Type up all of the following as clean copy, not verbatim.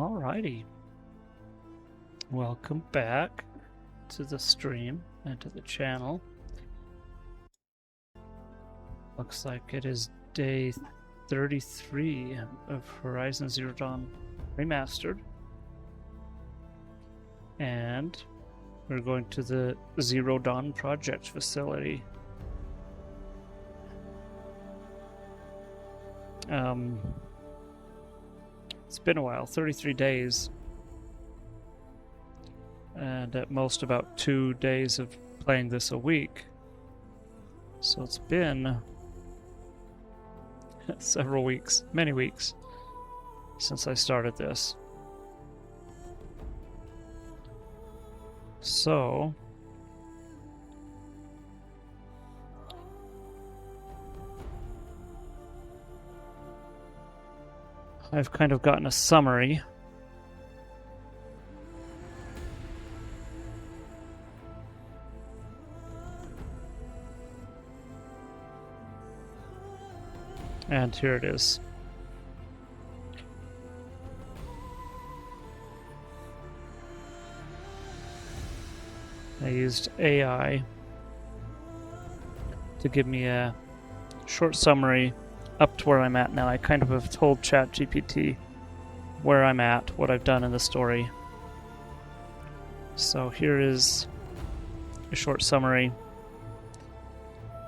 Alrighty. Welcome back to the stream and to the channel. Looks like it is day 33 of Horizon Zero Dawn Remastered. And we're going to the Zero Dawn Project facility. It's been a while, 33 days. And at most about 2 days of playing this a week. So it's been several weeks, many weeks, since I started this. So I've kind of gotten a summary. And here it is. I used AI to give me a short summary up to where I'm at now. I kind of have told ChatGPT where I'm at, what I've done in the story. So here is a short summary,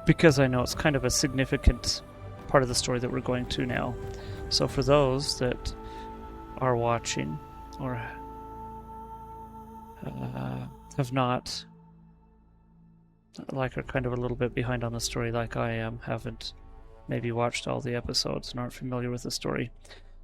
because I know it's kind of a significant part of the story that we're going to now. So for those that are watching or have not, like, are kind of a little bit behind on the story like I am, haven't maybe watched all the episodes and aren't familiar with the story,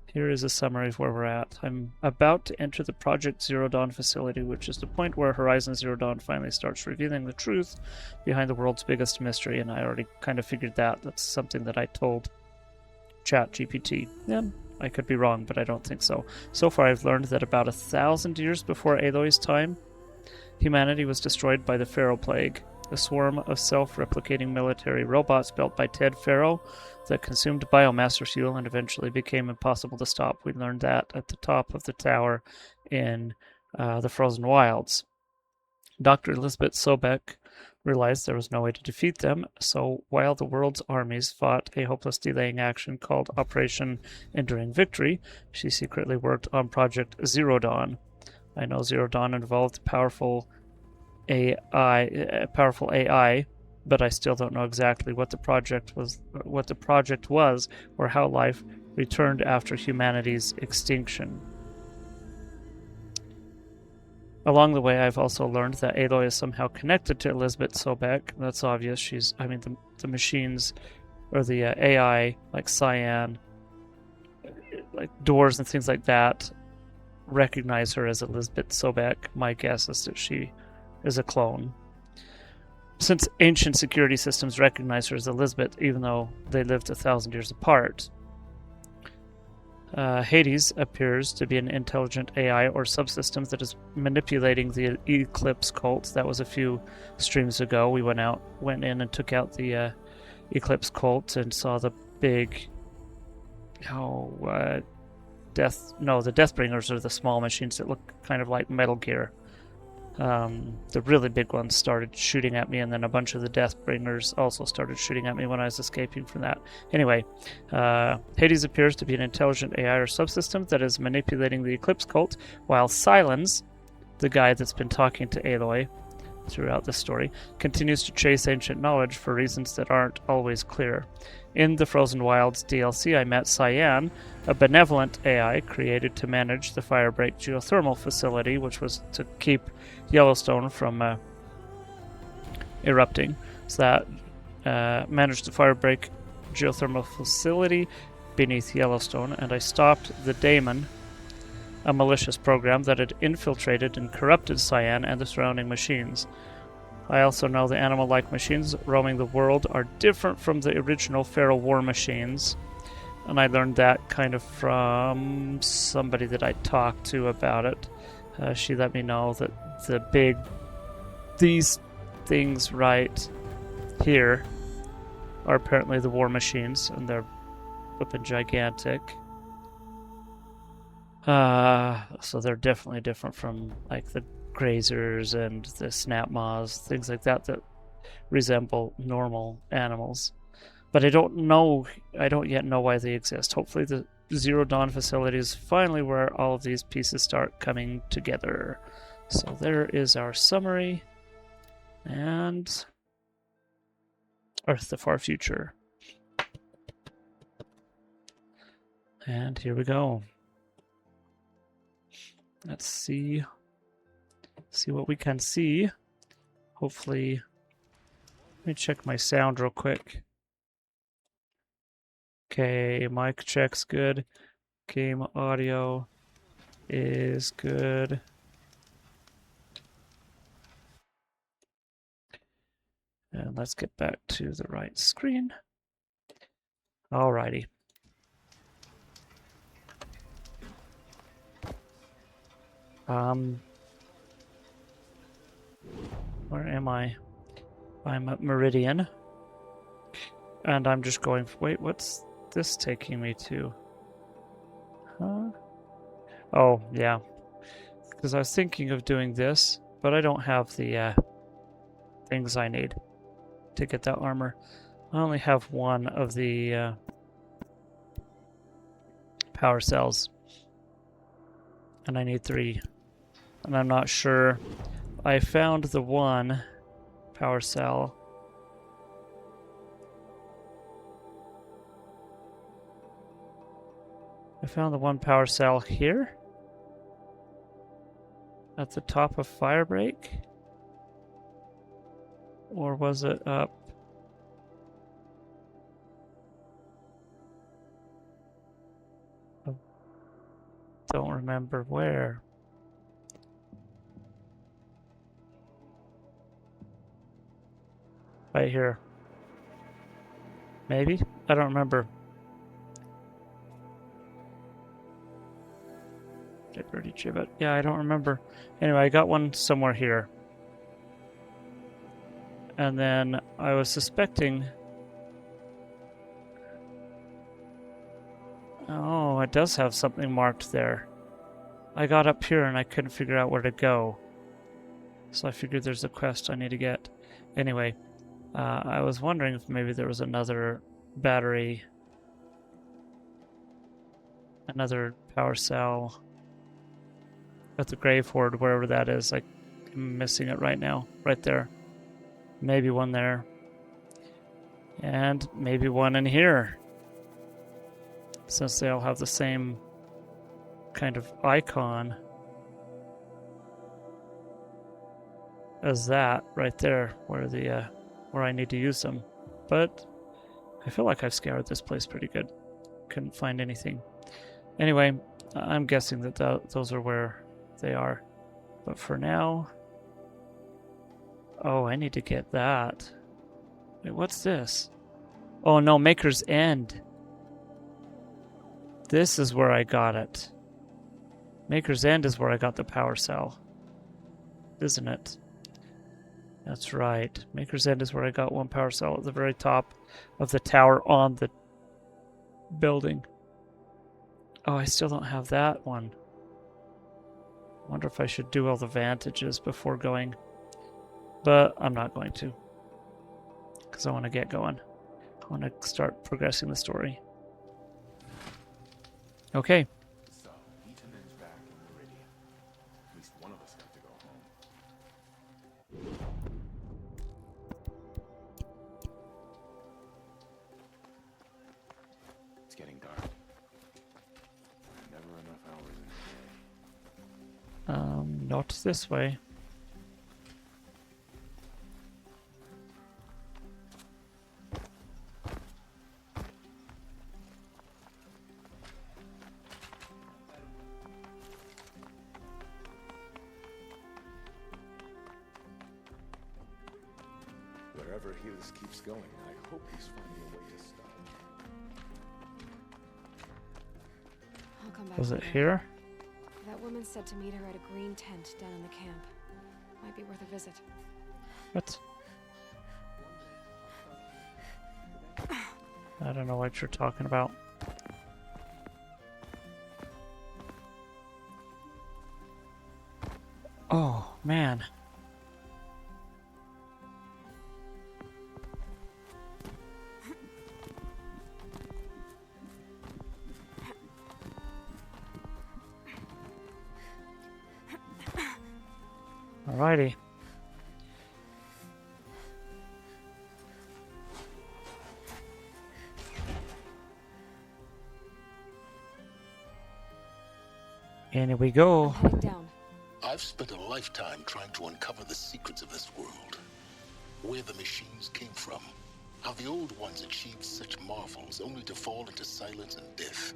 here is a summary of where we're at. I'm about to enter the Project Zero Dawn facility, which is the point where Horizon Zero Dawn finally starts revealing the truth behind the world's biggest mystery, and I already kind of figured that. That's something that I told ChatGPT. Yeah, I could be wrong, but I don't think so. So far I've learned that about 1,000 years before Aloy's time, humanity was destroyed by the Pharaoh Plague, a swarm of self-replicating military robots built by Ted Pharaoh that consumed biomass fuel and eventually became impossible to stop. We learned that at the top of the tower in the Frozen Wilds. Dr. Elizabeth Sobek realized there was no way to defeat them, so while the world's armies fought a hopeless delaying action called Operation Enduring Victory, she secretly worked on Project Zero Dawn. I know Zero Dawn involved powerful AI, but I still don't know exactly what the project was, or how life returned after humanity's extinction. Along the way, I've also learned that Aloy is somehow connected to Elizabeth Sobek. That's obvious. The machines, or the AI, like Cyan, like doors and things like that, recognize her as Elizabeth Sobek. My guess is that she is a clone, since ancient security systems recognize her as Elizabeth, even though they lived 1,000 years apart. Hades appears to be an intelligent AI or subsystem that is manipulating the Eclipse cult. That was a few streams ago. We went in and took out the Eclipse cult and saw the big the Deathbringers are the small machines that look kind of like Metal Gear. The really big ones started shooting at me, and then a bunch of the Deathbringers also started shooting at me when I was escaping from that. Anyway, Hades appears to be an intelligent AI or subsystem that is manipulating the Eclipse cult, while Silence, the guy that's been talking to Aloy throughout the story, continues to chase ancient knowledge for reasons that aren't always clear. In the Frozen Wilds DLC, I met Cyan, a benevolent AI created to manage the Firebreak geothermal facility, which was to keep Yellowstone from erupting. So that managed the Firebreak geothermal facility beneath Yellowstone, and I stopped the Daemon, a malicious program that had infiltrated and corrupted Cyan and the surrounding machines. I also know the animal-like machines roaming the world are different from the original Pharaoh war machines, and I learned that kind of from somebody that I talked to about it. She let me know that these things right here are apparently the war machines, and they're flipping gigantic. So they're definitely different from like the grazers and the snap maws, things like that that resemble normal animals. But I don't yet know why they exist. Hopefully the Zero Dawn facility is finally where all of these pieces start coming together. So there is our summary. And Earth, the far future. And here we go. Let's see what we can see. Hopefully, let me check my sound real quick. Okay, mic check's good. Game audio is good. And let's get back to the right screen. Alrighty. Where am I? I'm at Meridian. And I'm just going, wait, what's this taking me to? Huh? Oh, yeah. Because I was thinking of doing this, but I don't have the things I need to get that armor. I only have one of the power cells. And I need 3. And I'm not sure. I found the one power cell. I found the one power cell here. At the top of Firebreak? Or was it up? I don't remember where. Right here. Maybe? I don't remember. Birdie Gibbet. Yeah, I don't remember. Anyway, I got one somewhere here. And then I was suspecting... Oh, it does have something marked there. I got up here and I couldn't figure out where to go. So I figured there's a quest I need to get. Anyway, I was wondering if maybe there was another battery, another power cell at the Grave Hoard, wherever that is. I'm missing it right now. Right there. Maybe one there. And maybe one in here. Since they all have the same kind of icon as that right there, where I need to use them. But I feel like I've scoured this place pretty good. Couldn't find anything. Anyway, I'm guessing that those are where they are. But for now... Oh, I need to get that. Wait, what's this? Oh no, Maker's End. This is where I got it. Maker's End is where I got the power cell. Isn't it? That's right. Maker's End is where I got one power cell at the very top of the tower on the building. Oh, I still don't have that one. Wonder if I should do all the vantages before going. But I'm not going to. Because I want to get going. I want to start progressing the story. Okay. So, Eaton's back in Meridian. At least one of us got to go home. It's getting dark. Never enough hours in the day. Not this way. Wherever Helis keeps going, I hope he's finding a way to stop. I'll come back. Was it here? That woman said to meet her at a green tent down in the camp. Might be worth a visit. What? I don't know what you're talking about. Man. Alrighty. In we go. I'm heading down. I've spent a lifetime trying to uncover the secrets of this world. Where the machines came from. How the old ones achieved such marvels only to fall into silence and death.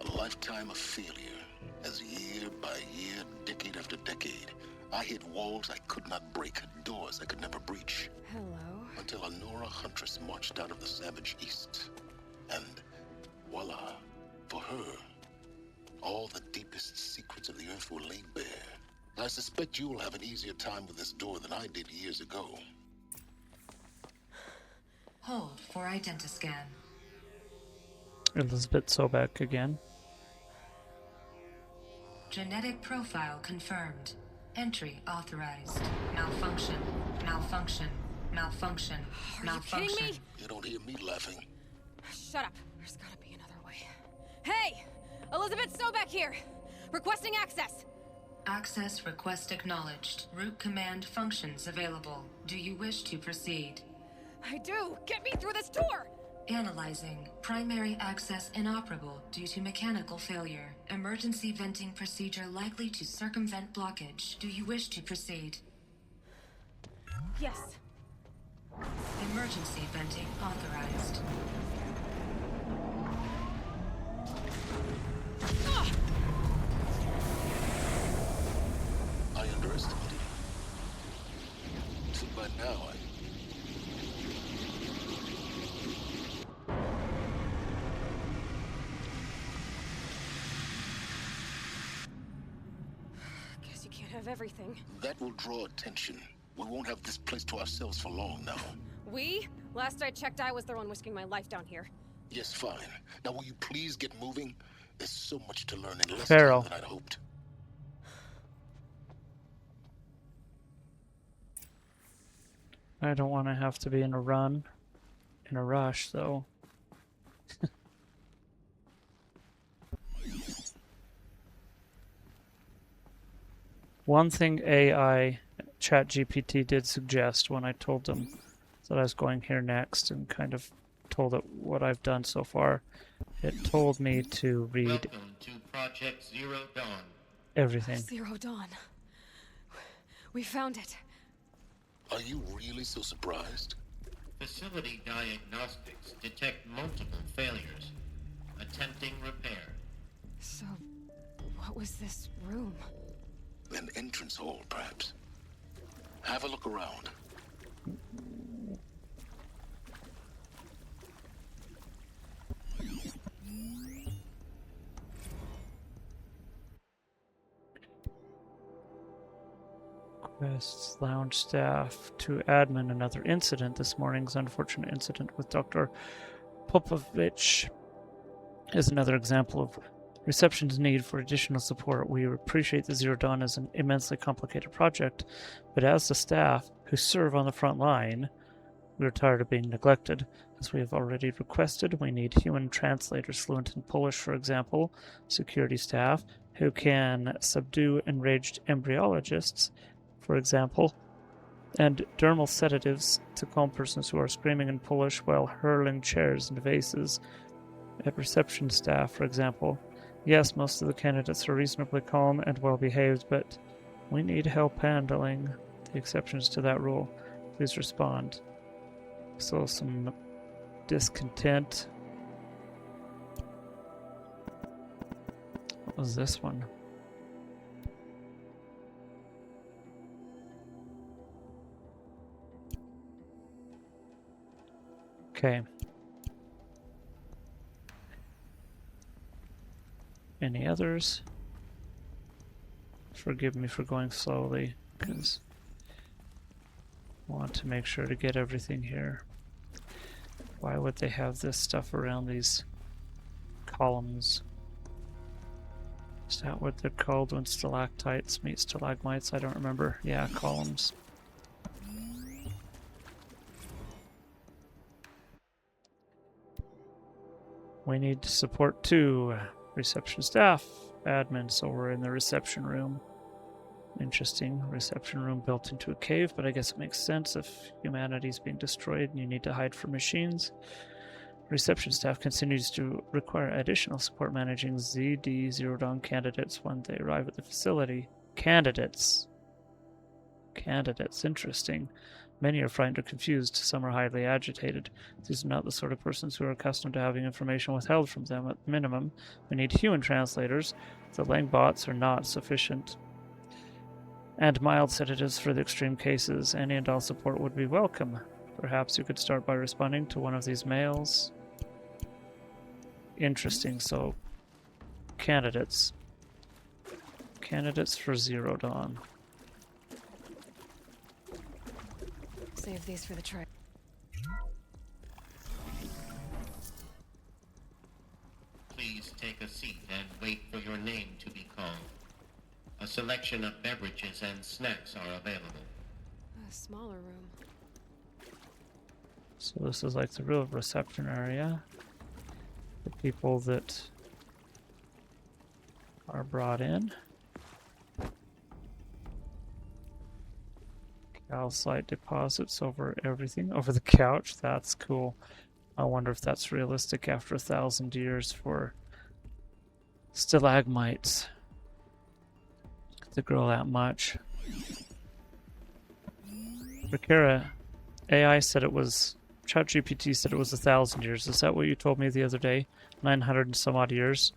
A lifetime of failure. As year by year, decade after decade, I hit walls I could not break, doors I could never breach. Hello. Until a Nora huntress marched out of the savage east. And voila, for her, all the deepest secrets of the earth were laid bare. I suspect you will have an easier time with this door than I did years ago. Hold for identiscan. Elizabeth Sobek again. Genetic profile confirmed. Entry authorized. Malfunction. Malfunction. Malfunction. Are Malfunction. you kidding me? You don't hear me laughing. Shut up. There's gotta be another way. Hey! Elizabeth Sobek here! Requesting access! Access request acknowledged. Root command functions available. Do you wish to proceed? I do! Get me through this door! Analyzing. Primary access inoperable due to mechanical failure. Emergency venting procedure likely to circumvent blockage. Do you wish to proceed? Yes. Emergency venting authorized. Ah! I underestimated you. So by now, Guess you can't have everything. that will draw attention. We won't have this place to ourselves for long now. We? Last I checked, I was the one risking my life down here. Yes, fine. Now will you please get moving? There's so much to learn in less Pharaoh. time than I'd hoped. I don't want to have to be in a rush, though. One thing AI ChatGPT did suggest when I told them that I was going here next and kind of told it what I've done so far, it told me to read Welcome to Project Zero Dawn. everything. Zero Dawn. We found it. Are you really so surprised? Facility diagnostics detect multiple failures. Attempting repair. So, what was this room? An entrance hall, perhaps. Have a look around. Quests, lounge staff to admin. Another incident. This morning's unfortunate incident with Dr. Popovich is another example of reception's need for additional support. We appreciate the Zero Dawn as an immensely complicated project, but as the staff who serve on the front line, we are tired of being neglected. As we have already requested, we need human translators fluent in Polish, for example, security staff who can subdue enraged embryologists, for example, and dermal sedatives to calm persons who are screaming in Polish while hurling chairs and vases at reception staff, for example. Yes, most of the candidates are reasonably calm and well behaved, but we need help handling the exceptions to that rule. Please respond. So some discontent. What was this one? Okay. Any others? Forgive me for going slowly, because I want to make sure to get everything here. Why would they have this stuff around these columns? Is that what they're called when stalactites meet stalagmites? I don't remember. Yeah, columns. We need support too. Reception staff, admin, so we're in the reception room. Interesting. Reception room built into a cave, but I guess it makes sense if humanity's being destroyed and you need to hide from machines. Reception staff continues to require additional support managing ZD Zero Dawn candidates when they arrive at the facility. Candidates. Interesting. Many are frightened or confused. Some are highly agitated. These are not the sort of persons who are accustomed to having information withheld from them. At minimum, we need human translators. The Lang bots are not sufficient. And mild sedatives for the extreme cases. Any and all support would be welcome. Perhaps you could start by responding to one of these mails. Interesting. So, candidates. Candidates for Zero Dawn. Save these for the tray. Please take a seat and wait for your name to be called. A selection of beverages and snacks are available. A smaller room. So this is like the real reception area. The people that are brought in. Calcite deposits over everything. Over the couch. That's cool. I wonder if that's realistic after 1,000 years for stalagmites to grow that much. Rakira, AI said it was... ChatGPT said it was 1,000 years. Is that what you told me the other day? 900 and some odd years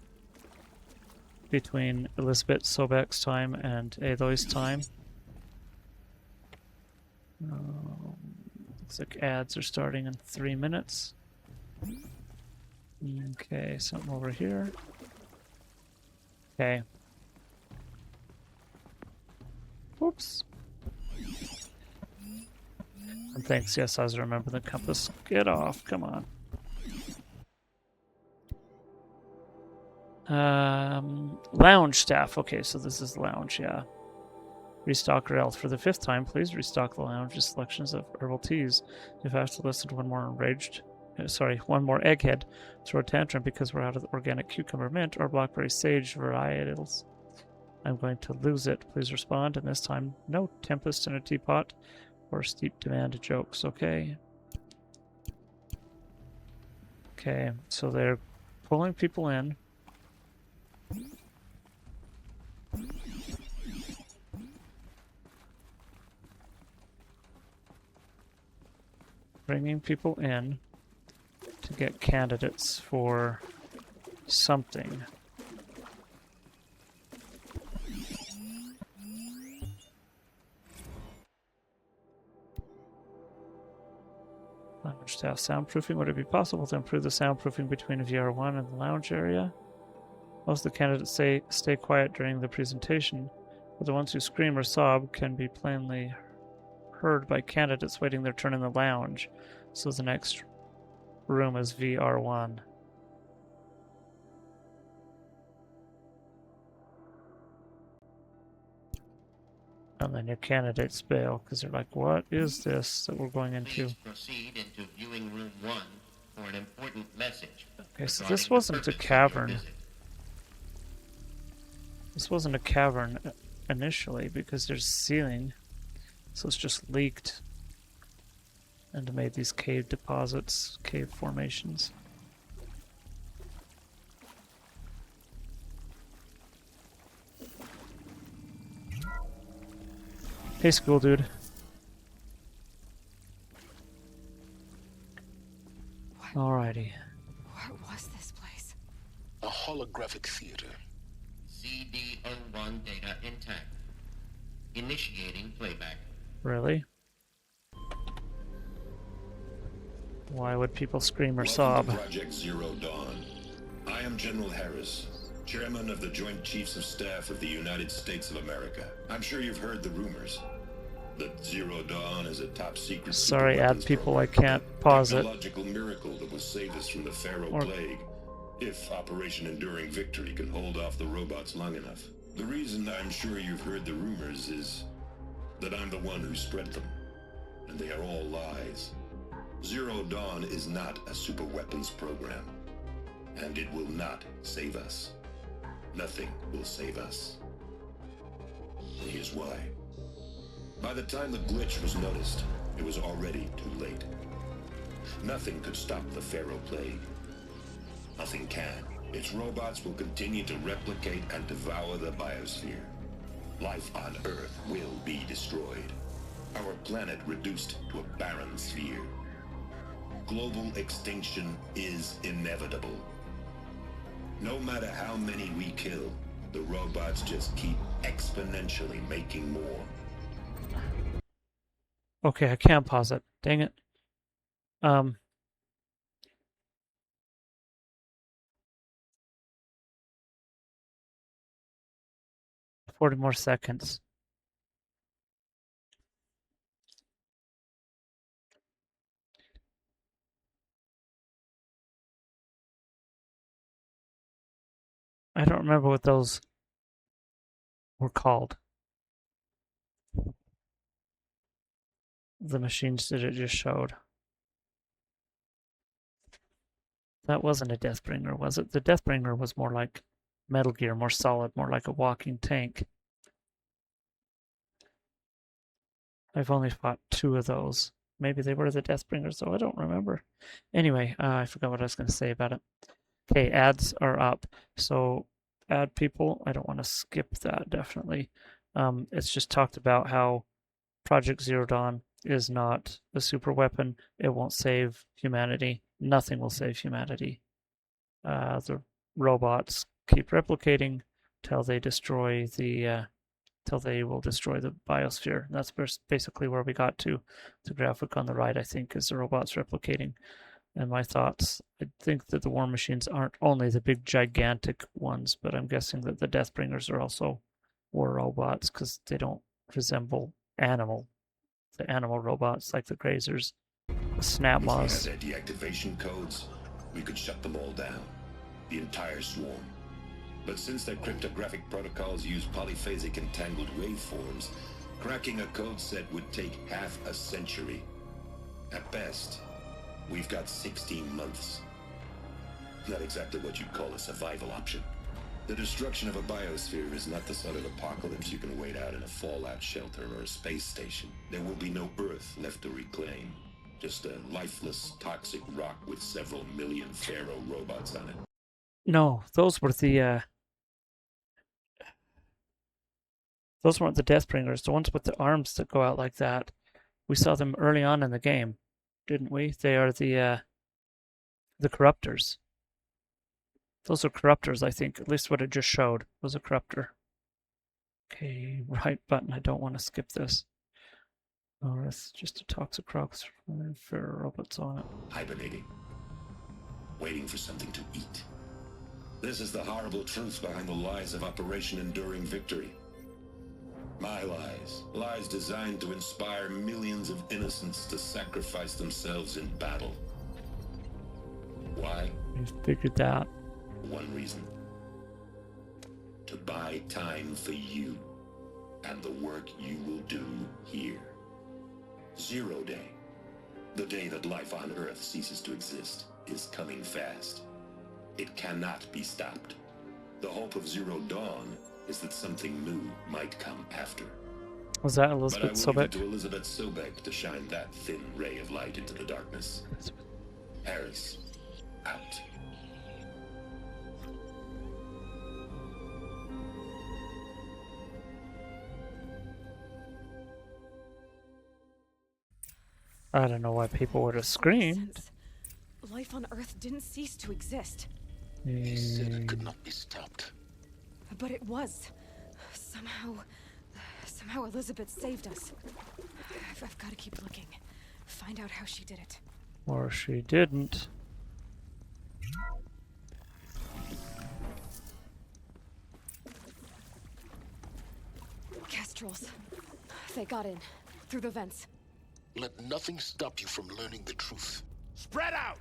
between Elizabeth Sobek's time and Aloy's time. Looks like ads are starting in 3 minutes. Okay, something over here. Okay. Whoops. And thanks, yes, I was remember the compass. Get off, come on. Lounge staff. Okay, so this is lounge, yeah. Restock your health for the 5th time. Please restock the lounge's selections of herbal teas. If I have to listen to one more egghead throw a tantrum because we're out of the organic cucumber mint or blackberry sage varietals, I'm going to lose it. Please respond, and this time, no tempest in a teapot or steep demand jokes, okay? Okay, so they're pulling people in. Bringing people in to get candidates for something. Lounge staff soundproofing. Would it be possible to improve the soundproofing between VR1 and the lounge area? Most of the candidates say stay quiet during the presentation, but the ones who scream or sob can be plainly heard by candidates waiting their turn in the lounge. So the next room is VR1. And then your candidates bail because they're like, what is this that we're going into? Please proceed into viewing room 1 for an important message. Okay, so regarding this the wasn't a purpose of your cavern. visit. This wasn't a cavern initially because there's ceiling. So it's just leaked and made these cave deposits, cave formations. Hey, school dude. Alrighty. What was this place? A holographic theater. CD01 data intact. Initiating playback. Really? Why would people scream or Welcome sob? to Project Zero Dawn. I am General Harris, Chairman of the Joint Chiefs of Staff of the United States of America. I'm sure you've heard the rumors that Zero Dawn is a top-secret... Sorry, ad superweapons people, I program, can't pause it. technological miracle that will save us from the Pharaoh Or- Plague. If Operation Enduring Victory can hold off the robots long enough. The reason I'm sure you've heard the rumors is that I'm the one who spread them. And they are all lies. Zero Dawn is not a superweapons program. And it will not save us. Nothing will save us. And here's why. By the time the glitch was noticed, it was already too late. Nothing could stop the Pharaoh Plague. Nothing can. Its robots will continue to replicate and devour the biosphere. Life on Earth will be destroyed. Our planet reduced to a barren sphere. Global extinction is inevitable. No matter how many we kill, the robots just keep exponentially making more. Okay, I can't pause it. Dang it. 40 more seconds. I don't remember what those were called. The machines that it just showed. That wasn't a Deathbringer, was it? The Deathbringer was more like Metal Gear, more solid, more like a walking tank. I've only fought 2 of those. Maybe they were the Deathbringers, though I don't remember. Anyway, I forgot what I was going to say about it. Okay, ads are up. So, ad people, I don't want to skip that, definitely. It's just talked about how Project Zero Dawn is not a super weapon. It won't save humanity. Nothing will save humanity. The robots keep replicating till they destroy the till they will destroy the biosphere. And that's basically where we got to. The graphic on the right, I think, is the robots replicating. And my thoughts, I think that the war machines aren't only the big gigantic ones, but I'm guessing that the Deathbringers are also war robots because they don't resemble the animal robots like the grazers, the snap moths. If we had their deactivation codes, we could shut them all down. The entire swarm. But since their cryptographic protocols use polyphasic entangled waveforms, cracking a code set would take half a century. At best, we've got 16 months. Not exactly what you'd call a survival option. The destruction of a biosphere is not the sort of apocalypse you can wait out in a fallout shelter or a space station. There will be no Earth left to reclaim. Just a lifeless, toxic rock with several million Pharaoh robots on it. No, those were the those weren't the Deathbringers, the ones with the arms that go out like that. We saw them early on in the game, didn't we? They are the Corruptors. Those are Corruptors, I think. At least what it just showed was a Corruptor. Okay, right button. I don't want to skip this. Oh, that's just a toxic rocks for robots on it. Hibernating. Waiting for something to eat. This is the horrible truth behind the lies of Operation Enduring Victory. My lies. Lies designed to inspire millions of innocents to sacrifice themselves in battle. Why? We figured that. One reason. To buy time for you and the work you will do here. Zero Day. The day that life on Earth ceases to exist is coming fast. It cannot be stopped. The hope of Zero Dawn is that something new might come after. Was that Elizabeth But I will leave Sobek? it to Elizabeth Sobek to shine that thin ray of light into the darkness. Harris, out. I don't know why people would have screamed. Life on Earth didn't cease to exist. He said it could not be stopped. But it was. Somehow Elizabeth saved us. I've got to keep looking. Find out how she did it. Or she didn't. Kestrels. They got in. Through the vents. Let nothing stop you from learning the truth. Spread out!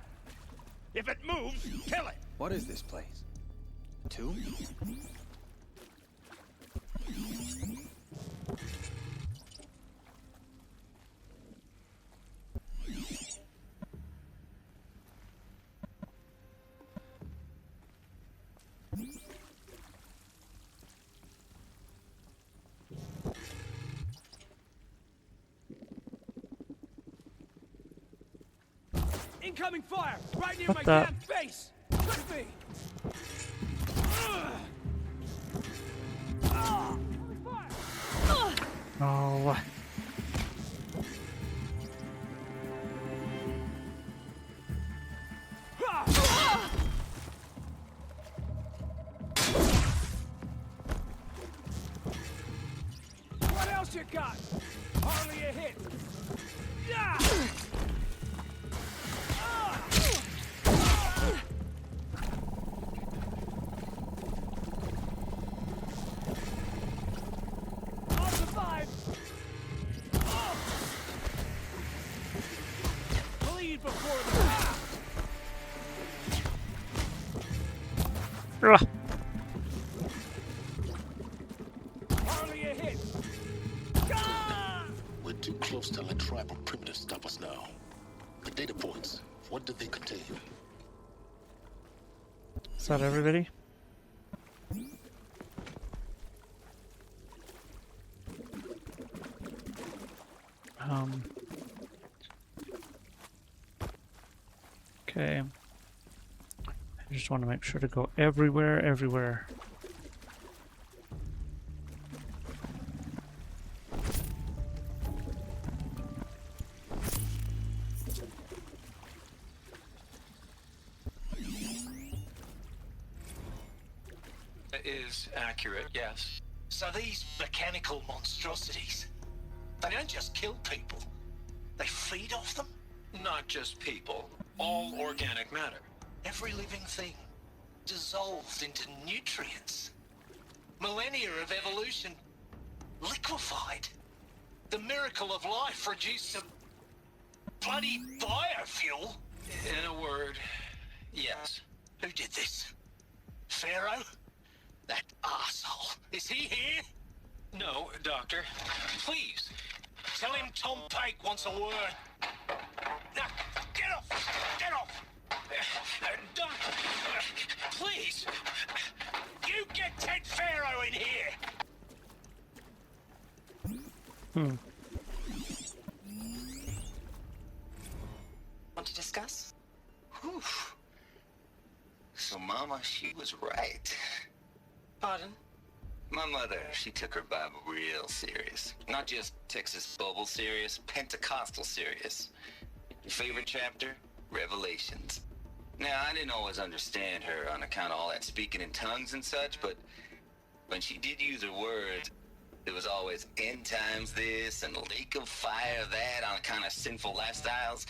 If it moves, kill it! What is this place? A tomb? Incoming fire! Right near What my the- damn face! Could be! Oh. What else you got? Hardly a hit. Yeah! I'll survive. Bleed before the Ugh. hardly a hit. We're too close to let tribal primitives stop us now. The data points, what do they contain? Is that everybody? Okay. I just want to make sure to go everywhere. Is accurate, yes. So these mechanical monstrosities, they don't just kill people, they feed off them? Not just people, all organic matter. Every living thing, dissolved into nutrients. Millennia of evolution, liquefied. The miracle of life reduced to bloody biofuel. In a word, yes. Who did this? Pharaoh? That arsehole. Is he here? No, Doctor. Please, tell him Tom Pike wants a word. Now, get off! Get off! Doctor, please! You get Ted Pharaoh in here! Want to discuss? Whew. So Mama, she was right. Pardon? My mother, she took her Bible real serious. Not just Texas Bible serious, Pentecostal serious. Your favorite chapter? Revelations. Now, I didn't always understand her on account of all that speaking in tongues and such, but when she did use her words, there was always end times this and lake of fire that on account of sinful lifestyles.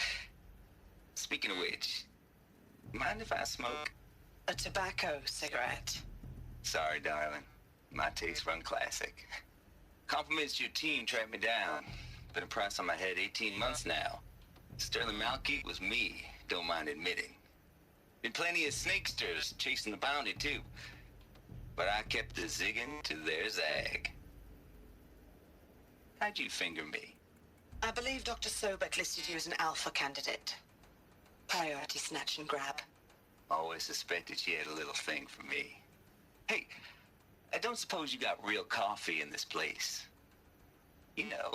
Speaking of which, mind if I smoke? A tobacco cigarette. Sorry, darling. My taste run classic. Compliments to your team tracked me down. Been a price on my head 18 months now. Sterling Malkeet was me, don't mind admitting. Been plenty of snakesters chasing the bounty too. But I kept the zigging to their zag. How'd you finger me? I believe Dr. Sobek listed you as an alpha candidate. Priority snatch and grab. Always suspected she had a little thing for me. Hey, I don't suppose you got real coffee in this place. You know,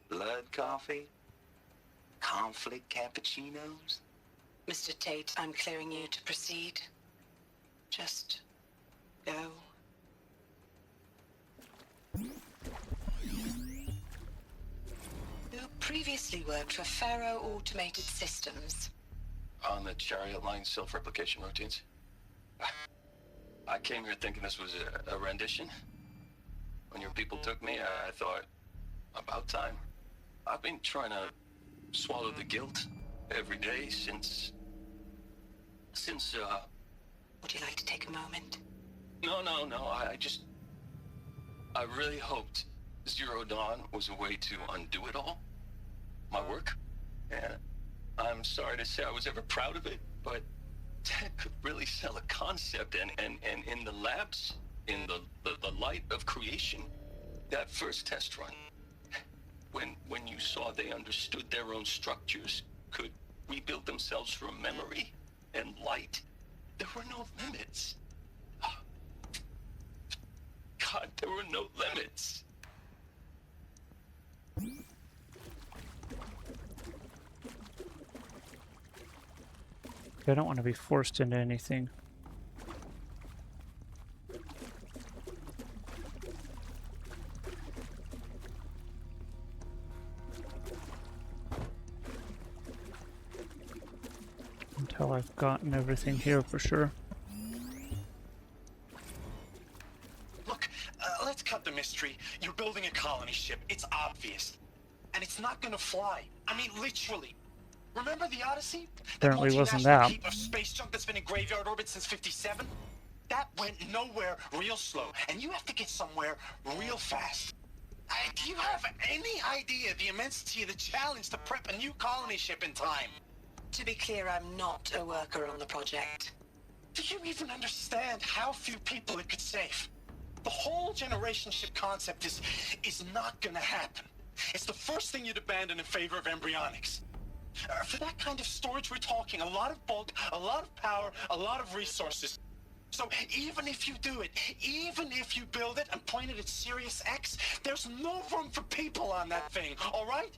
blood coffee? Conflict cappuccinos? Mr. Tate, I'm clearing you to proceed. Just go. You previously worked for Pharaoh Automated Systems. On the chariot line self-replication routines. I came here thinking this was a rendition. When your people took me, I thought, about time. I've been trying to swallow the guilt every day since... Would you like to take a moment? No, I really hoped Zero Dawn was a way to undo it all. My work. And I'm sorry to say I was ever proud of it, but Tech could really sell a concept, and in the labs, in the light of creation, that first test run, when you saw they understood their own structures, could rebuild themselves from memory and light, there were no limits. God, there were no limits. I don't want to be forced into anything. Until I've gotten everything here for sure. Look, let's cut the mystery. You're building a colony ship. It's obvious. And it's not gonna fly. I mean, literally. Remember the Odyssey? Apparently wasn't multinational that. heap of space junk that's been in graveyard orbit since '57? That went nowhere real slow. And you have to get somewhere real fast. Do you have any idea the immensity of the challenge to prep a new colony ship in time? To be clear, I'm not a worker on the project. Do you even understand how few people it could save? The whole generation ship concept is not gonna happen. It's the first thing you'd abandon in favor of embryonics. For that kind of storage, we're talking a lot of bulk, a lot of power, a lot of resources. So even if you do it, even if you build it and point it at Sirius X, there's no room for people on that thing, all right?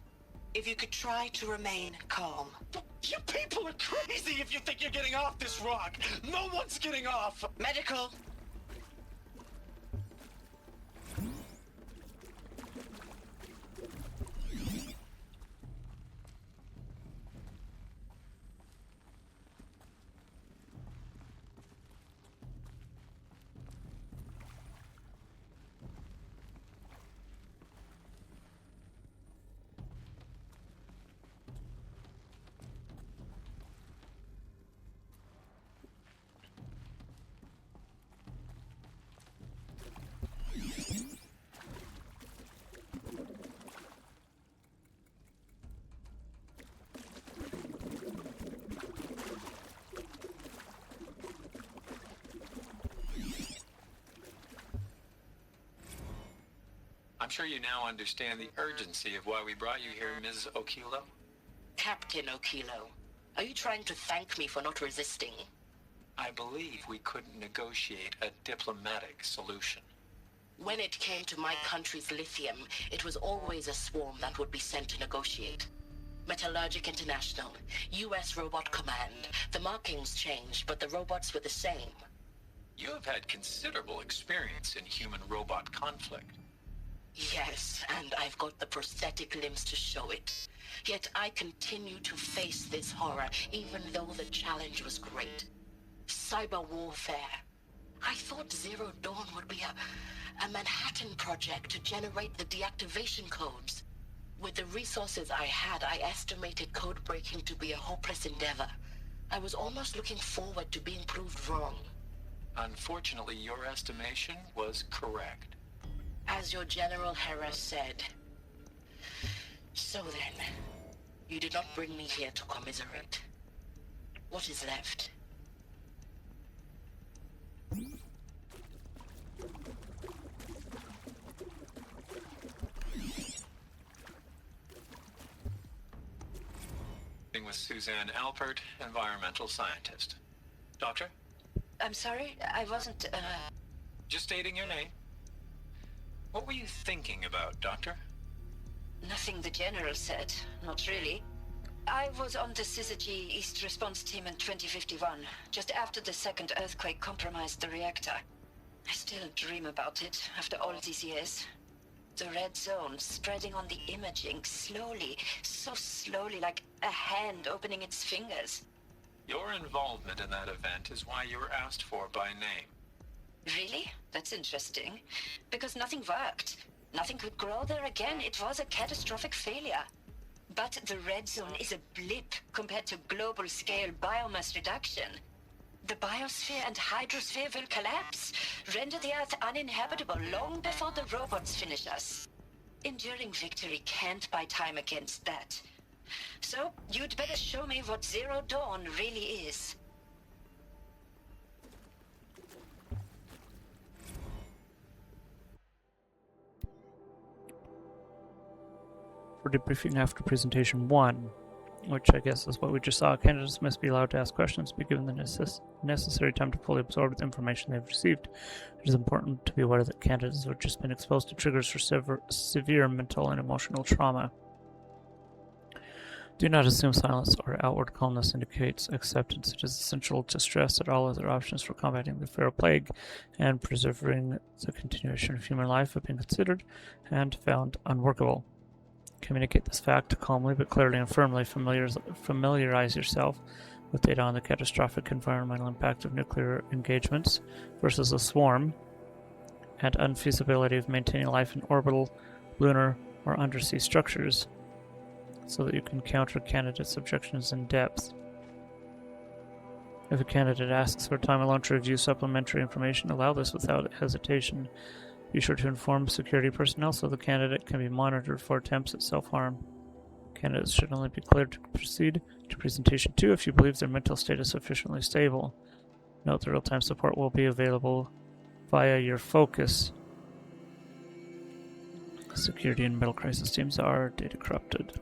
If you could try to remain calm. You people are crazy if you think you're getting off this rock. No one's getting off. Medical. I'm sure you now understand the urgency of why we brought you here, Ms. Okilo. Captain Okilo, are you trying to thank me for not resisting? I believe we couldn't negotiate a diplomatic solution. When it came to my country's lithium, it was always a swarm that would be sent to negotiate. Metallurgic International, U.S. Robot Command. The markings changed, but the robots were the same. You have had considerable experience in human-robot conflict. Yes, and I've got the prosthetic limbs to show it. Yet I continue to face this horror, even though the challenge was great. Cyber warfare. I thought Zero Dawn would be a Manhattan project to generate the deactivation codes. With the resources I had, I estimated code breaking to be a hopeless endeavor. I was almost looking forward to being proved wrong. Unfortunately, your estimation was correct. As your General Hera said. So then, you did not bring me here to commiserate. What is left? With Suzanne Alpert, environmental scientist. Doctor? I'm sorry, I wasn't, Just stating your name. What were you thinking about, Doctor? Nothing the General said, not really. I was on the Syzygy East Response Team in 2051, just after the second earthquake compromised the reactor. I still dream about it, after all these years. The red zone spreading on the imaging, slowly, so slowly, like a hand opening its fingers. Your involvement in that event is why you were asked for by name. Really? That's interesting. Because nothing worked. Nothing could grow there again. It was a catastrophic failure. But the red zone is a blip compared to global-scale biomass reduction. The biosphere and hydrosphere will collapse, render the Earth uninhabitable long before the robots finish us. Enduring victory can't buy time against that. So, you'd better show me what Zero Dawn really is. for debriefing after presentation 1, which I guess is what we just saw. Candidates must be allowed to ask questions, be given the necessary time to fully absorb the information they've received. It is important to be aware that candidates have just been exposed to triggers for severe mental and emotional trauma. Do not assume silence or outward calmness indicates acceptance. It is essential to stress that all other options for combating the Pharaoh Plague and preserving the continuation of human life have been considered and found unworkable. Communicate this fact calmly but clearly and firmly. Familiarize yourself with data on the catastrophic environmental impact of nuclear engagements versus a swarm and unfeasibility of maintaining life in orbital, lunar, or undersea structures, so that you can counter candidates' objections in depth. If a candidate asks for time alone to review supplementary information, allow this without hesitation. Be sure to inform security personnel so the candidate can be monitored for attempts at self-harm. Candidates should only be cleared to proceed to presentation 2 if you believe their mental state is sufficiently stable. Note that real-time support will be available via your focus. Security and middle crisis teams are data corrupted.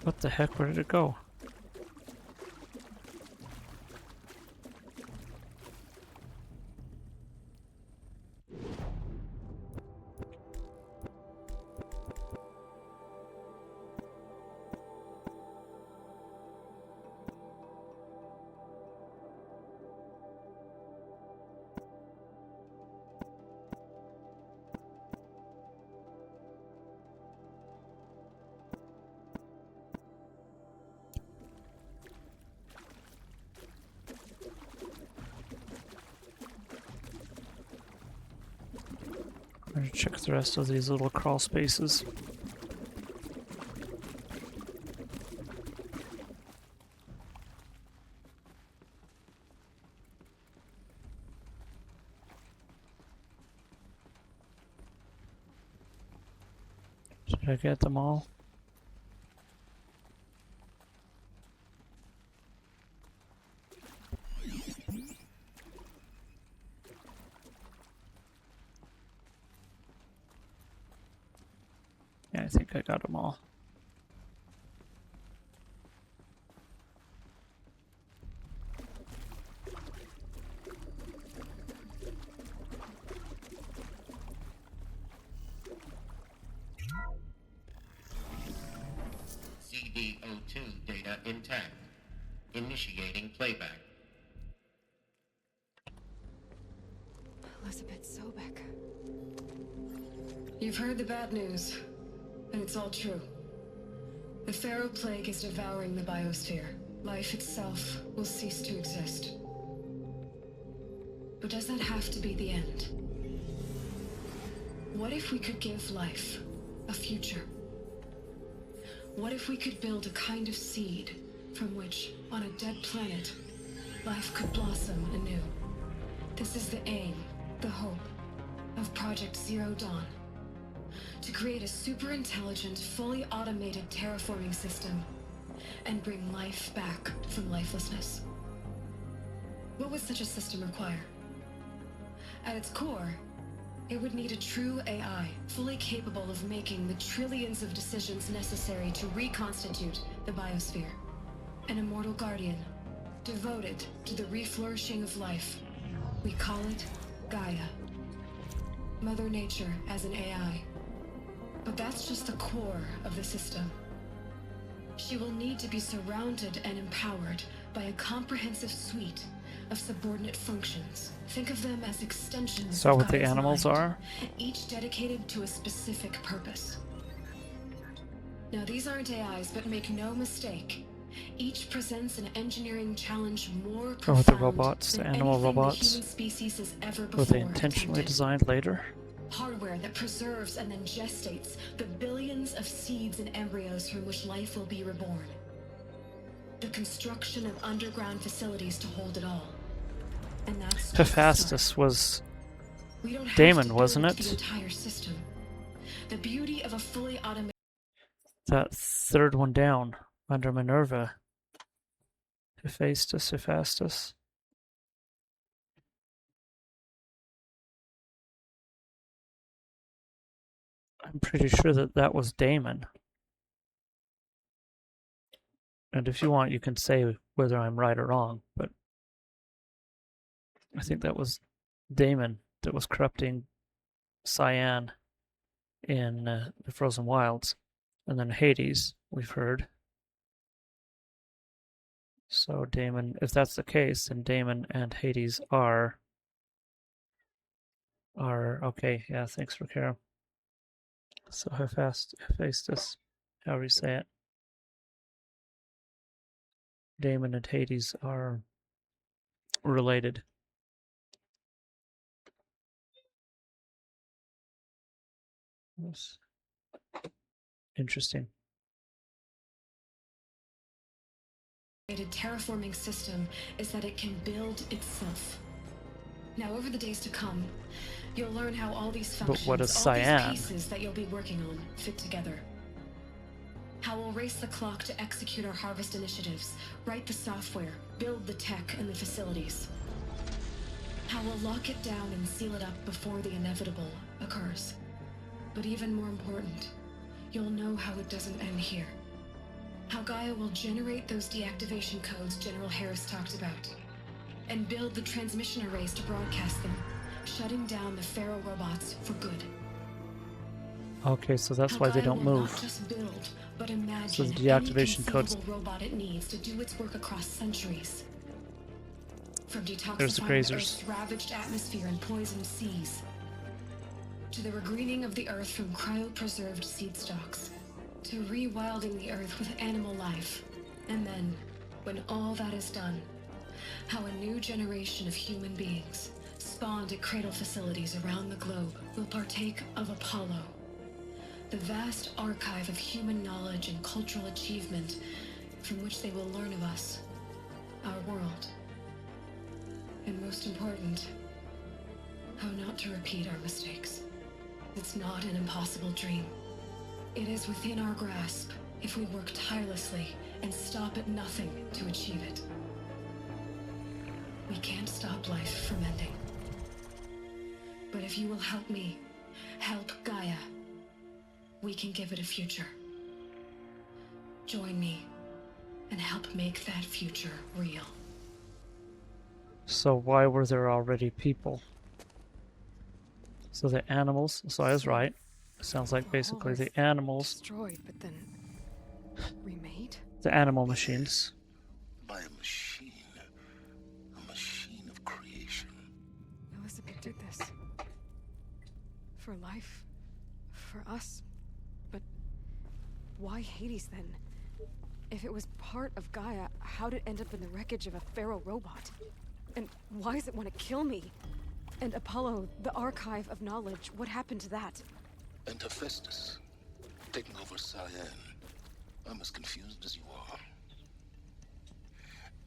What the heck? Where did it go? I'm going to check the rest of these little crawl spaces. Did I get them all? Yeah, I think I got them all. CD02 data intact. Initiating playback. Elizabeth Sobek. You've heard the bad news, and it's all true. The Pharaoh Plague is devouring the biosphere. Life itself will cease to exist. But does that have to be the end? What if we could give life a future? What if we could build a kind of seed from which, on a dead planet, life could blossom anew? This is the aim, the hope, of Project Zero Dawn. To create a super-intelligent, fully automated terraforming system and bring life back from lifelessness. What would such a system require? At its core, it would need a true AI, fully capable of making the trillions of decisions necessary to reconstitute the biosphere. An immortal guardian, devoted to the reflourishing of life. We call it Gaia. Mother Nature as an AI. But that's just the core of the system. She will need to be surrounded and empowered by a comprehensive suite of subordinate functions. Think of them as extensions Is that of what the Gaia's animals mind, are? each dedicated to a specific purpose. Now these aren't AIs, but make no mistake, each presents an engineering challenge more Or with the profound robots, the than animal anything the robots? human species has ever Were before they intentionally attempted. designed later? Hardware that preserves and then gestates the billions of seeds and embryos from which life will be reborn. The construction of underground facilities to hold it all. And that's just Hephaestus was we don't have Daemon, to wasn't build it? the entire system. The beauty of a fully automated That third one down under Minerva. Hephaestus. I'm pretty sure that was Daemon. And if you want, you can say whether I'm right or wrong, but I think that was Daemon that was corrupting Cyan in the Frozen Wilds. And then Hades, we've heard. So Daemon, if that's the case, then Daemon and Hades are okay. Yeah, thanks for Kara. So Hephaestus, however you say it. Daemon and Hades are related. Yes. Interesting. terraforming system is that it can build itself. Now, over the days to come, you'll learn how all these functions, what is all Cyan? these pieces that you'll be working on, fit together. How we'll race the clock to execute our harvest initiatives, write the software, build the tech and the facilities. How we'll lock it down and seal it up before the inevitable occurs. But even more important, you'll know how it doesn't end here. How Gaia will generate those deactivation codes General Harris talked about, and build the transmission arrays to broadcast them, shutting down the Pharaoh robots for good. Okay, so that's why they don't move. Not just build, but imagine So the deactivation codes. any robot it needs to do its work across centuries. From There's the detoxifying grazers. Earth's ravaged atmosphere and poisoned seas, to the regreening of the Earth from cryopreserved seed stocks, to rewilding the Earth with animal life. And then, when all that is done, how a new generation of human beings, spawned at Cradle facilities around the globe, will partake of Apollo, the vast archive of human knowledge and cultural achievement from which they will learn of us, our world. And most important, how not to repeat our mistakes. It's not an impossible dream. It is within our grasp if we work tirelessly and stop at nothing to achieve it. We can't stop life from ending. But if you will help me, help Gaia, we can give it a future. Join me and help make that future real. So why were there already people? So the animals, so I was right. Sounds like basically the animals, destroyed, but then remade? the animal machines. By a machine of creation. Elizabeth did this. For life. For us. But why Hades then? If it was part of Gaia, how'd it end up in the wreckage of a Pharaoh robot? And why does it want to kill me? And Apollo, the archive of knowledge, what happened to that? And Hephaestus, taking over Cyan. I'm as confused as you are.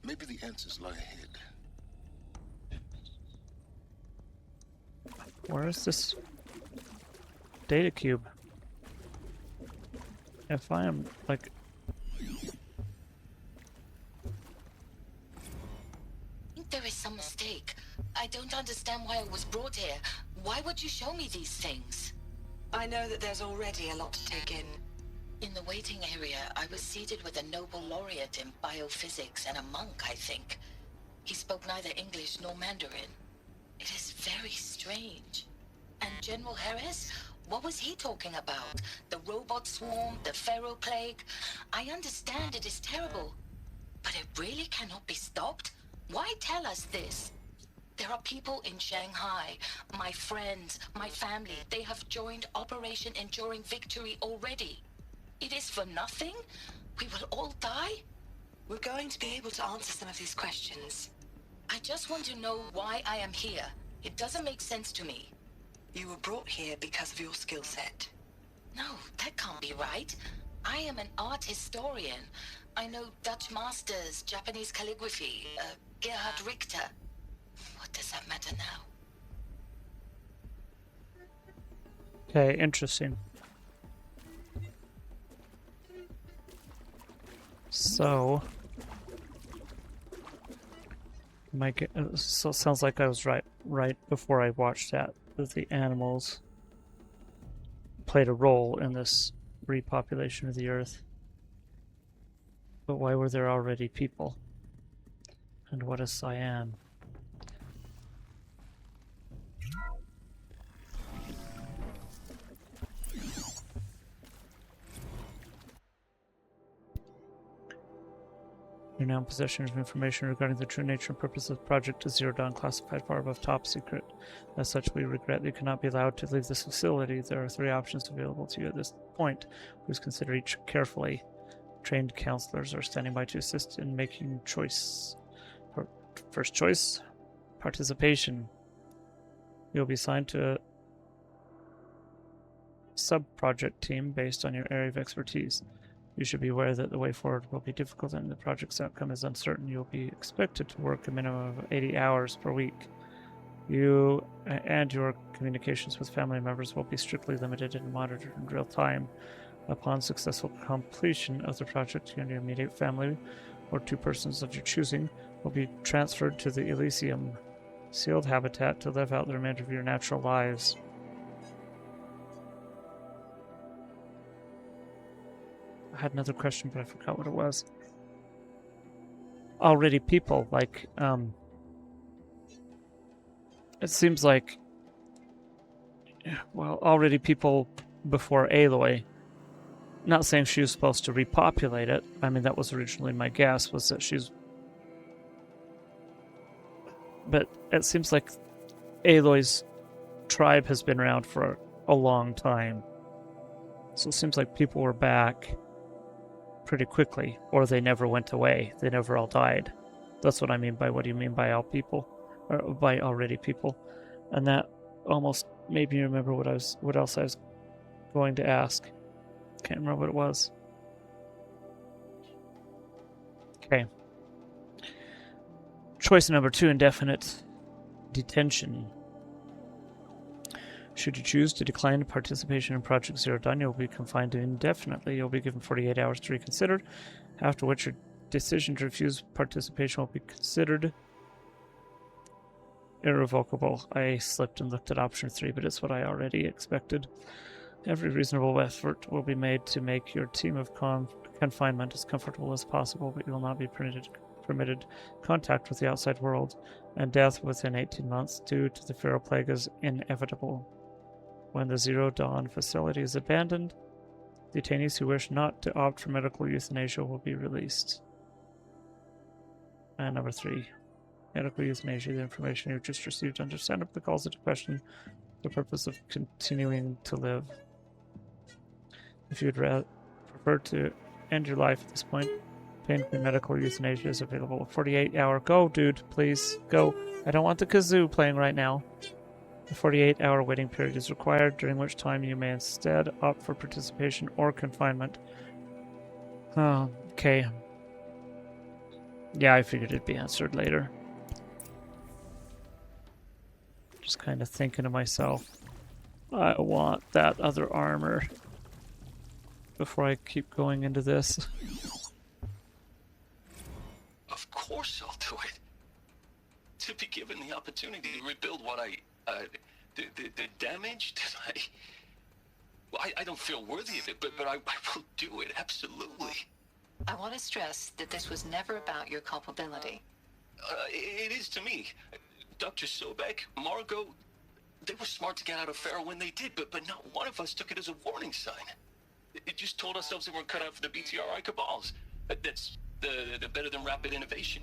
Maybe the answers lie ahead. Where is this data cube? If I am like... I think there is some mistake. I don't understand why I was brought here. Why would you show me these things? I know that there's already a lot to take in. In the waiting area, I was seated with a Nobel laureate in biophysics and a monk, I think. He spoke neither English nor Mandarin. It is very strange. And General Harris? What was he talking about? The robot swarm, the Pharaoh plague? I understand it is terrible. But it really cannot be stopped? Why tell us this? There are people in Shanghai, my friends, my family. They have joined Operation Enduring Victory already. It is for nothing? We will all die? We're going to be able to answer some of these questions. I just want to know why I am here. It doesn't make sense to me. You were brought here because of your skill set. No, that can't be right. I am an art historian. I know Dutch masters, Japanese calligraphy, Gerhard Richter. What does that matter now? Okay, interesting. So, so it sounds like I was right before I watched that the animals played a role in this repopulation of the Earth. But why were there already people? And what is cyan? You're now in possession of information regarding the true nature and purpose of Project Zero Dawn, classified far above top secret. As such, we regret that you cannot be allowed to leave this facility. There are 3 options available to you at this point. Please consider each carefully. Trained counselors are standing by to assist in making choice. First choice, participation. You'll be assigned to a sub-project team based on your area of expertise. You should be aware that the way forward will be difficult and the project's outcome is uncertain. You'll be expected to work a minimum of 80 hours per week. You and your communications with family members will be strictly limited and monitored in real time. Upon successful completion of the project, you and your immediate family, or 2 persons of your choosing, will be transferred to the Elysium, sealed habitat to live out the remainder of your natural lives. I had another question, but I forgot what it was. Already people, like, it seems like, well, already people before Aloy. Not saying she was supposed to repopulate it. I mean, that was originally my guess, was that she's... But it seems like Aloy's tribe has been around for a long time. So it seems like people were back pretty quickly, or they never went away. They never all died. That's what I mean by, what do you mean by all people? Or by already people? And that almost made me remember what else I was going to ask. Can't remember what it was. Okay. Choice number 2, indefinite detention. Should you choose to decline participation in Project Zero Dawn, you'll be confined indefinitely. You'll be given 48 hours to reconsider, after which your decision to refuse participation will be considered irrevocable. I slipped and looked at option 3, but it's what I already expected. Every reasonable effort will be made to make your team of confinement as comfortable as possible, but you will not be permitted contact with the outside world, and death within 18 months due to the feral plague is inevitable. When the Zero Dawn facility is abandoned, detainees who wish not to opt for medical euthanasia will be released. And number 3, medical euthanasia. The information you've just received understandably calls into question the purpose of continuing to live. If you'd prefer to end your life at this point, pain-free medical euthanasia is available. 48-hour. Go, dude, please, go. I don't want the kazoo playing right now. A 48-hour waiting period is required, during which time you may instead opt for participation or confinement. Oh, okay. Yeah, I figured it'd be answered later. Just kind of thinking to myself, I want that other armor before I keep going into this. Of course I'll do it. To be given the opportunity to rebuild what the damage that I don't feel worthy of it, but I will do it, absolutely. I want to stress that this was never about your culpability. It is to me. Dr. Sobek, Margot, they were smart to get out of Pharaoh when they did, but not one of us took it as a warning sign. It just told ourselves that we're cut out for the BTRI cabals. That's the better than rapid innovation.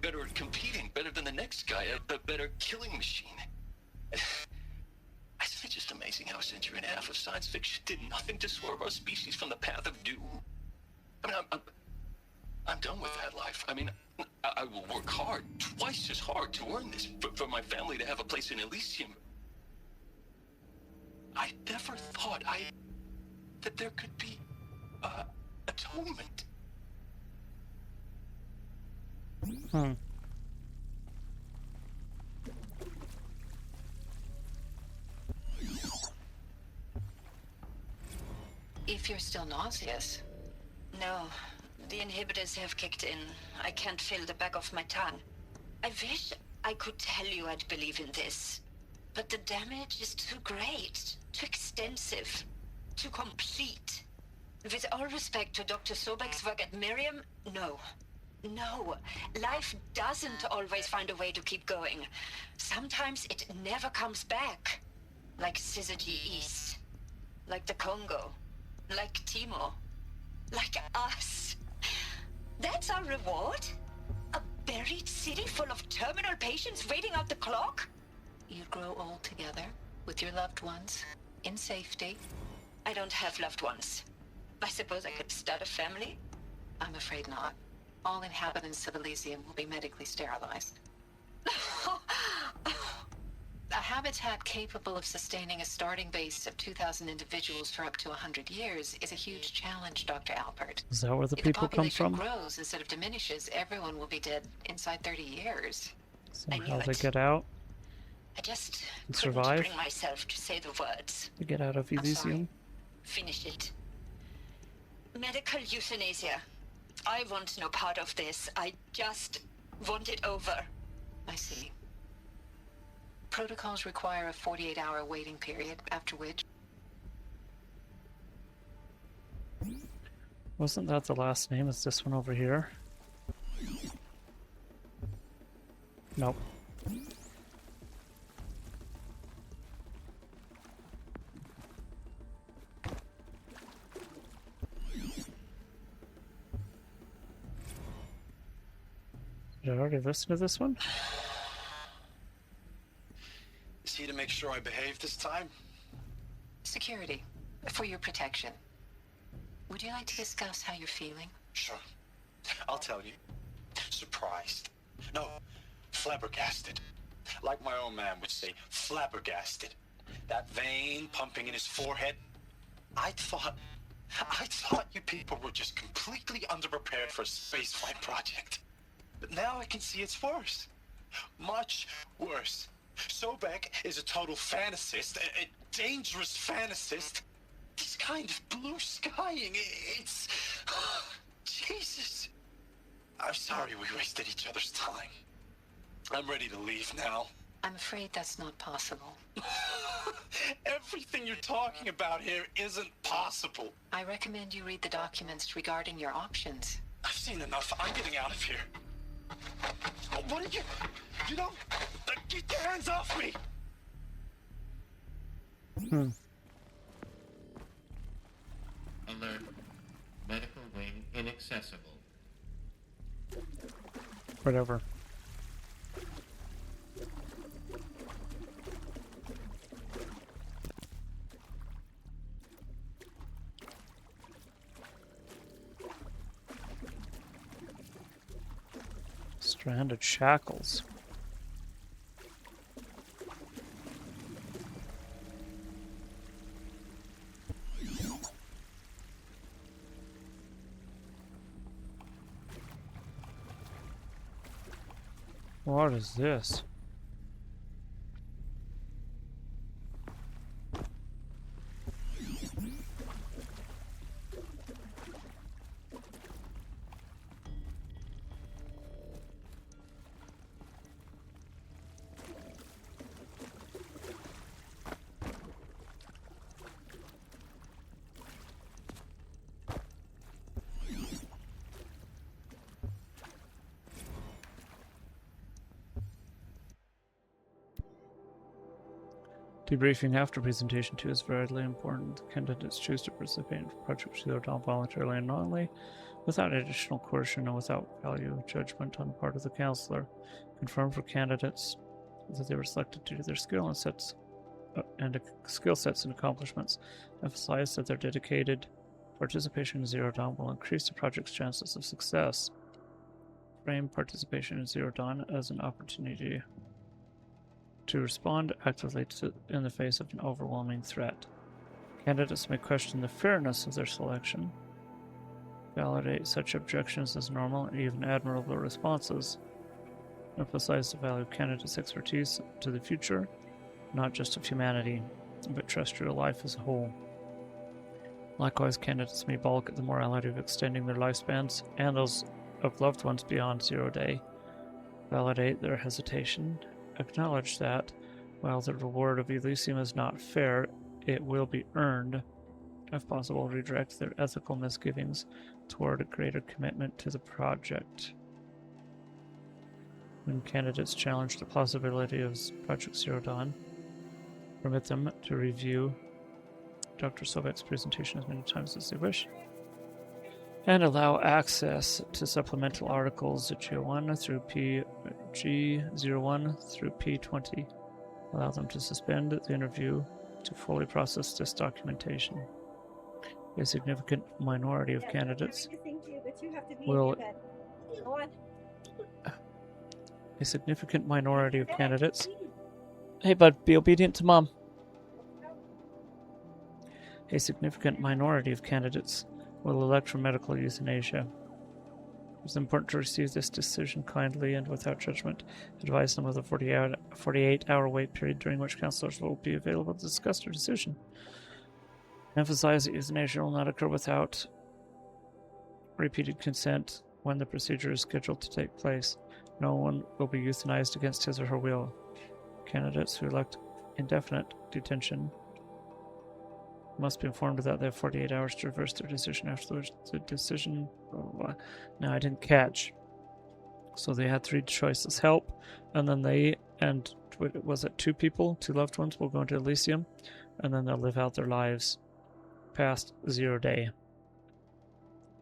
Better at competing, better than the next guy, a better killing machine. Isn't it just amazing how a century and a half of science fiction did nothing to swerve our species from the path of doom? I mean, I'm done with that life. I mean, I will work hard, twice as hard, to earn this, for my family to have a place in Elysium. I never thought that there could be atonement. If you're still nauseous. No, the inhibitors have kicked in. I can't feel the back of my tongue. I wish I could tell you I'd believe in this, but the damage is too great, too extensive, too complete. With all respect to Dr. Sobek's work at Miriam, no. No, life doesn't always find a way to keep going. Sometimes it never comes back. Like Syzygy East. Like the Congo. Like Timor. Like us. That's our reward? A buried city full of terminal patients waiting out the clock? You'd grow old together, with your loved ones, in safety. I don't have loved ones. I suppose I could start a family? I'm afraid not. All inhabitants of Elysium will be medically sterilized. A habitat capable of sustaining a starting base of 2,000 individuals for up to 100 years is a huge challenge, Dr. Alpert. Is that where the people come from? If the population grows instead of diminishes, everyone will be dead inside 30 years. So how they get out? I just and couldn't survive? bring myself to say the words. To get out of Elysium? Finish it. Medical euthanasia. I want no part of this. I just want it over. I see. Protocols require a 48-hour waiting period, after which... Wasn't that the last name? Is this one over here? Nope. Did I already listen to this one? Is he to make sure I behave this time? Security. For your protection. Would you like to discuss how you're feeling? Sure. I'll tell you. Surprised. No, flabbergasted. Like my own man would say, flabbergasted. That vein pumping in his forehead. I thought you people were just completely underprepared for a spaceflight project. But now I can see it's worse. Much worse. Sobek is a total fantasist, a dangerous fantasist. He's kind of blue skying. It's... Jesus. I'm sorry we wasted each other's time. I'm ready to leave now. I'm afraid that's not possible. Everything you're talking about here isn't possible. I recommend you read the documents regarding your options. I've seen enough. I'm getting out of here. What did you... You don't... Get your hands off me! Alert. Medical wing inaccessible. Whatever. Stranded shackles. What is this? Debriefing after presentation 2 is vitally important. Candidates choose to participate in Project Zero Dawn voluntarily and knowingly, without additional coercion and without value judgment on the part of the counselor. Confirm for candidates that they were selected due to their skill and skill sets and accomplishments. Emphasize that their dedicated participation in Zero Dawn will increase the project's chances of success. Frame participation in Zero Dawn as an opportunity to respond actively in the face of an overwhelming threat. Candidates may question the fairness of their selection, validate such objections as normal and even admirable responses, emphasize the value of candidates' expertise to the future, not just of humanity, but terrestrial life as a whole. Likewise, candidates may balk at the morality of extending their lifespans and those of loved ones beyond 0 day. Validate their hesitation. Acknowledge that, while the reward of Elysium is not fair, it will be earned. If possible, redirect their ethical misgivings toward a greater commitment to the project. When candidates challenge the plausibility of Project Zero Dawn, permit them to review Dr. Sovet's presentation as many times as they wish, and allow access to supplemental articles G01 through PG01 through P20. Allow them to suspend the interview to fully process this documentation. A significant minority of candidates will Hey bud, be obedient to mom. A significant minority of candidates will elect for medical euthanasia. It's important to receive this decision kindly and without judgment. Advise them of the 48-hour wait period during which counselors will be available to discuss their decision. Emphasize that euthanasia will not occur without repeated consent when the procedure is scheduled to take place. No one will be euthanized against his or her will. Candidates who elect indefinite detention must be informed that they have 48 hours to reverse their decision afterwards. The decision... No, I didn't catch. So they had 3 choices. Help, and then they, and was it 2 people, 2 loved ones, will go into Elysium, and then they'll live out their lives past 0 day.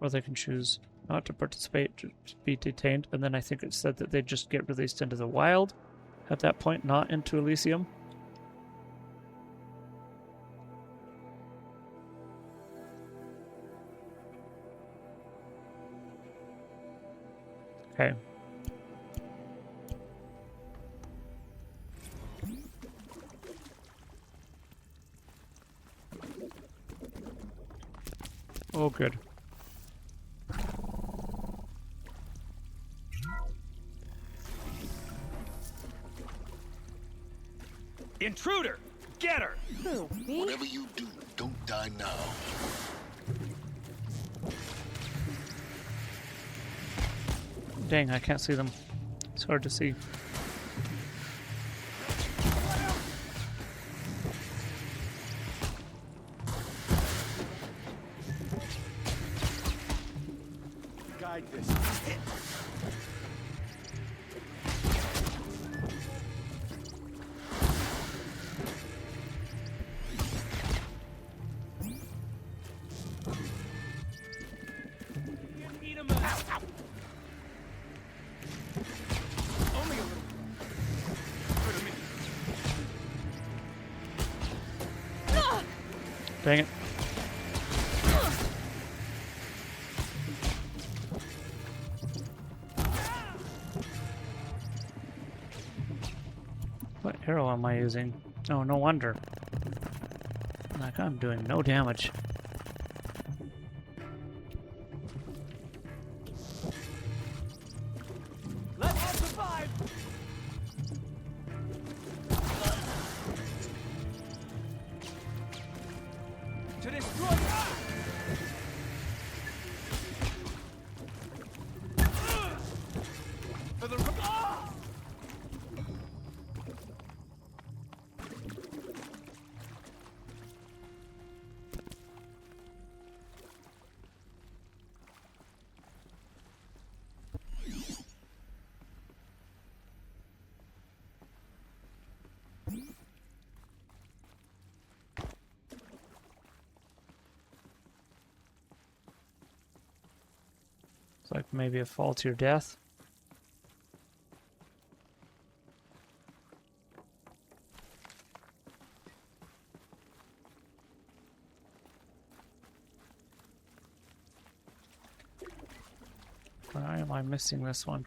Or they can choose not to participate, to be detained, and then I think it said that they just get released into the wild at that point, not into Elysium. Okay. Oh, good. Intruder! Get her! Who, me? Whatever you do, don't die now. Dang, I can't see them. It's hard to see. Guide this. Eat him out. Only a little. Good of me. Dang it. What arrow am I using? Oh, no wonder. Like, I'm doing no damage. Let us survive. To destroy. For the. It's like maybe a fall to your death. Why am I missing this one?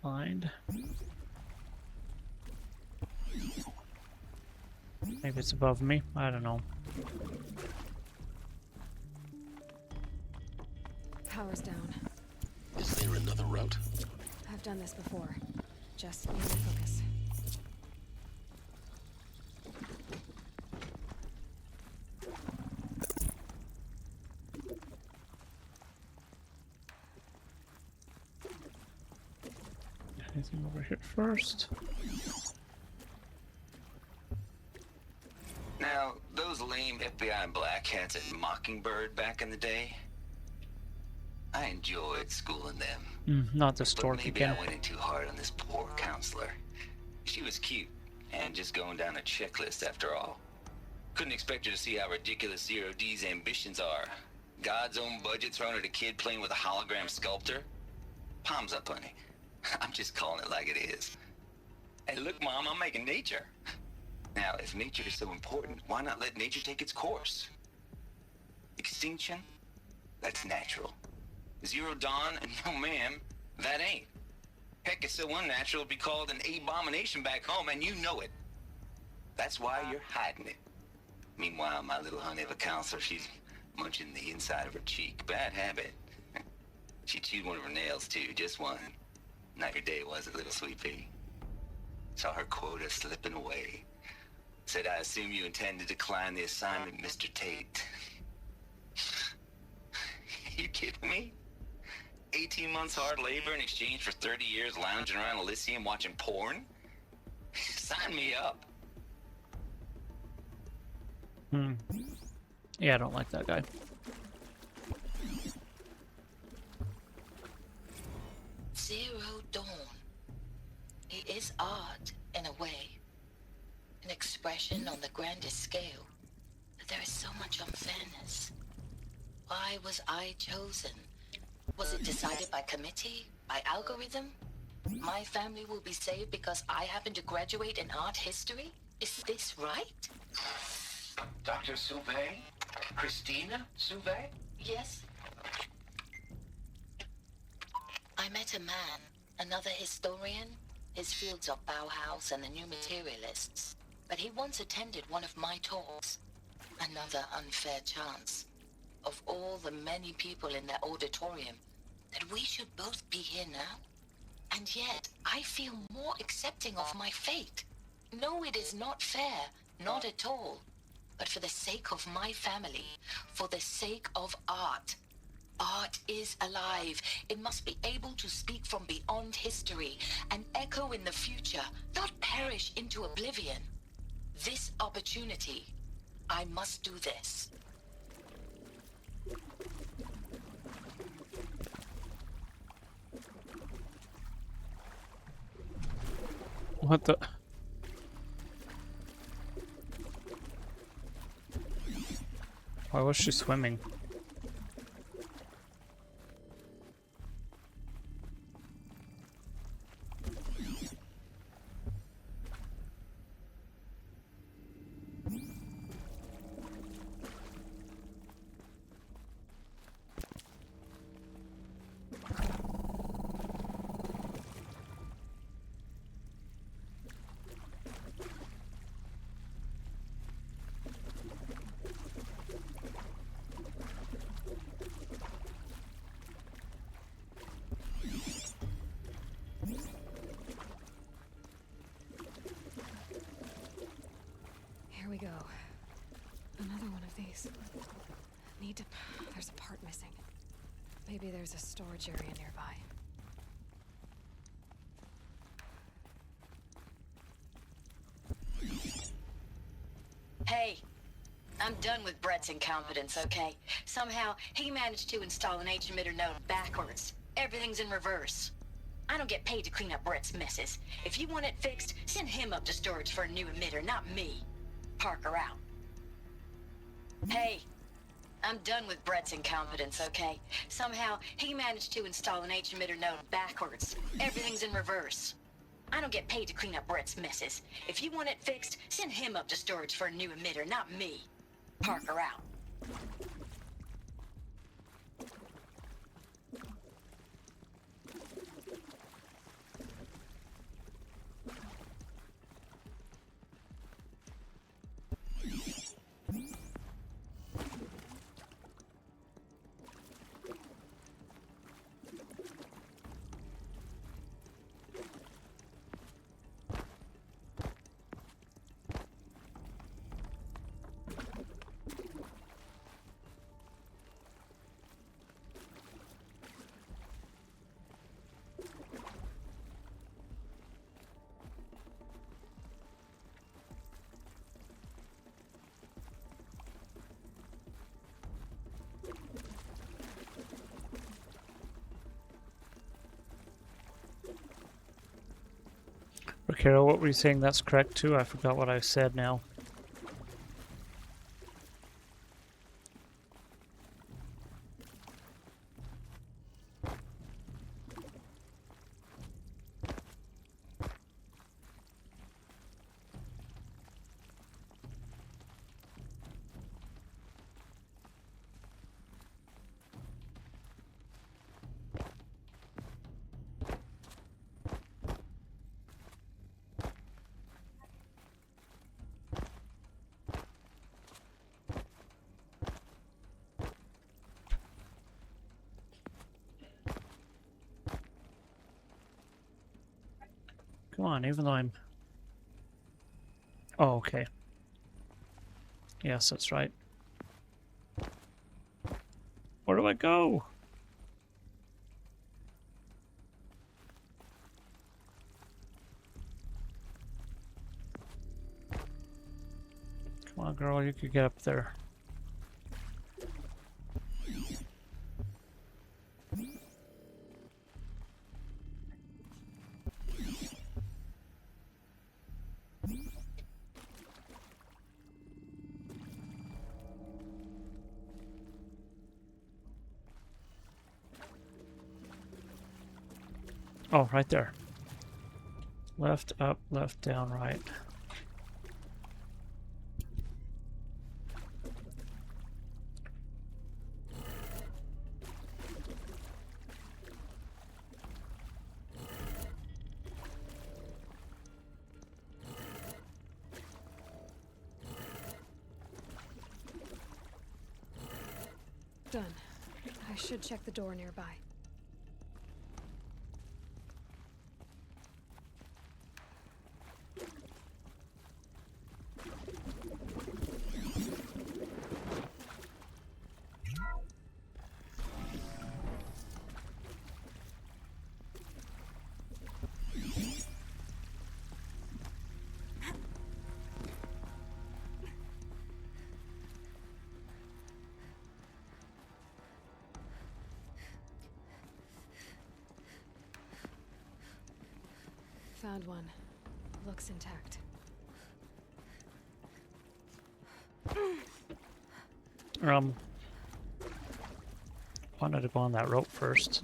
Find. Maybe it's above me. I don't know. Power's down. Is there another route? I've done this before. Just need to focus. Anything over here first? Now, those lame FBI black hats at Mockingbird back in the day, I enjoyed schooling them. Not the But stork maybe again. I went in too hard on this poor counselor. She was cute, and just going down a checklist after all. Couldn't expect her to see how ridiculous Zero D's ambitions are. God's own budget thrown at a kid playing with a hologram sculptor? Palms up, honey. I'm just calling it like it is. Hey, look, Mom, I'm making nature. Now, if nature is so important, why not let nature take its course? Extinction? That's natural. Zero Dawn? No, ma'am, that ain't. Heck, it's so unnatural it'd be called an abomination back home, and you know it. That's why you're hiding it. Meanwhile, my little honey of a counselor, she's munching the inside of her cheek. Bad habit. She chewed one of her nails, too, just one. Not your day, was it, little sweet pea? Saw her quota slipping away. Said, I assume you intend to decline the assignment, Mr. Tate. You kidding me? 18 months hard labor in exchange for 30 years lounging around Elysium watching porn? Sign me up. Yeah, I don't like that guy. Zero Dawn. It is art, in a way. An expression on the grandest scale. But there is so much unfairness. Why was I chosen? Was it decided by committee? By algorithm? My family will be saved because I happen to graduate in art history? Is this right? Dr. Sauvé? Christina Sauvé? Yes. I met a man, another historian. His fields are Bauhaus and the New Materialists. But he once attended one of my talks. Another unfair chance. Of all the many people in that auditorium, that we should both be here now? And yet, I feel more accepting of my fate. No, it is not fair, not at all. But for the sake of my family, for the sake of art. Art is alive. It must be able to speak from beyond history and echo in the future, not perish into oblivion. This opportunity, I must do this. What the? Why was she swimming? Here we go. Another one of these. Need to... There's a part missing. Maybe there's a storage area nearby. Hey, I'm done with Brett's incompetence, okay? Somehow, he managed to install an H-emitter node backwards. Everything's in reverse. I don't get paid to clean up Brett's messes. If you want it fixed, send him up to storage for a new emitter, not me. Parker out. Hey, I'm done with Brett's incompetence, okay? Somehow, he managed to install an H-emitter node backwards. Everything's in reverse. I don't get paid to clean up Brett's messes. If you want it fixed, send him up to storage for a new emitter, not me. Parker out. Carol, what were you saying? That's correct too? I forgot what I said now. Come on, even though I'm... Oh, okay. Yes, that's right. Where do I go? Come on, girl, you could get up there. Oh, right there. Left, up, left, down, right. Done. I should check the door nearby. Found one. Looks intact. Wanted to go on that rope first.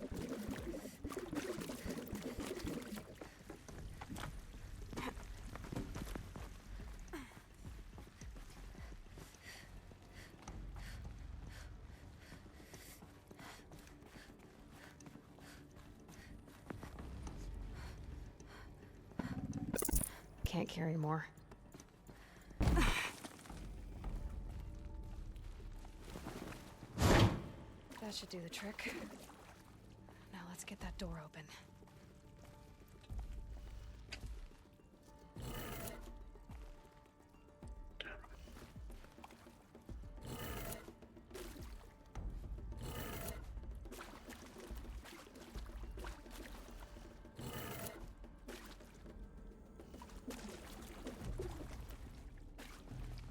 Can't carry more. That should do the trick. Now let's get that door open.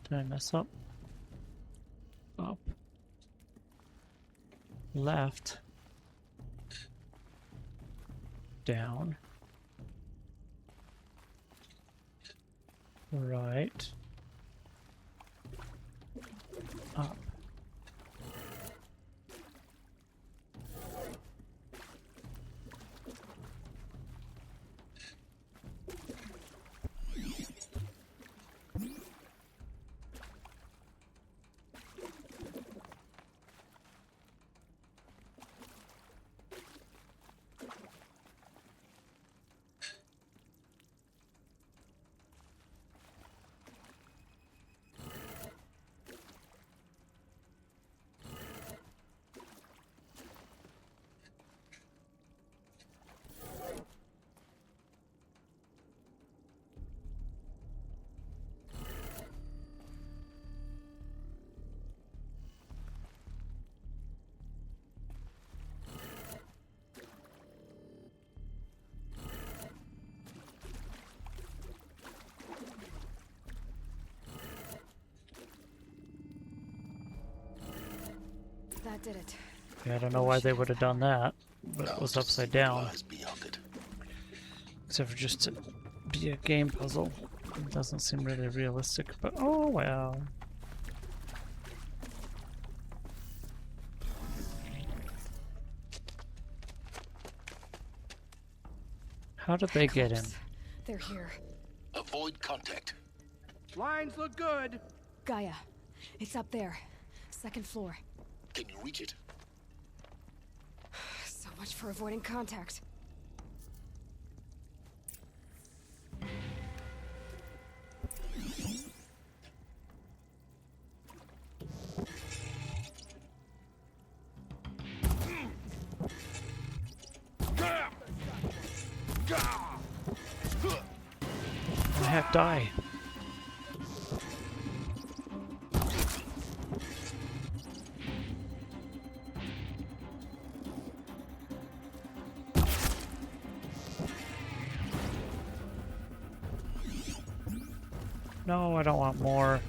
Did I mess up? Up. Left. Down. Right. Up. That did it. Yeah, I don't know why they would have done that, but it was upside down. Except for just to be a game puzzle. It doesn't seem really realistic, but oh well. How did they get in? They're here. Avoid contact. Lines look good. Gaia, it's up there. 2nd floor. Can you reach it? So much for avoiding contact. I have die. No, I don't want more.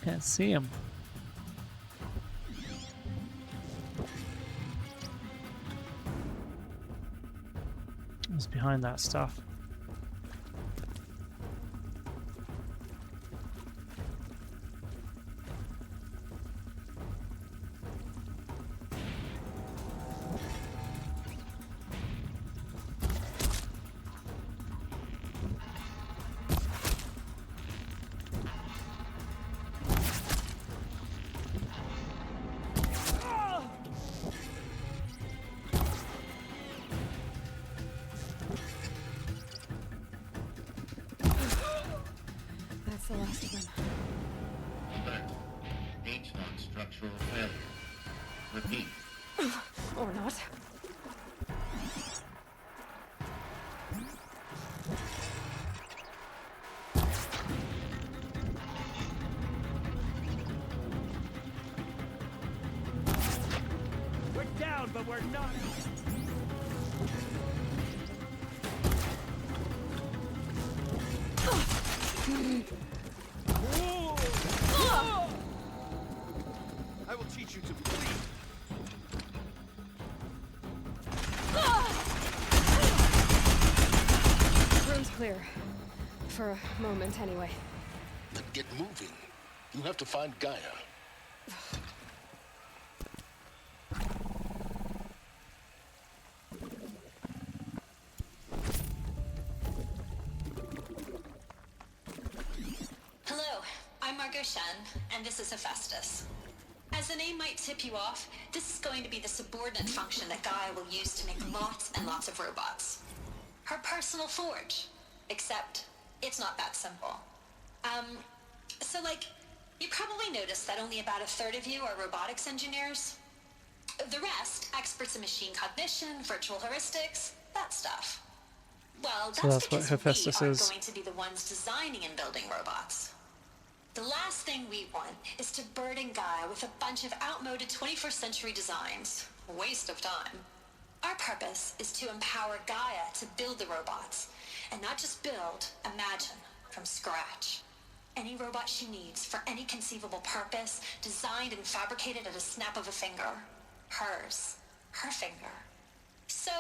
Can't see him. He's behind that stuff. That's the last of them. Alert. H-lock structural failure. Repeat. Or not. We're down, but we're not. I will teach you to bleed. Room's clear. For a moment, anyway. Then get moving. You have to find Gaia. Hello, I'm Margot Shen, and this is Hephaestus. As the name might tip you off, this is going to be the subordinate function that Gaia will use to make lots and lots of robots. Her personal forge. Except, it's not that simple. So you probably noticed that only about a third of you are robotics engineers. The rest, experts in machine cognition, virtual heuristics, that stuff. Well, So that's what because Hephaestus we aren't is. going to be the ones designing and building robots. The last thing we want is to burden Gaia with a bunch of outmoded 21st century designs. Waste of time. Our purpose is to empower Gaia to build the robots. And not just build, imagine, from scratch. Any robot she needs for any conceivable purpose, designed and fabricated at a snap of a finger. Hers. Her finger. So,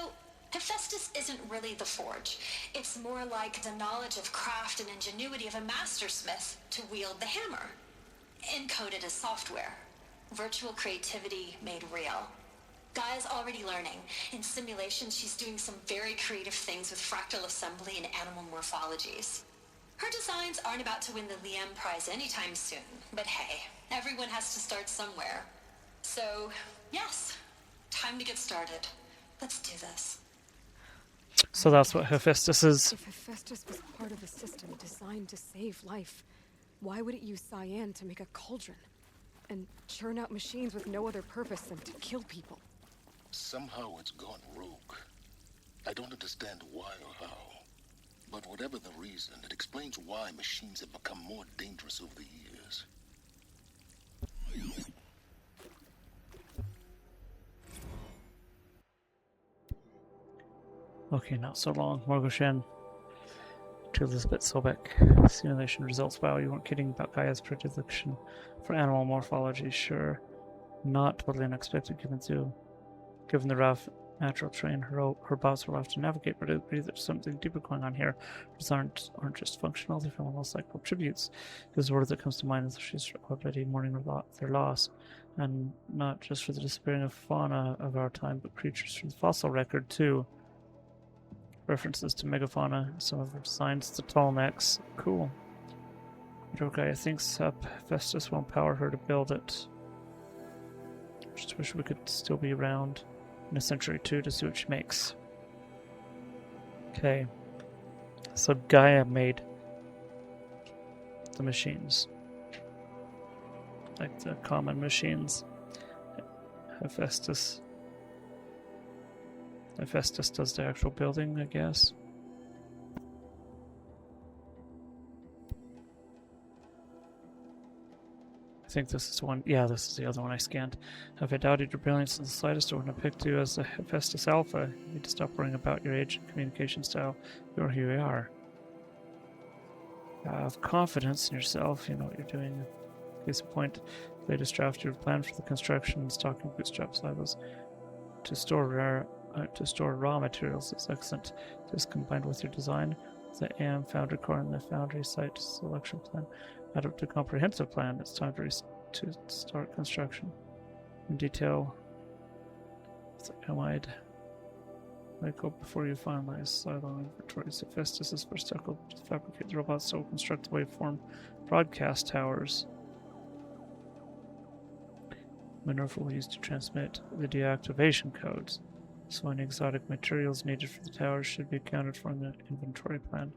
Hephaestus isn't really the forge. It's more like the knowledge of craft and ingenuity of a mastersmith to wield the hammer. Encoded as software. Virtual creativity made real. Gaia's already learning. In simulations, she's doing some very creative things with fractal assembly and animal morphologies. Her designs aren't about to win the Liam Prize anytime soon, but hey, everyone has to start somewhere. So, yes, Time to get started. Let's do this. So that's what Hephaestus is. If Hephaestus was part of a system designed to save life, why would it use cyan to make a cauldron? And churn out machines with no other purpose than to kill people? Somehow it's gone rogue. I don't understand why or how. But whatever the reason, it explains why machines have become more dangerous over the years. Okay, not so long. Morgoshen to Elizabeth Sobek. Simulation results. Wow, you weren't kidding about Gaia's predilection for animal morphology. Sure. Not totally unexpected given the rough natural terrain her bots will have to navigate, but I believe there's something deeper going on here. These aren't just functional, they feel almost like tributes. Because the word that comes to mind is she's already mourning their loss. And not just for the disappearing of fauna of our time, but creatures from the fossil record too. References to megafauna, some of her designs, the tall necks. Cool. Gaia thinks Hephaestus won't power her to build it. Just wish we could still be around in a century or two to see what she makes. Okay. So Gaia made the machines. Like the common machines. Hephaestus does the actual building, I guess. I think this is one. Yeah, this is the other one I scanned. Have I doubted your brilliance in the slightest, or when I picked you as a Hephaestus Alpha? You need to stop worrying about your age and communication style. You're who you are. Have confidence in yourself. You know what you're doing. Case in point, latest draft you have planned for the construction and stocking bootstrap silos to store raw materials is excellent. This combined with your design, the AM Foundry Core and the Foundry Site Selection Plan, add up to a comprehensive plan. It's time to start construction. In detail, Amide. Like hope before you finalize silo inventories. Hephaestus is first to fabricate the robots that will construct the waveform broadcast towers. Minerva will use to transmit the deactivation codes. So any exotic materials needed for the towers should be accounted for in the inventory plan.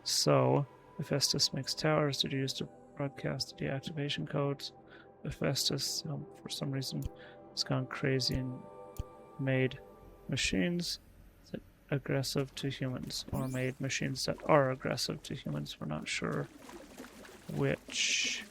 So, Hephaestus makes towers that are used to broadcast the deactivation codes. Hephaestus, for some reason, has gone crazy and made machines that are aggressive to humans, or made machines that are aggressive to humans. We're not sure which.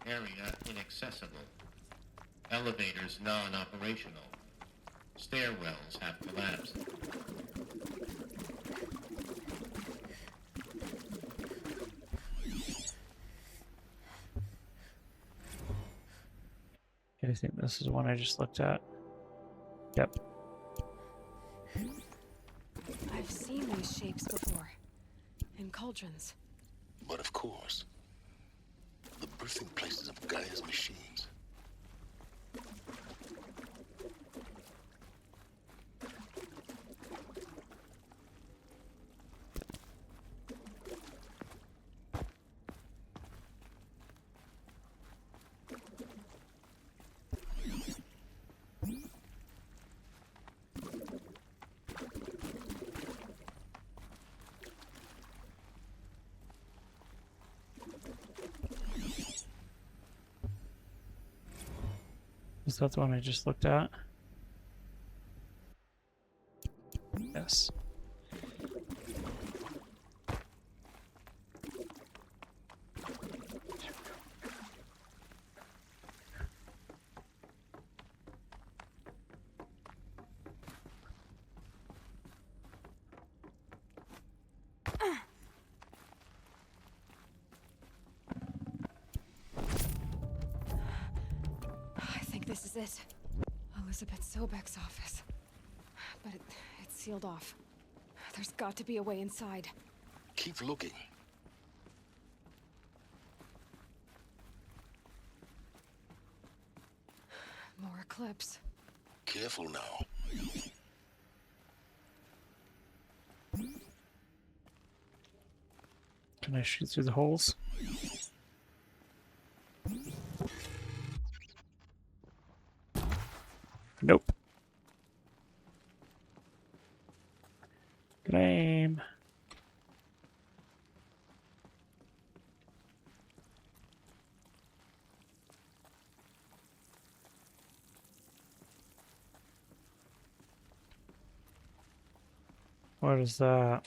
Area inaccessible. Elevators non-operational. Stairwells have collapsed. I think this is the one I just looked at. Yep. I've seen these shapes before. In cauldrons. But of course, the birthing places of Gaia's machines. Is that the one I just looked at? Yes. This is it. Elizabeth Sobek's office. But it's sealed off. There's got to be a way inside. Keep looking. More Eclipse. Careful now. Can I shoot through the holes? Nope. Good aim. What is that?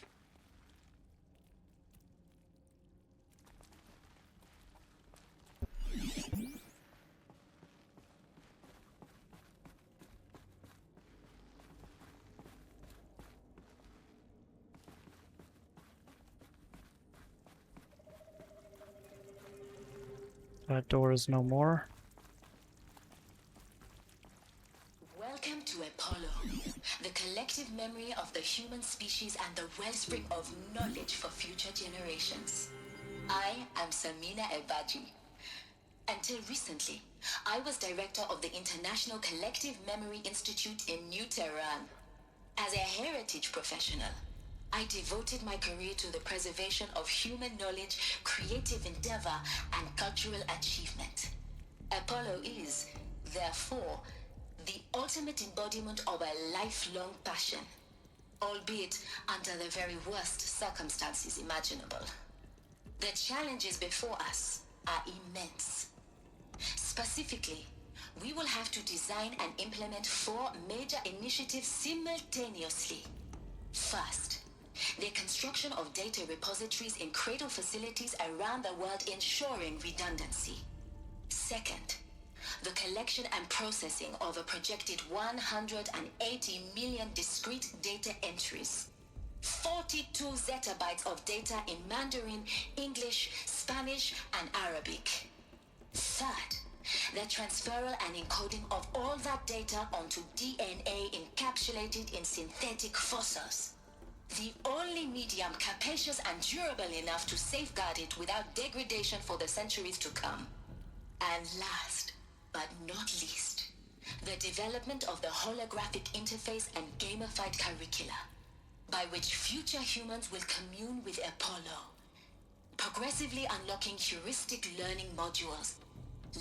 That door is no more. Welcome to Apollo, the collective memory of the human species and the wellspring of knowledge for future generations. I am Samina Ebaji. Until recently, I was director of the International Collective Memory Institute in New Tehran. As a heritage professional, I devoted my career to the preservation of human knowledge, creative endeavor, and cultural achievement. Apollo is, therefore, the ultimate embodiment of a lifelong passion, albeit under the very worst circumstances imaginable. The challenges before us are immense. Specifically, we will have to design and implement 4 major initiatives simultaneously. First, the construction of data repositories in Cradle facilities around the world, ensuring redundancy. Second, the collection and processing of a projected 180 million discrete data entries. 42 zettabytes of data in Mandarin, English, Spanish, and Arabic. Third, the transferal and encoding of all that data onto DNA encapsulated in synthetic fossils. The only medium capacious and durable enough to safeguard it without degradation for the centuries to come. And last, but not least, the development of the holographic interface and gamified curricula, by which future humans will commune with Apollo, progressively unlocking heuristic learning modules,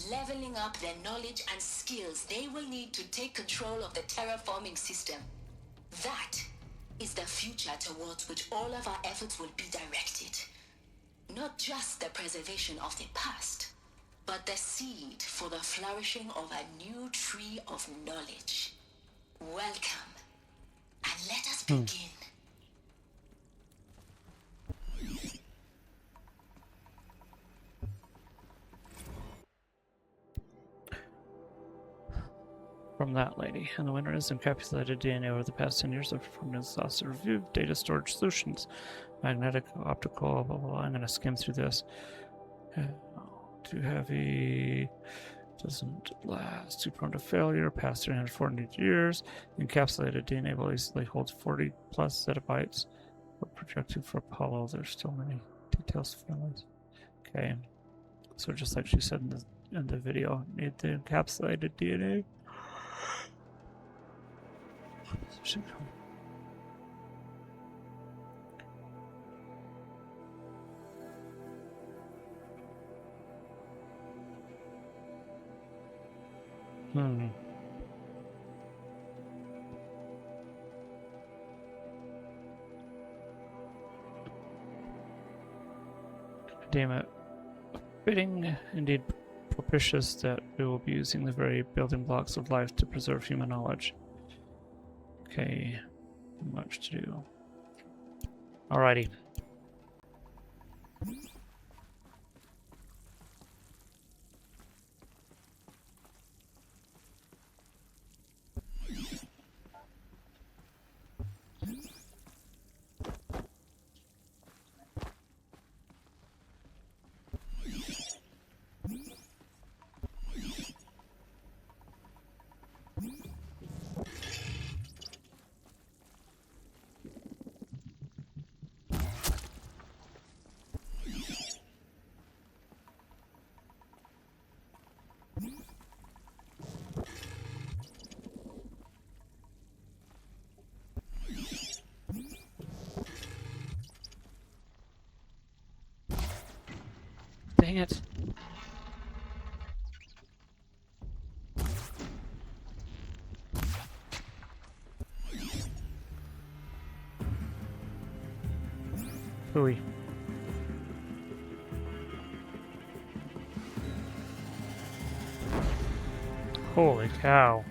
leveling up their knowledge and skills they will need to take control of the terraforming system. That is the future towards which all of our efforts will be directed. Not just the preservation of the past, but the seed for the flourishing of a new tree of knowledge. Welcome, and let us begin. From that lady, and the winner is encapsulated DNA over the past 10 years of performed an exhaustive review of data storage solutions. Magnetic, optical, blah, blah, blah. I'm going to skim through this. Too heavy, doesn't last, too prone to failure, past 340 years. Encapsulated DNA will easily hold 40 plus zettabytes. We're projected for Apollo. There's still many details to finalize. Okay, so just like she said in the video, need the encapsulated DNA. Damn it. Fitting, indeed propitious, that we will be using the very building blocks of life to preserve human knowledge. Okay, much to do. Alrighty. Dang it. Hooey. Holy cow.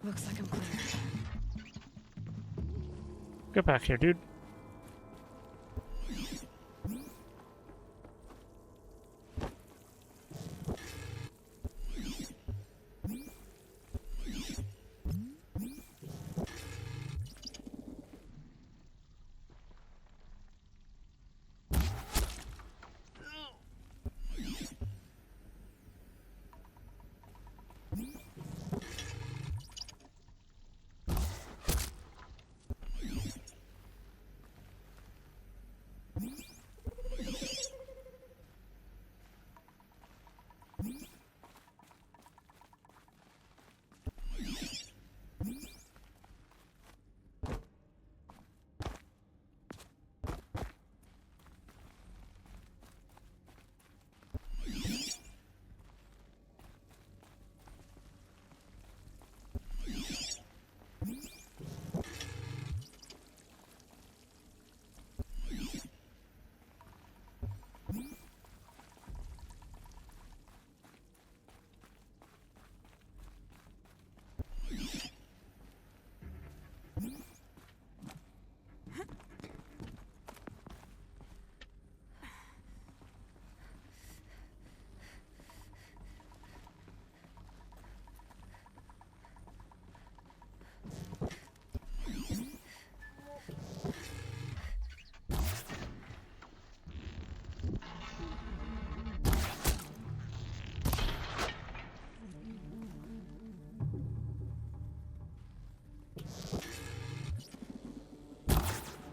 Looks like I'm clear. Get back here, dude.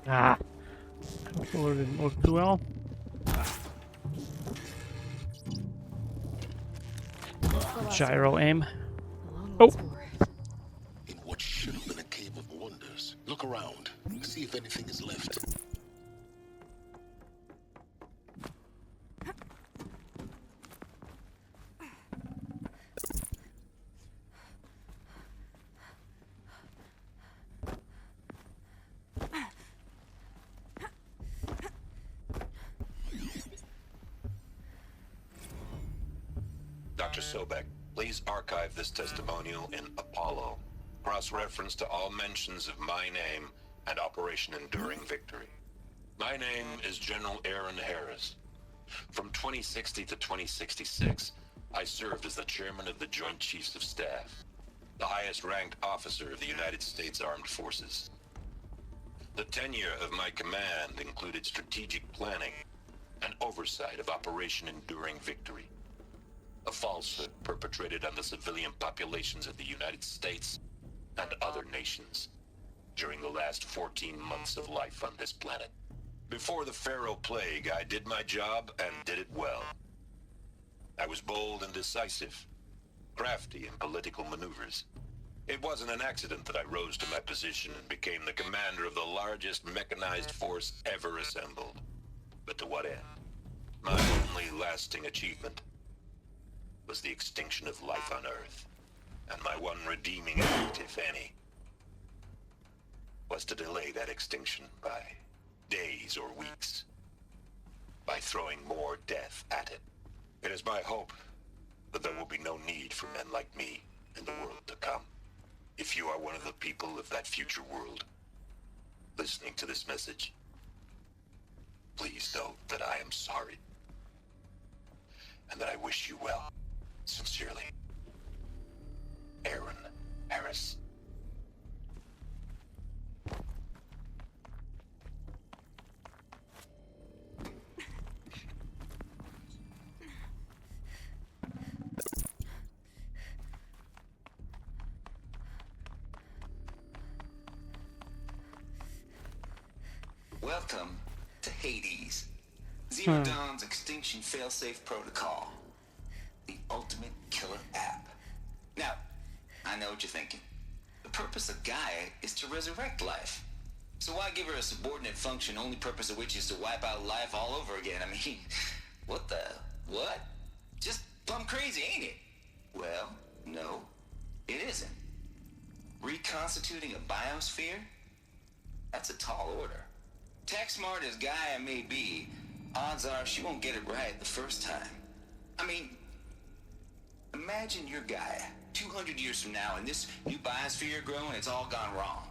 Ah. Controller didn't work too well. Gyro aim. Oh! In what should have been a cave of wonders. Look around. See if anything is left. Dr. Sobek, please archive this testimonial in Apollo. Cross-reference to all mentions of my name and Operation Enduring Victory. My name is General Aaron Harris. From 2060 to 2066, I served as the chairman of the Joint Chiefs of Staff, the highest-ranked officer of the United States Armed Forces. The tenure of my command included strategic planning and oversight of Operation Enduring Victory, a falsehood perpetrated on the civilian populations of the United States and other nations during the last 14 months of life on this planet. Before the Pharaoh Plague, I did my job and did it well. I was bold and decisive, crafty in political maneuvers. It wasn't an accident that I rose to my position and became the commander of the largest mechanized force ever assembled. But to what end? My only lasting achievement was the extinction of life on Earth. And my one redeeming act, if any, was to delay that extinction by days or weeks, by throwing more death at it. It is my hope that there will be no need for men like me in the world to come. If you are one of the people of that future world listening to this message, please know that I am sorry and that I wish you well. Sincerely, Aaron Harris. Welcome to Hades, Zero Dawn's extinction failsafe protocol, the ultimate killer app. Now, I know what you're thinking. The purpose of Gaia is to resurrect life. So why give her a subordinate function, only purpose of which is to wipe out life all over again? I mean, what? Just plumb crazy, ain't it? Well, no, it isn't. Reconstituting a biosphere? That's a tall order. Tech smart as Gaia may be, odds are she won't get it right the first time. I mean, imagine you're Gaia, 200 years from now, and this new biosphere you're growing, it's all gone wrong.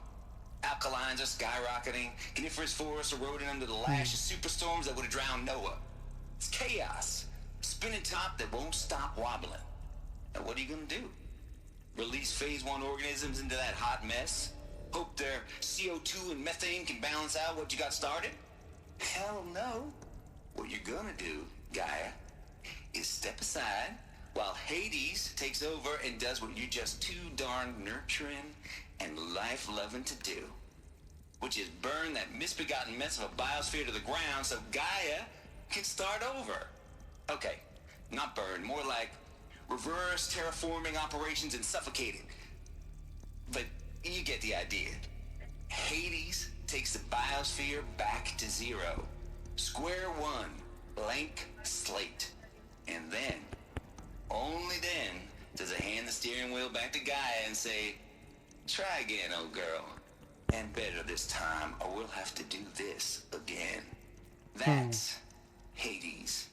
Alkalines are skyrocketing, coniferous forests eroding under the lash of superstorms that would have drowned Noah. It's chaos. A spinning top that won't stop wobbling. Now what are you gonna do? Release phase 1 organisms into that hot mess? Hope their CO2 and methane can balance out what you got started? Hell no. What you're gonna do, Gaia, is step aside while Hades takes over and does what you're just too darn nurturing and life-loving to do, which is burn that misbegotten mess of a biosphere to the ground so Gaia can start over. Okay, not burn, more like reverse terraforming operations and suffocate it. But you get the idea. Hades takes the biosphere back to zero. Square one, blank slate. And then, only then, does it hand the steering wheel back to Gaia and say, try again, old girl. And better this time, or we'll have to do this again. That's Hades.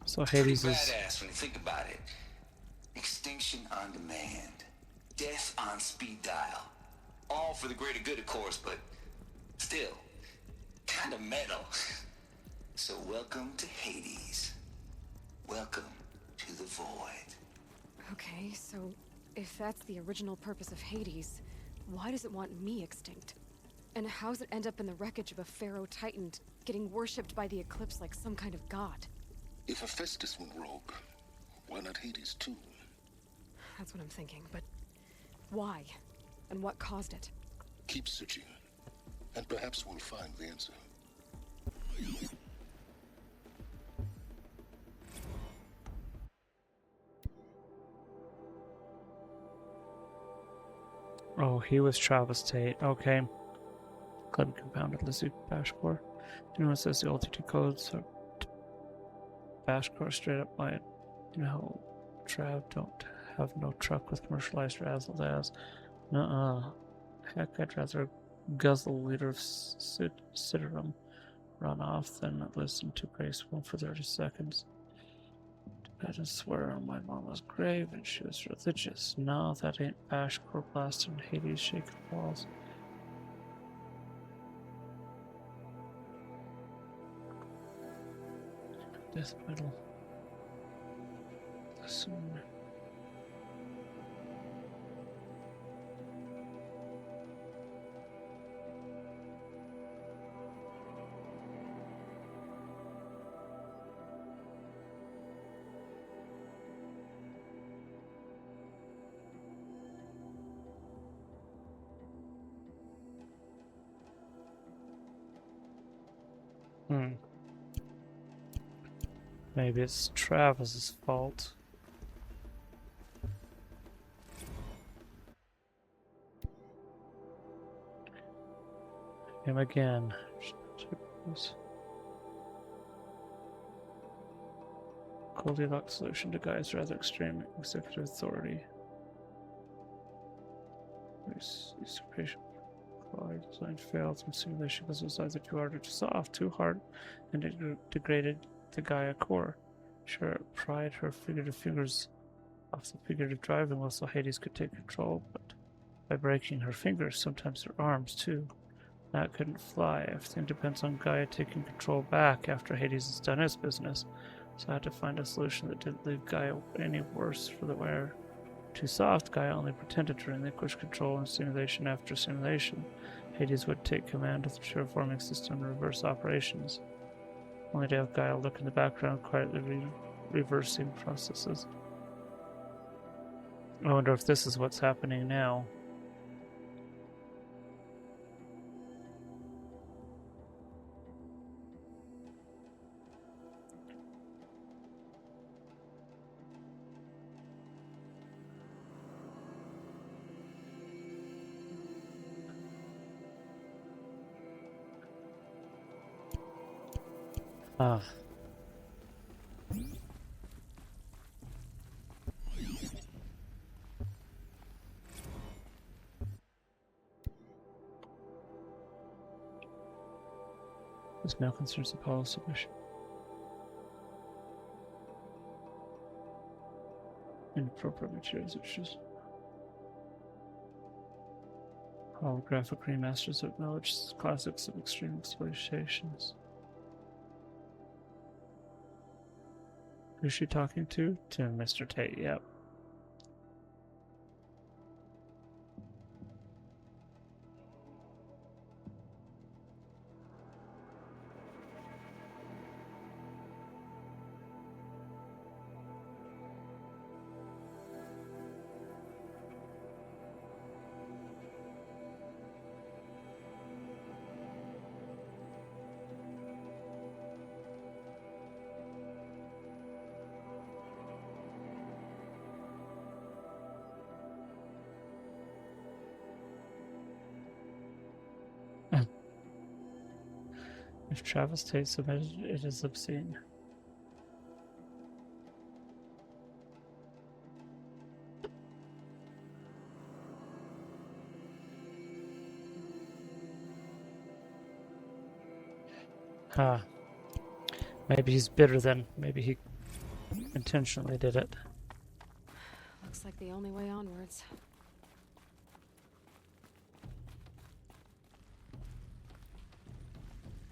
So Hades Pretty is badass when you think about it. Extinction on demand. Death on speed dial. All for the greater good, of course, but still, kind of metal. So welcome to Hades. Welcome to the void. Okay, so if that's the original purpose of Hades, why does it want me extinct? And how's it end up in the wreckage of a pharaoh titan getting worshipped by the Eclipse like some kind of god? If Hephaestus went rogue, why not Hades too? That's what I'm thinking, but why? And what caused it? Keep searching, and perhaps we'll find the answer. Oh, he was Travestate. Okay. Club compounded Elysium Bashcore. Anyone says the LTT codes are Bashcore straight up my no Trav don't have no truck with commercialized razzle dazzle. Heck, I'd rather guzzle a liter of Ciderum runoff than listen to Graceful for 30 seconds. I didn't swear on my mama's grave and she was religious. No, that ain't Bashcore blasting Hades shaking walls. Death metal. Listen. Maybe it's Travis's fault. Him again. Goldilocks solution to Gaia's rather extreme executive authority. Usurpation. Design failed. Some simulation because it was either too hard or too soft, too hard, and it degraded the Gaia core. Sure, it pried her figurative fingers off the figurative driving wheel so Hades could take control, but by breaking her fingers, sometimes her arms too. That couldn't fly. Everything depends on Gaia taking control back after Hades has done his business, so I had to find a solution that didn't leave Gaia any worse for the wearer. Too soft, Gaia only pretended to relinquish control in simulation after simulation. Hades would take command of the terraforming system and reverse operations, only to have Gaia look in the background, quietly reversing processes. I wonder if this is what's happening now. Ah. This now concerns the policy mission. Inappropriate materials issues. Holographic remasters that acknowledge classics of extreme exploitations. Who's she talking to? To Mr. Tate, yep. If Travis Tate submitted, it is obscene. Ah. Maybe he's bitter then. Maybe he intentionally did it. Looks like the only way onwards.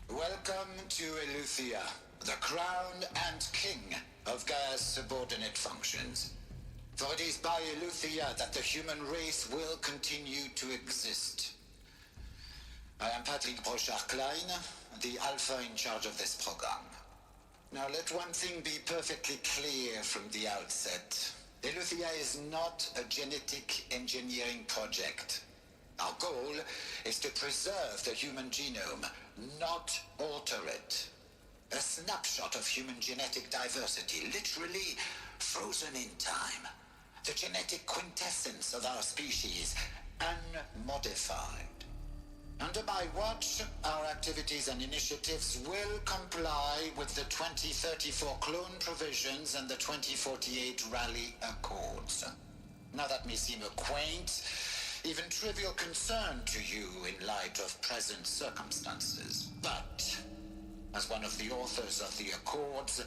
Welcome to Elysium, the crown and king of Gaia's subordinate functions. For it is by Elysium that the human race will continue to exist. I am Patrick Brochard-Klein, the Alpha in charge of this program. Now let one thing be perfectly clear from the outset. Elysium is not a genetic engineering project. Our goal is to preserve the human genome, not alter it. A snapshot of human genetic diversity, literally frozen in time. The genetic quintessence of our species, unmodified. Under my watch, our activities and initiatives will comply with the 2034 clone provisions and the 2048 Rally Accords. Now that may seem a quaint, even trivial concern to you in light of present circumstances, but as one of the authors of the Accords,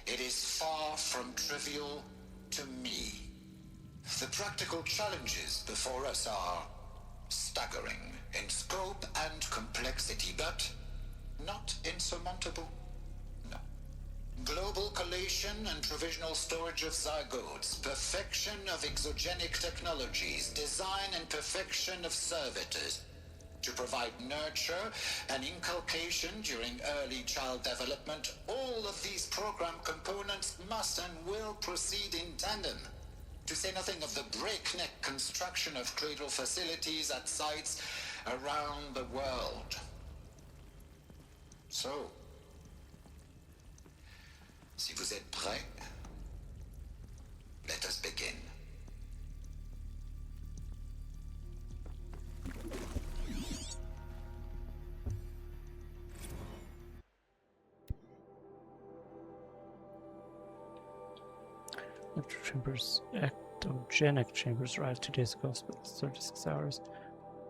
it is far from trivial to me. The practical challenges before us are staggering in scope and complexity, but not insurmountable. No. Global collation and provisional storage of zygotes, perfection of exogenic technologies, design and perfection of servitors, to provide nurture and inculcation during early child development. All of these program components must and will proceed in tandem. To say nothing of the breakneck construction of Cradle facilities at sites around the world. So, si vous êtes prêts, let us begin. Ectogenic chambers arrived 2 days ago, spent 36 hours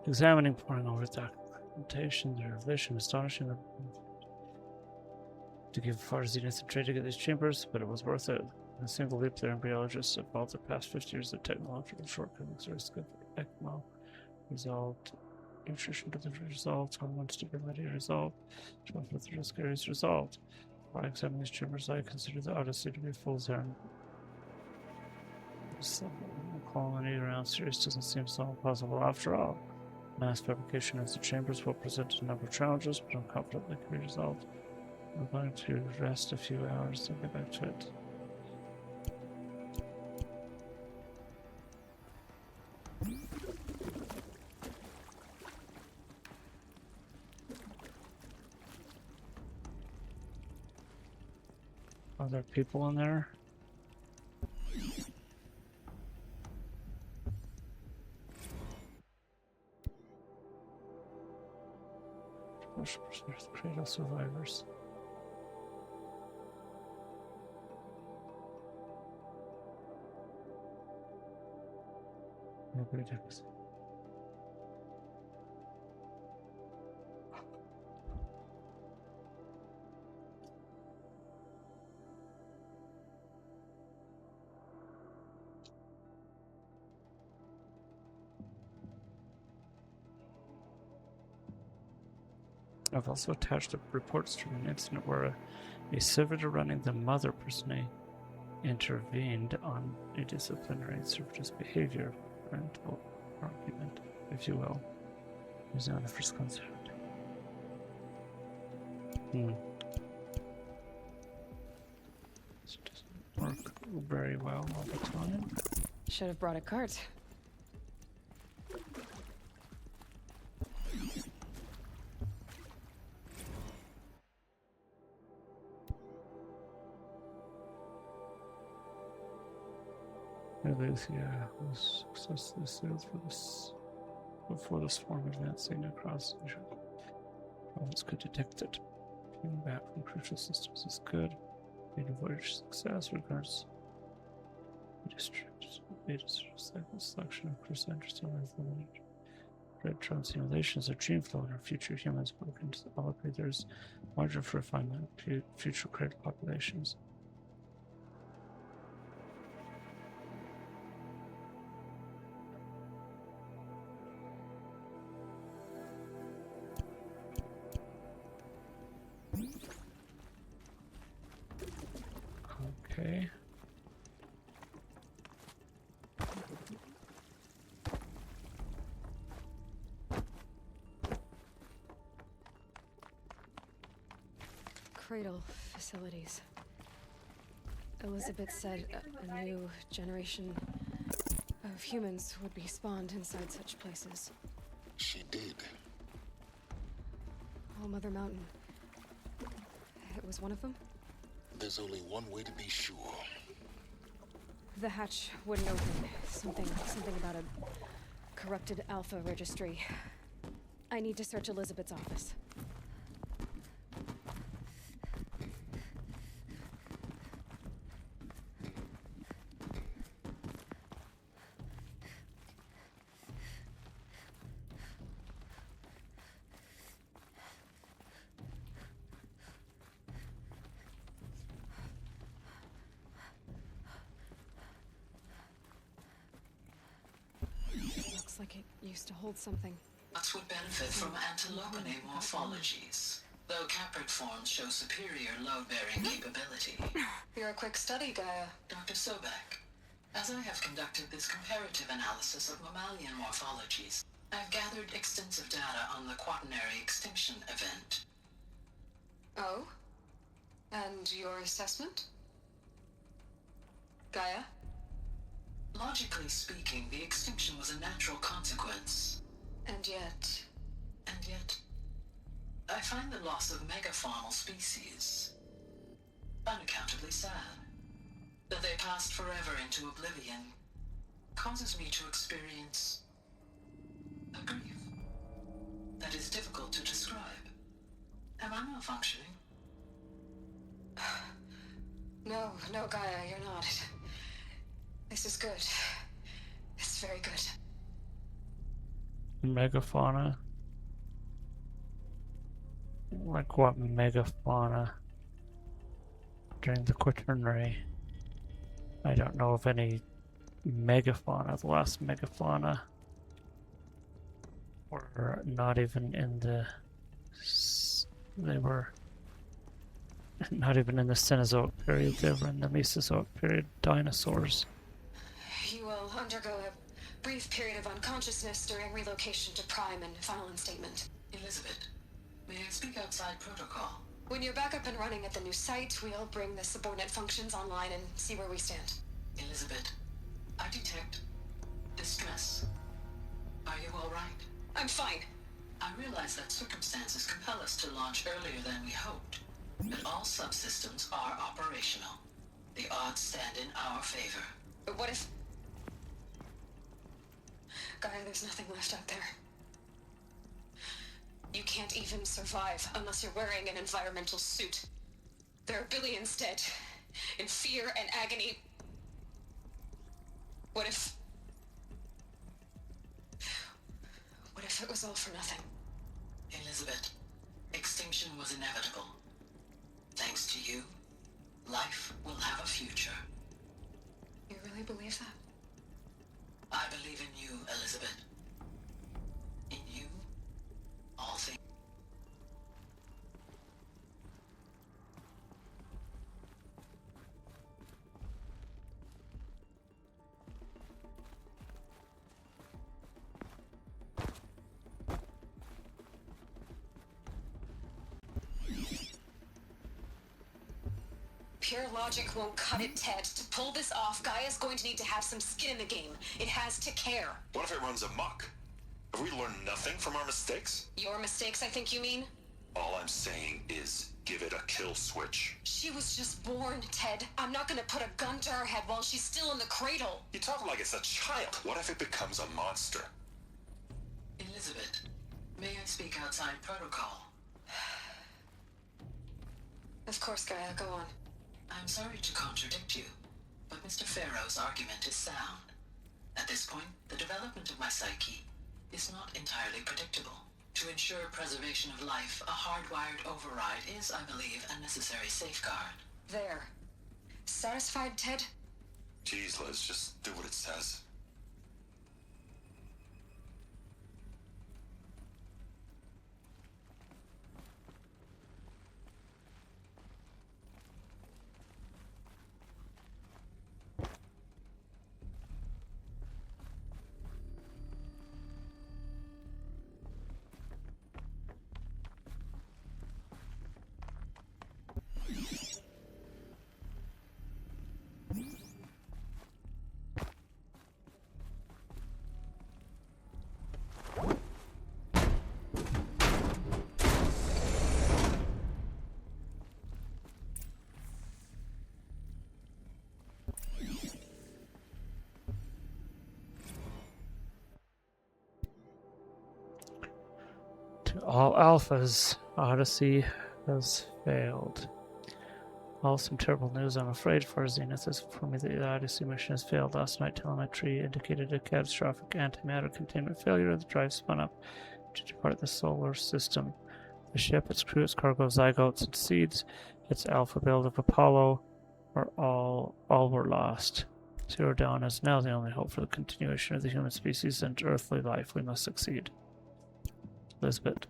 examining, poring over documentation, the revelation, astonishing to give far zenith and trade to get these chambers, but it was worth it. In a single leap, their embryologists evolved their past 50 years of technological shortcomings, risk of ECMO resolved, nutrition delivery resolved, hormone stability resolved, 12 with risk areas resolved. While examining these chambers, I consider the Odyssey to be a fool's errand. This colony around Sirius doesn't seem so impossible after all. Mass fabrication of the chambers will present a number of challenges, but I'm confident they can be resolved. I'm going to rest a few hours and get back to it. Are there people in there? Cradle survivors. Nobody does. I've also attached up reports from an incident where a servitor running the mother personally intervened on a disciplinary servitor's behavior, parental argument, if you will. Who's on the first concert? This doesn't work very well all the time. Should have brought a cart. Elysium was successfully sailed for this before the swarm advancing across the province could detect it. Feedback from crucial systems is good. Made a voyage success regards the district. Beta cycle selection of crew interested in the red tron simulations of gene flow and our future humans will look into the Aloy. There's margin for refinement of future Cradle populations. Okay. Cradle facilities. Elizabeth said a new generation of humans would be spawned inside such places. She did. All Mother Mountain. It was one of them? There's only one way to be sure. The hatch wouldn't open. Something about a corrupted alpha registry. I need to search Elizabeth's office. Looks like it used to hold something. Us would benefit from antilopinae morphologies, though caprid forms show superior load-bearing capability. You're a quick study, Gaia. Dr. Sobek, as I have conducted this comparative analysis of mammalian morphologies, I've gathered extensive data on the quaternary extinction event. Oh? And your assessment? Gaia? Logically speaking, the extinction was a natural consequence. And yet, I find the loss of megafaunal species unaccountably sad. That they passed forever into oblivion causes me to experience a grief that is difficult to describe. Am I malfunctioning? No, Gaia, you're not. This is good. It's very good. Megafauna? Like what megafauna? During the Quaternary. I don't know of any megafauna. The last megafauna were not even in the... They were not even in the Cenozoic period. They were in the Mesozoic period. Dinosaurs. You will undergo a brief period of unconsciousness during relocation to Prime and final instatement. Elizabeth, may I speak outside protocol? When you're back up and running at the new site, we'll bring the subordinate functions online and see where we stand. Elizabeth, I detect distress. Are you all right? I'm fine. I realize that circumstances compel us to launch earlier than we hoped, but all subsystems are operational. The odds stand in our favor. But what if... Gaia, there's nothing left out there. You can't even survive unless you're wearing an environmental suit. There are billions dead, in fear and agony. What if... if it was all for nothing? Elizabeth, extinction was inevitable. Thanks to you, life will have a future. You really believe that? I believe in you, Elizabeth. In you, all things. Pure logic won't cut it, Ted. To pull this off, Gaia's going to need to have some skin in the game. It has to care. What if it runs amok? Have we learned nothing from our mistakes? Your mistakes, I think you mean? All I'm saying is, give it a kill switch. She was just born, Ted. I'm not gonna put a gun to her head while she's still in the cradle. You talk like it's a child. What if it becomes a monster? Elizabeth, may I speak outside protocol? Of course, Gaia, go on. I'm sorry to contradict you, but Mr. Farrow's argument is sound. At this point, the development of my psyche is not entirely predictable. To ensure preservation of life, a hardwired override is, I believe, a necessary safeguard. There. Satisfied, Ted? Jeez, Liz, just do what it says. To all alphas, Odyssey has failed. Some terrible news, I'm afraid, for Zenith. This informed me that the Odyssey mission has failed. Last night, telemetry indicated a catastrophic antimatter containment failure. The drive spun up to depart the solar system. The ship, its crew, its cargo of zygotes and seeds, its alpha build of Apollo, all were lost. Zero Dawn is now the only hope for the continuation of the human species and earthly life. We must succeed. Elizabeth.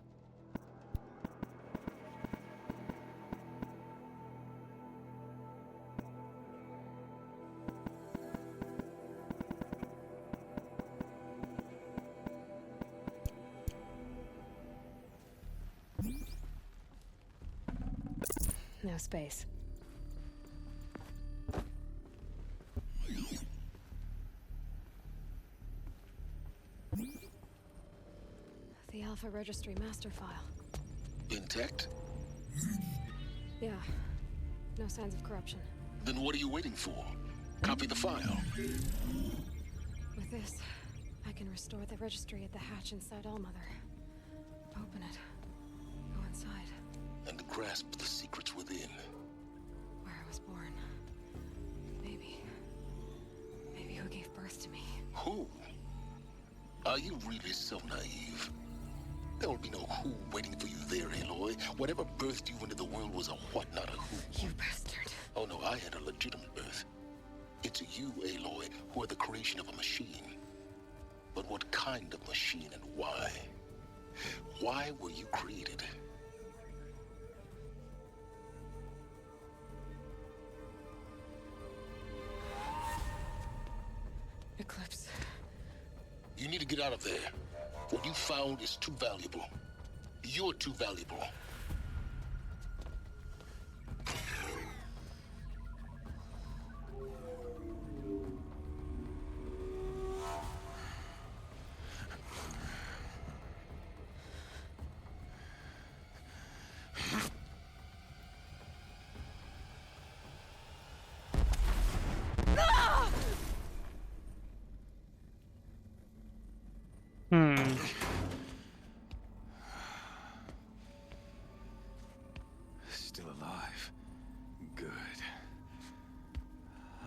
No space. The Alpha Registry master file. Intact? Yeah. No signs of corruption. Then what are you waiting for? Copy the file. With this, I can restore the registry at the hatch inside Allmother. Open it. Go inside. And grasp the secrets within. Where I was born. Maybe who gave birth to me. Who? Are you really so naive? There will be no who waiting for you there, Aloy. Whatever birthed you into the world was a what, not a who. You bastard. Oh no, I had a legitimate birth. It's you, Aloy, who are the creation of a machine. But what kind of machine and why? Why were you created? Eclipse. You need to get out of there. What you found is too valuable. You're too valuable. Still alive. Good.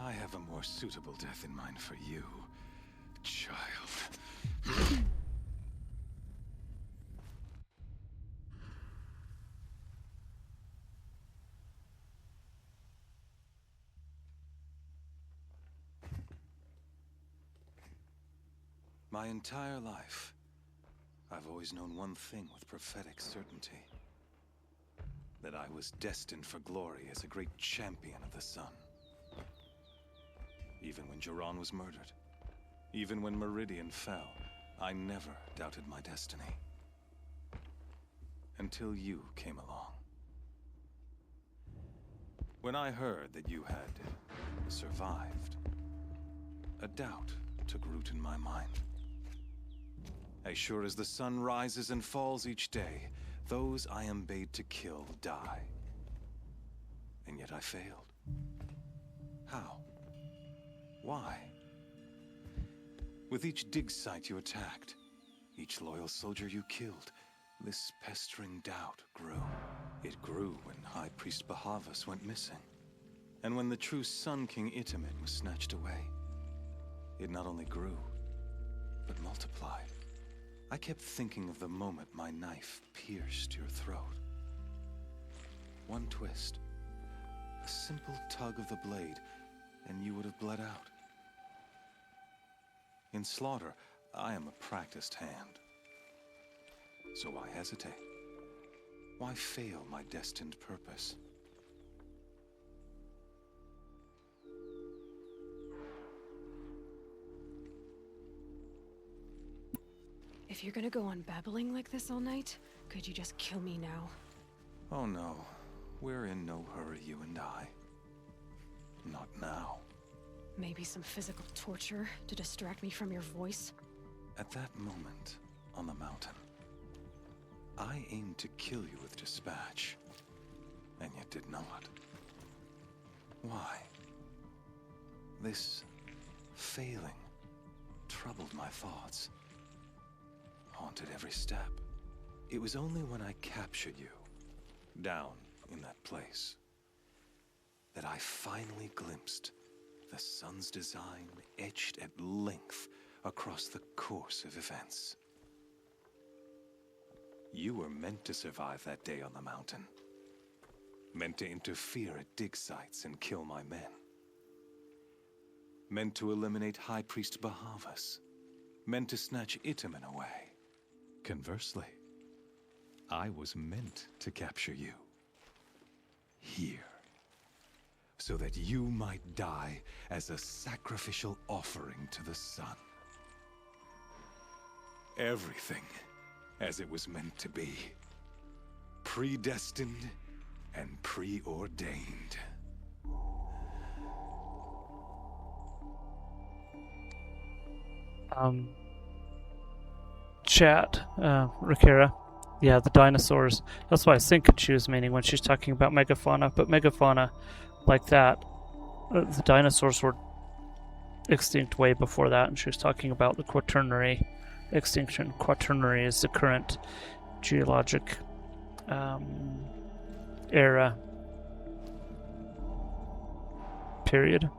I have a more suitable death in mind for you, child. My entire life, I've always known one thing with prophetic certainty. That I was destined for glory as a great champion of the sun. Even when Jiran was murdered, even when Meridian fell, I never doubted my destiny. Until you came along. When I heard that you had survived, a doubt took root in my mind. As sure as the sun rises and falls each day, those I am bade to kill die. And yet I failed. How? Why? With each dig site you attacked, each loyal soldier you killed, this pestering doubt grew. It grew when High Priest Behemoth went missing. And when the true Sun King Itamen was snatched away. It not only grew, but multiplied. I kept thinking of the moment my knife pierced your throat. One twist, a simple tug of the blade, and you would have bled out. In slaughter, I am a practiced hand. So why hesitate? Why fail my destined purpose? If you're gonna go on babbling like this all night, could you just kill me now? Oh no, we're in no hurry, you and I. Not now. Maybe some physical torture to distract me from your voice? At that moment, on the mountain, I aimed to kill you with dispatch, and yet did not. Why? This failing troubled my thoughts. Haunted every step. It was only when I captured you, down in that place, that I finally glimpsed the sun's design etched at length across the course of events. You were meant to survive that day on the mountain. Meant to interfere at dig sites and kill my men. Meant to eliminate High Priest Behemoth. Meant to snatch Itamen away. Conversely, I was meant to capture you. Here. So that you might die as a sacrificial offering to the sun. Everything as it was meant to be. Predestined and preordained. Chat, Rakira. Yeah, the dinosaurs. That's why I was thinking she was meaning when she's talking about megafauna. But megafauna, like that, the dinosaurs were extinct way before that, and she was talking about the Quaternary extinction. Quaternary is the current geologic era period.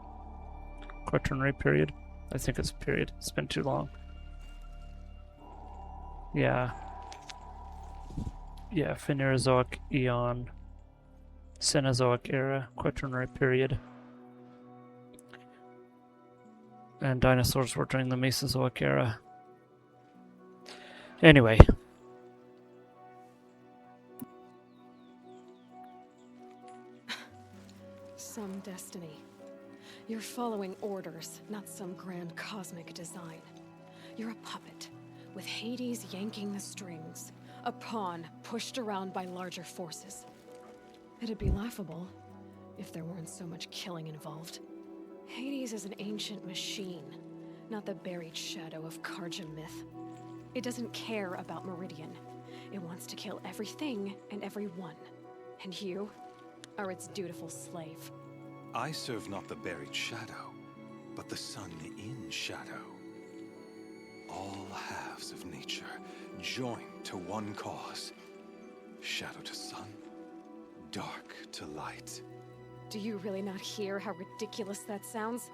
Quaternary period. I think it's a period. It's been too long. Yeah. Yeah, Phanerozoic Eon, Cenozoic era, Quaternary period. And dinosaurs were during the Mesozoic era. Anyway. Some destiny. You're following orders, not some grand cosmic design. You're a puppet, with Hades yanking the strings. A pawn pushed around by larger forces. It'd be laughable if there weren't so much killing involved. Hades is an ancient machine, not the buried shadow of Karja myth. It doesn't care about Meridian. It wants to kill everything and everyone. And you are its dutiful slave. I serve not the buried shadow, but the sun in shadow. All halves of nature joined to one cause. Shadow to sun, dark to light. Do you really not hear how ridiculous that sounds?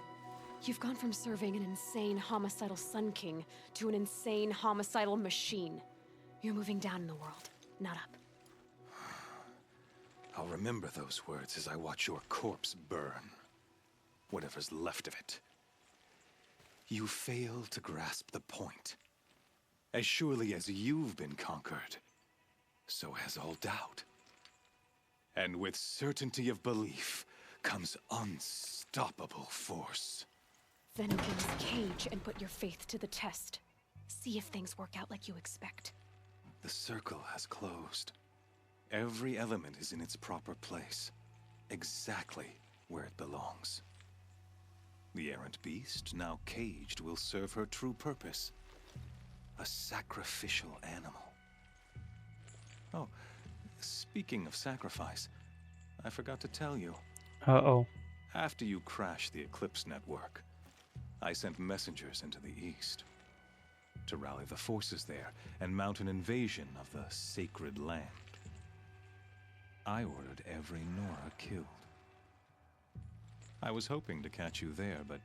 You've gone from serving an insane homicidal Sun King to an insane homicidal machine. You're moving down in the world, not up. I'll remember those words as I watch your corpse burn. Whatever's left of it. You fail to grasp the point. As surely as you've been conquered, so has all doubt. And with certainty of belief comes unstoppable force. Then open this cage and put your faith to the test. See if things work out like you expect. The circle has closed. Every element is in its proper place, exactly where it belongs. The errant beast, now caged, will serve her true purpose. A sacrificial animal. Oh, speaking of sacrifice, I forgot to tell you. Uh-oh. After you crashed the Eclipse network, I sent messengers into the east to rally the forces there and mount an invasion of the sacred land. I ordered every Nora killed. I was hoping to catch you there, but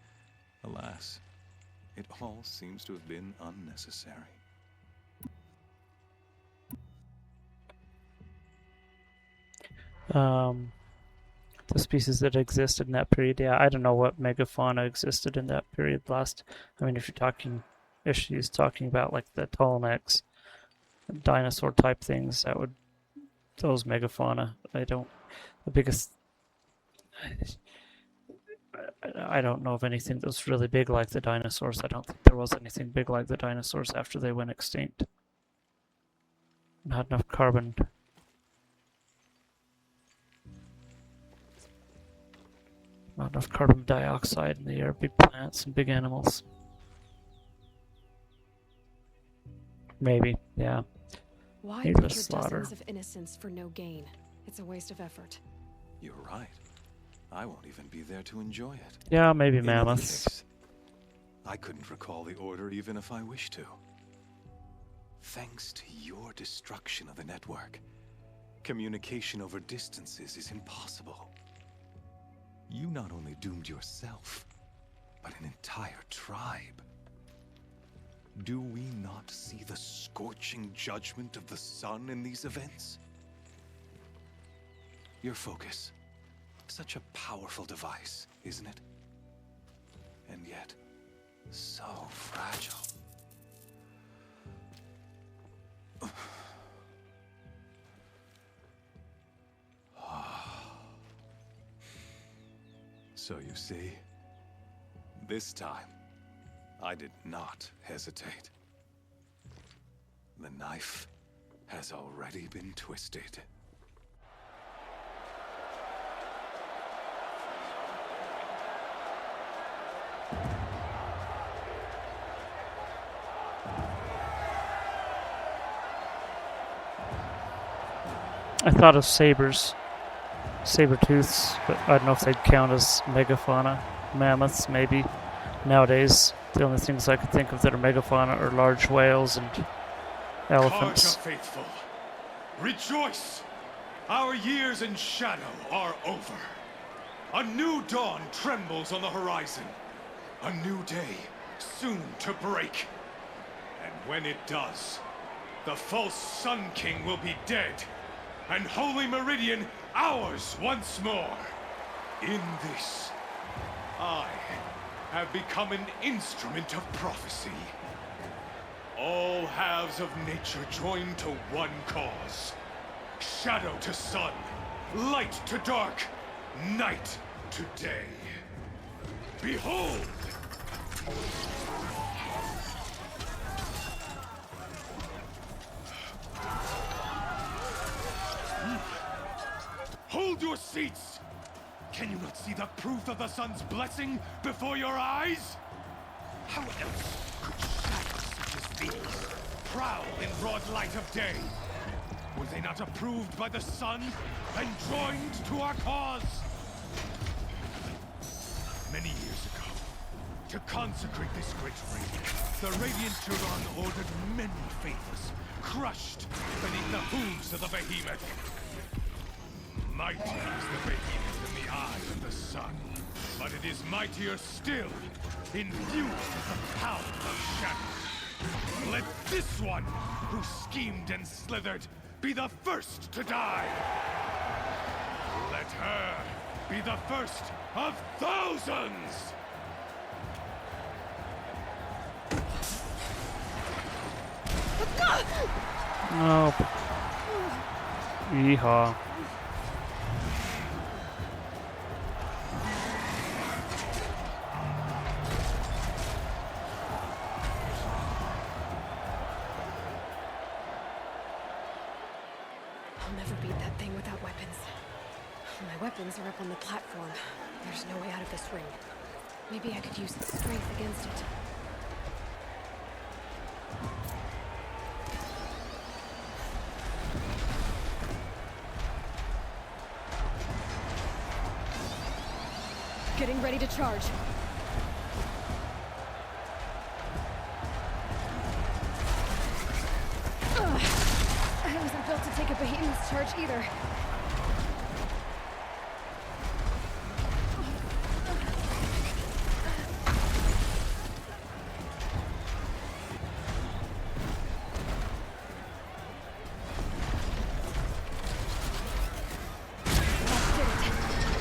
alas, it all seems to have been unnecessary. The species that existed in that period, yeah, I don't know what megafauna existed in that period last. I mean, if you're talking, if she's talking about like the Tallnecks, dinosaur type things, that would, those megafauna, the biggest, I don't know of anything that was really big like the dinosaurs. I don't think there was anything big like the dinosaurs after they went extinct. Not enough carbon. Not enough carbon dioxide in the air, big plants and big animals. Maybe, yeah. Why Needless butcher slaughter. dozens of innocents for no gain? It's a waste of effort. You're right. I won't even be there to enjoy it. Yeah, maybe In any mammoths. case, I couldn't recall the order even if I wished to. Thanks to your destruction of the network, communication over distances is impossible. You not only doomed yourself, but an entire tribe. Do we not see the scorching judgment of the sun in these events? Your focus. Such a powerful device, isn't it? And yet, so fragile. So you see, this time, I did not hesitate. The knife has already been twisted. I thought of sabers, saber-tooths, but I don't know if they'd count as megafauna. Mammoths, maybe. Nowadays, the only things I could think of that are megafauna are large whales and elephants. Carja faithful, rejoice! Our years in shadow are over. A new dawn trembles on the horizon. A new day soon to break. And when it does, the false Sun King will be dead, and Holy Meridian ours once more. In this, I have become an instrument of prophecy. All halves of nature join to one cause. Shadow to sun, light to dark, night to day. Behold! Hold your seats! Can you not see the proof of the sun's blessing before your eyes? How else could shadows such as these prowl in broad light of day? Were they not approved by the sun and joined to our cause? Many years ago, to consecrate this great raid, the Radiant Turon ordered many faithless, crushed beneath the hooves of the Behemoth. Mighty is the Behemoth in the eye of the sun, but it is mightier still, infused with the power of shadow. Let this one, who schemed and slithered, be the first to die. Let her be the first of thousands! Oh. Yeehaw. I'll never beat that thing without weapons. My weapons are up on the platform. There's no way out of this ring. Maybe I could use its strength against it. Getting ready to charge. Ugh. I wasn't built to take a Behemoth's charge either.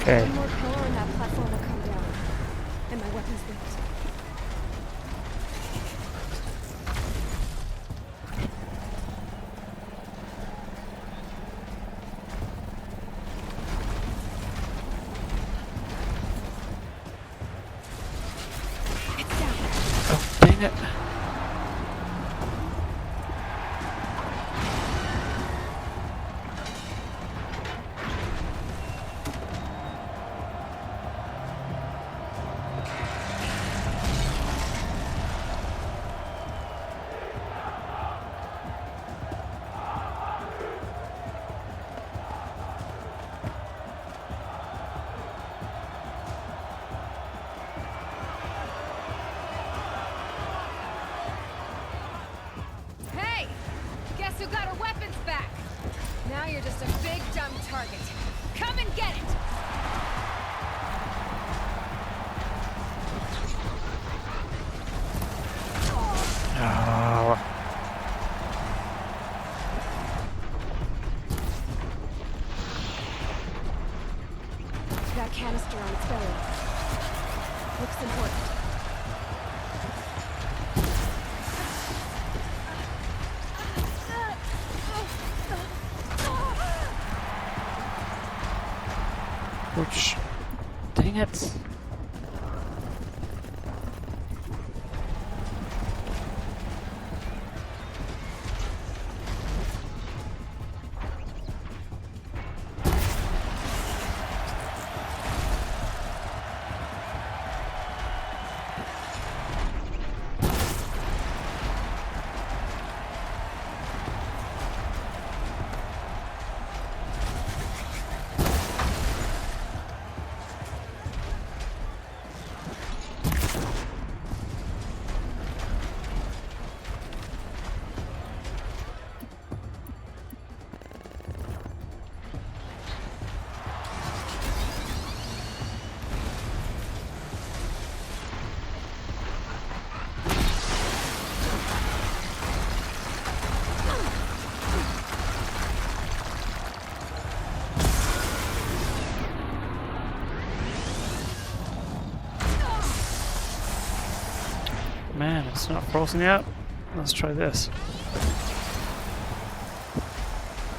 Okay. One more pillar and that platform will come down. And my weapons with it. It's down. Oh, dang it. Hey! Guess who got her weapons back? Now you're just a big dumb target. Come and get it! Oh. That canister on its belly. Looks important. Ouch. Dang it. Man, it's not frozen yet. Let's try this.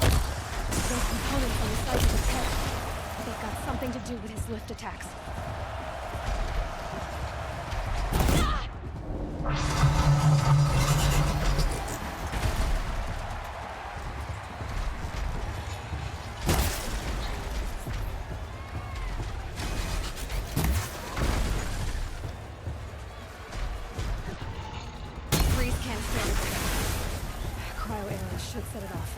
Those components on the sides of his head. They've got something to do with his lift attacks. Freeze canister. Cryo arrows should set it off.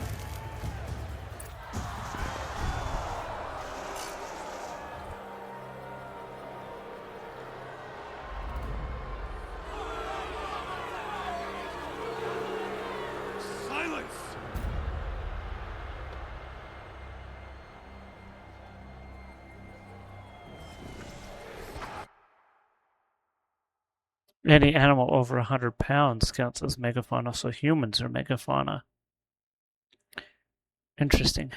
Silence! Any animal over 100 pounds counts as megafauna, so humans are megafauna. Interesting.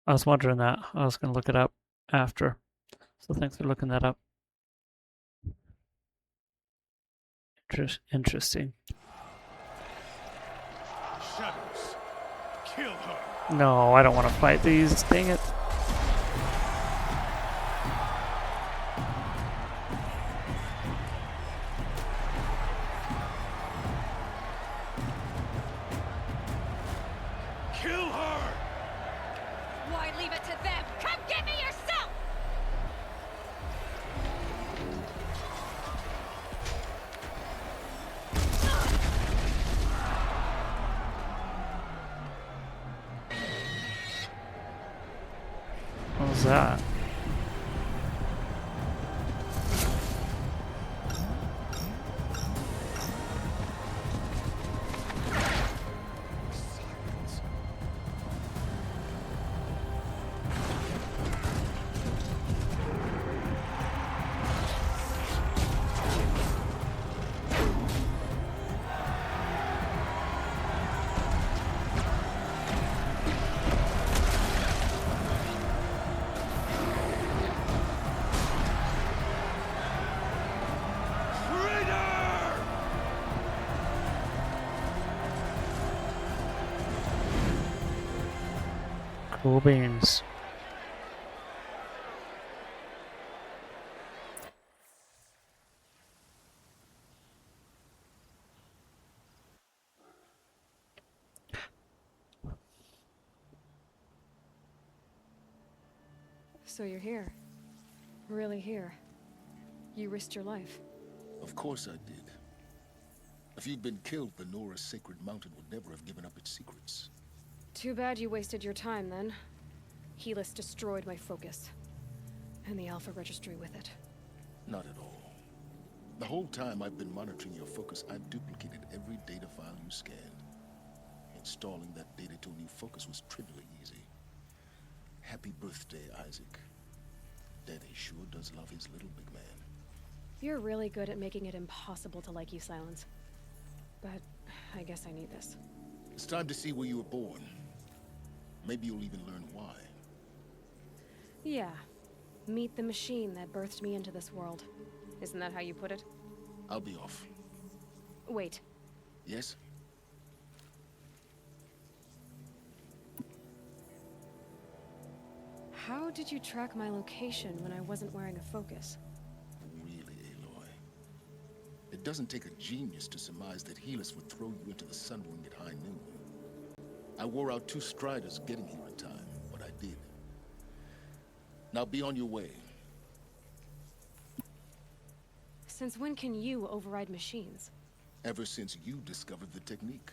I was wondering that. I was going to look it up after. So thanks for looking that up. Interesting. Shadows, kill her. No, I don't want to fight these. Dang it. Kill her! Why leave it to them? Come get me yourself! What was that? Cool beans. So you're here. Really here. You risked your life. Of course I did. If you'd been killed, the Nora's sacred mountain would never have given up its secrets. Too bad you wasted your time, then. Helis destroyed my focus. And the Alpha Registry with it. Not at all. The whole time I've been monitoring your focus, I've duplicated every data file you scanned. Installing that data to a new focus was trivially easy. Happy birthday, Isaac. Daddy sure does love his little big man. You're really good at making it impossible to like you, Silence. But I guess I need this. It's time to see where you were born. Maybe you'll even learn why. Yeah. Meet the machine that birthed me into this world. Isn't that how you put it? I'll be off. Wait. Yes? How did you track my location when I wasn't wearing a focus? Really, Aloy? It doesn't take a genius to surmise that Helis would throw you into the Sunwing at high noon. I wore out 2 striders getting here in time, but I did. Now be on your way. Since when can you override machines? Ever since you discovered the technique.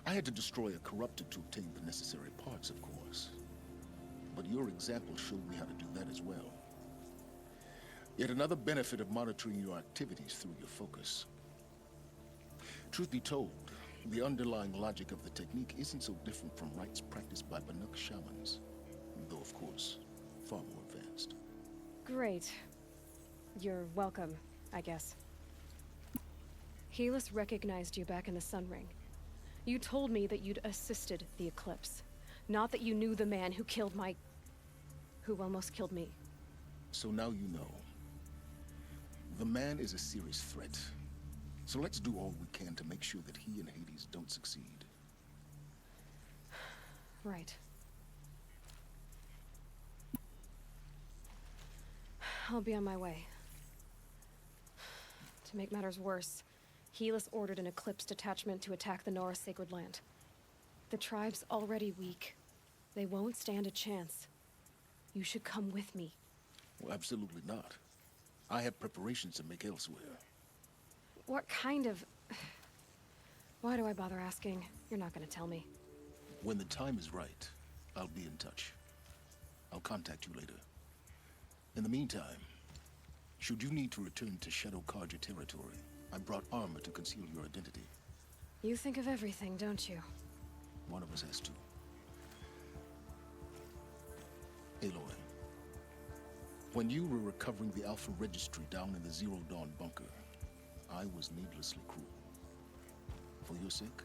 I had to destroy a corrupted to obtain the necessary parts, of course. But your example showed me how to do that as well. Yet another benefit of monitoring your activities through your focus. Truth be told, the underlying logic of the technique isn't so different from rites practiced by Banuk shamans, though of course, far more advanced. Great. You're welcome, I guess. Helis recognized you back in the Sun Ring. You told me that you'd assisted the Eclipse, not that you knew the man who killed who almost killed me. So now you know. The man is a serious threat. So let's do all we can to make sure that he and Hades don't succeed. Right. I'll be on my way. To make matters worse, Helis ordered an Eclipse detachment to attack the Nora Sacred Land. The tribe's already weak. They won't stand a chance. You should come with me. Well, absolutely not. I have preparations to make elsewhere. What kind of... Why do I bother asking? You're not gonna tell me. When the time is right, I'll be in touch. I'll contact you later. In the meantime, should you need to return to Shadow Karja territory, I brought armor to conceal your identity. You think of everything, don't you? One of us has to. Aloy, when you were recovering the Alpha Registry down in the Zero Dawn bunker, I was needlessly cruel. For your sake,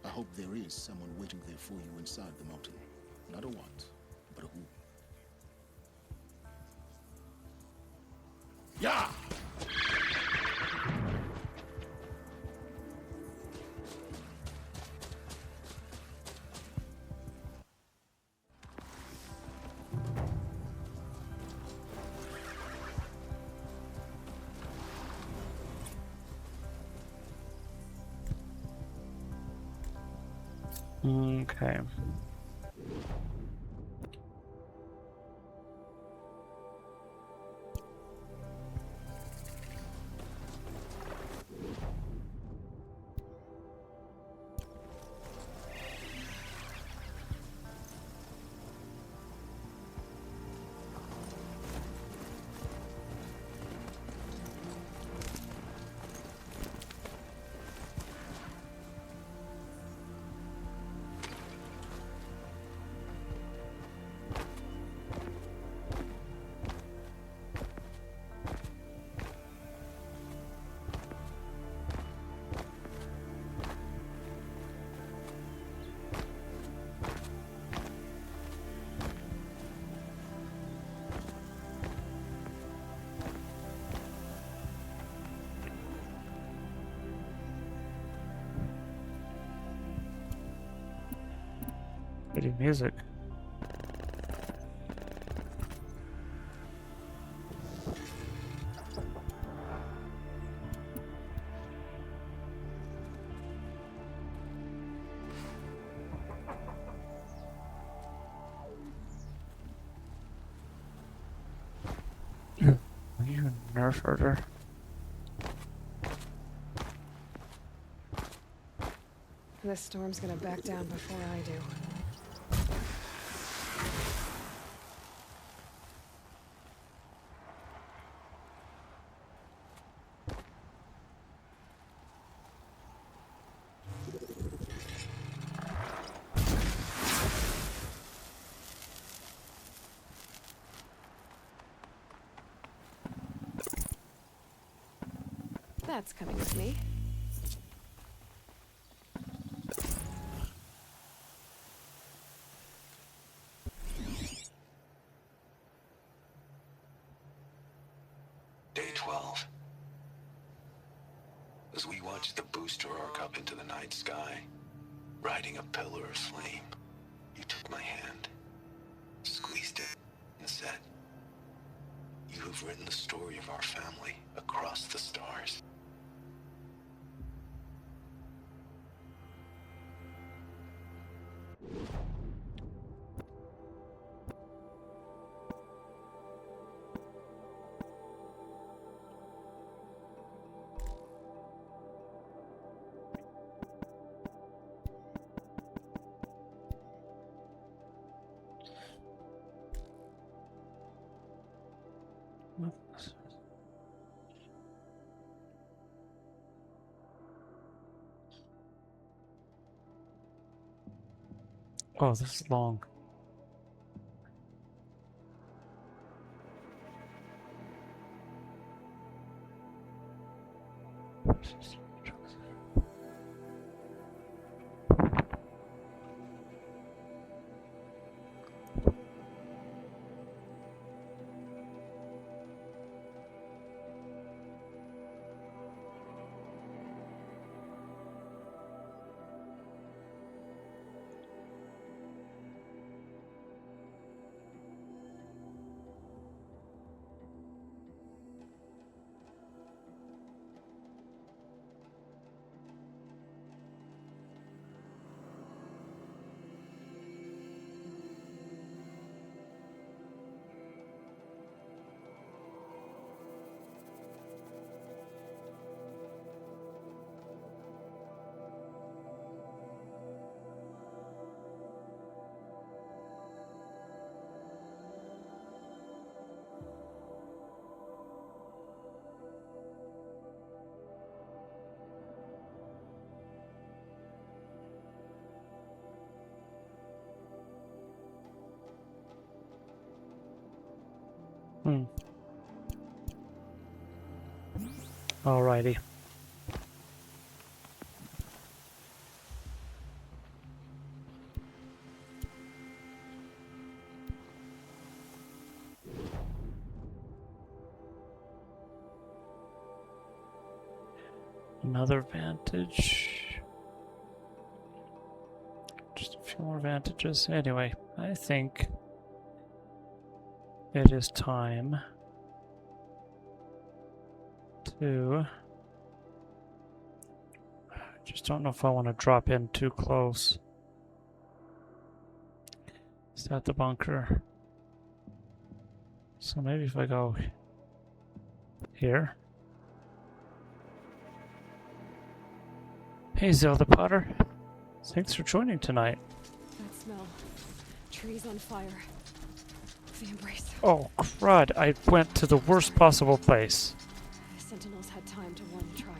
I hope there is someone waiting there for you inside the mountain. Not a what, but a who. Yeah! Okay. Pretty music. Are you a nerf herder? This storm's gonna back down before I do. That's coming with me. Day 12. As we watched the booster arc up into the night sky, riding a pillar of flame, you took my hand, squeezed it, and said, "You have written the story of our family across the stars." Oh, this is long. Alrighty. Another vantage. Just a few more vantages. Anyway, I think it is time to... I just don't know if I want to drop in too close. Is that the bunker? So maybe if I go here. Hey Zelda Potter. Thanks for joining tonight. That smell. Trees on fire. The embrace. Oh crud, I went to the worst possible place. The Sentinels had time to warn the tribe.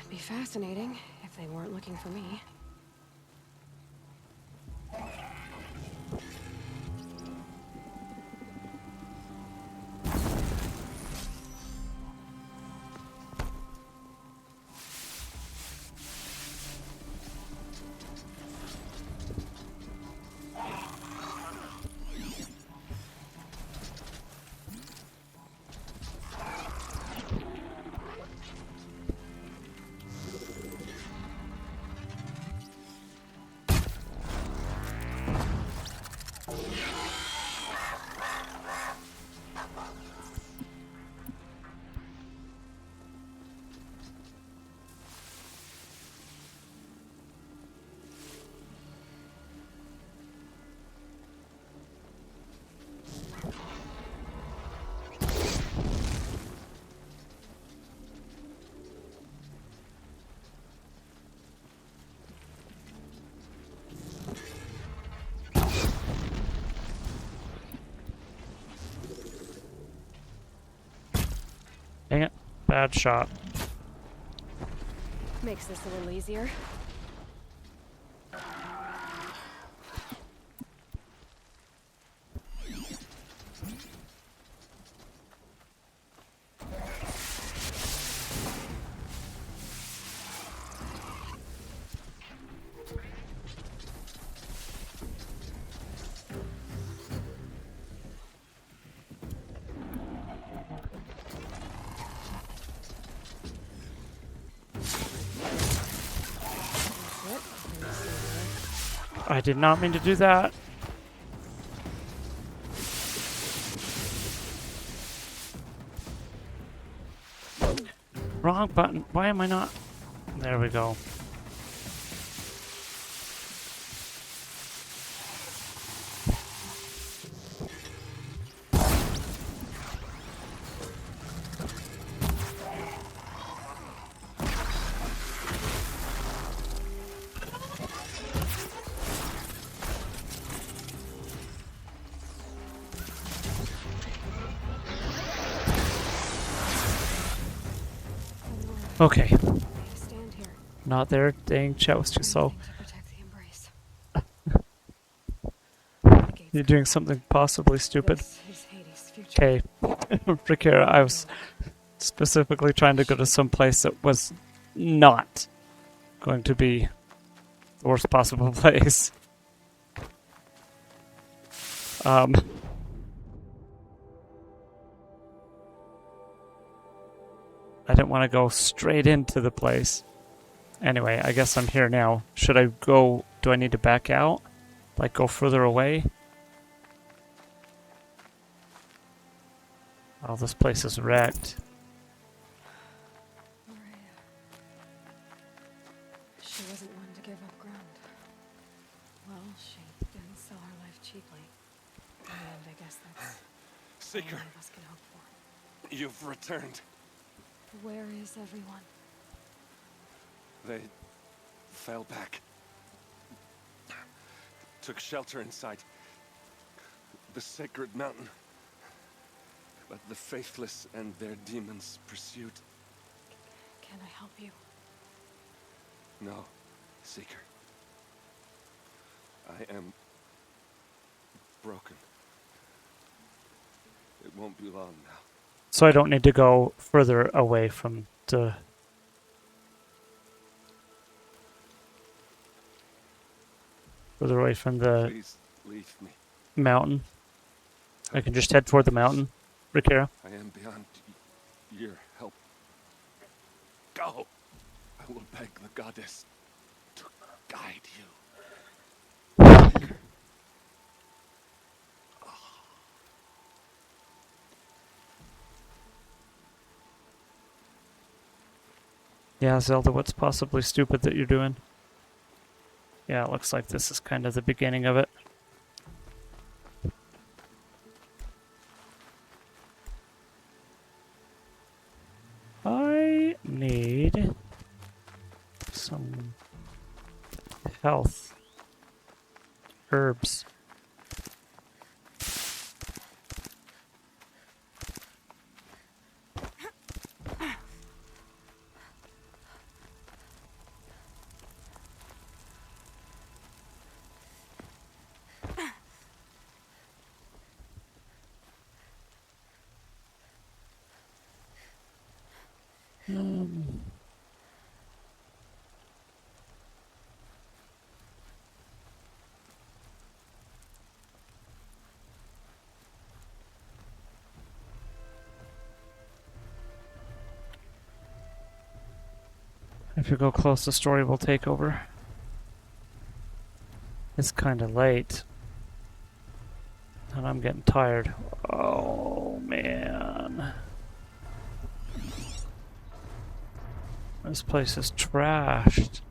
Be fascinating if they weren't looking for me. Dang it. Bad shot. Makes this a little easier. I did not mean to do that. Wrong button. Why am I not? There we go. Okay. Stand here. Not there. Dang, chat was too slow. You're doing something possibly stupid. Okay. Rikira, I was specifically trying to go to some place that was not going to be the worst possible place. I didn't want to go straight into the place. Anyway, I guess I'm here now. Should I go... Do I need to back out? Like, go further away? Oh, this place is wrecked. She wasn't one to give up ground. Well, she didn't sell her life cheaply. And I guess that's Seeker, all any of us can hope for. you've returned. Where is everyone? They fell back. Took shelter inside the sacred mountain. But the faithless and their demons pursued. Can I help you? No, Seeker. I am broken. It won't be long now. So I don't need to go further away from the... Further away from the Please leave me. mountain. I can just head toward the mountain, Rikira. I am beyond your help. Go! I will beg the goddess to guide you. Yeah, Zelda, what's possibly stupid that you're doing? Yeah, it looks like this is kind of the beginning of it. I need some health herbs. If you go close, the story will take over. It's kind of late. And I'm getting tired. Oh, man. This place is trashed.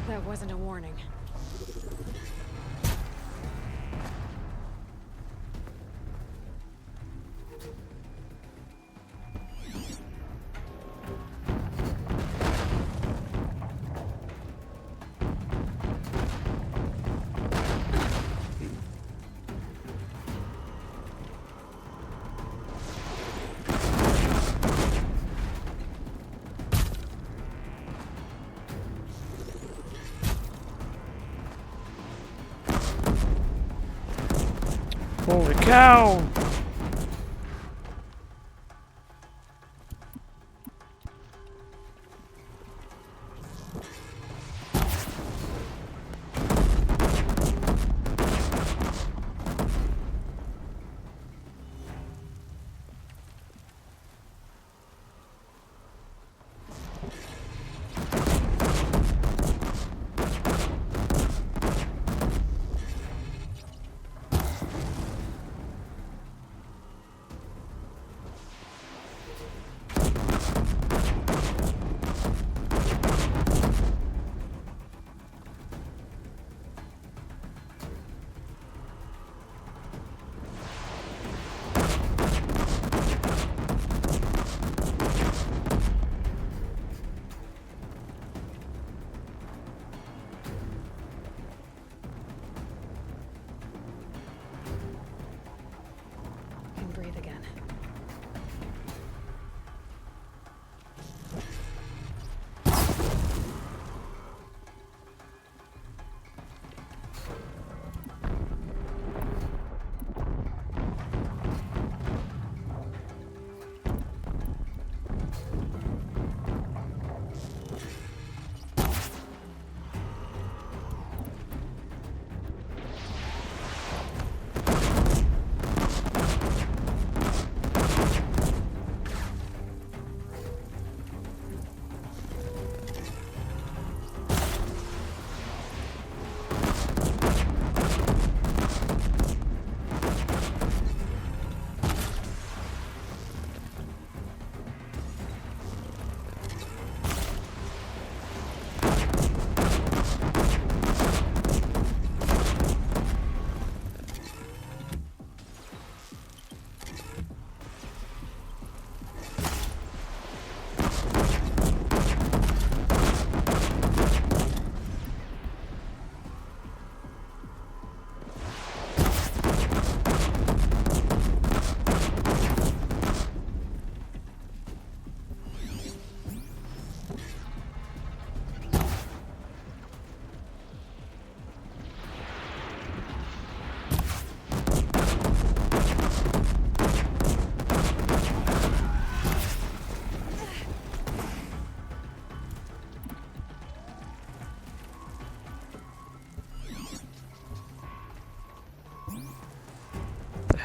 That wasn't a warning. Holy cow!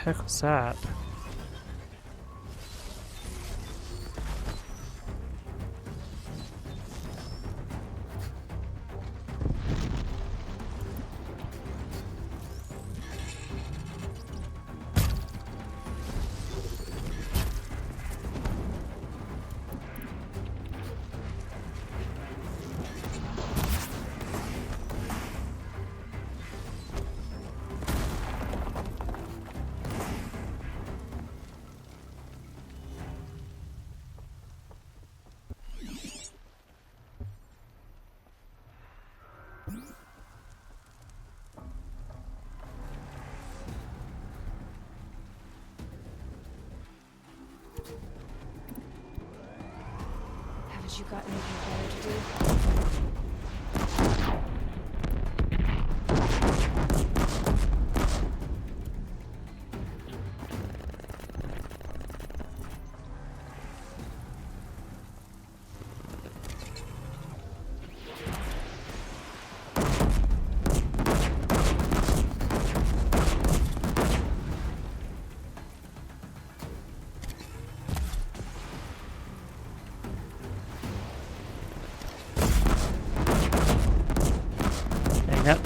heck was that? Haven't you got anything better to do? Yep.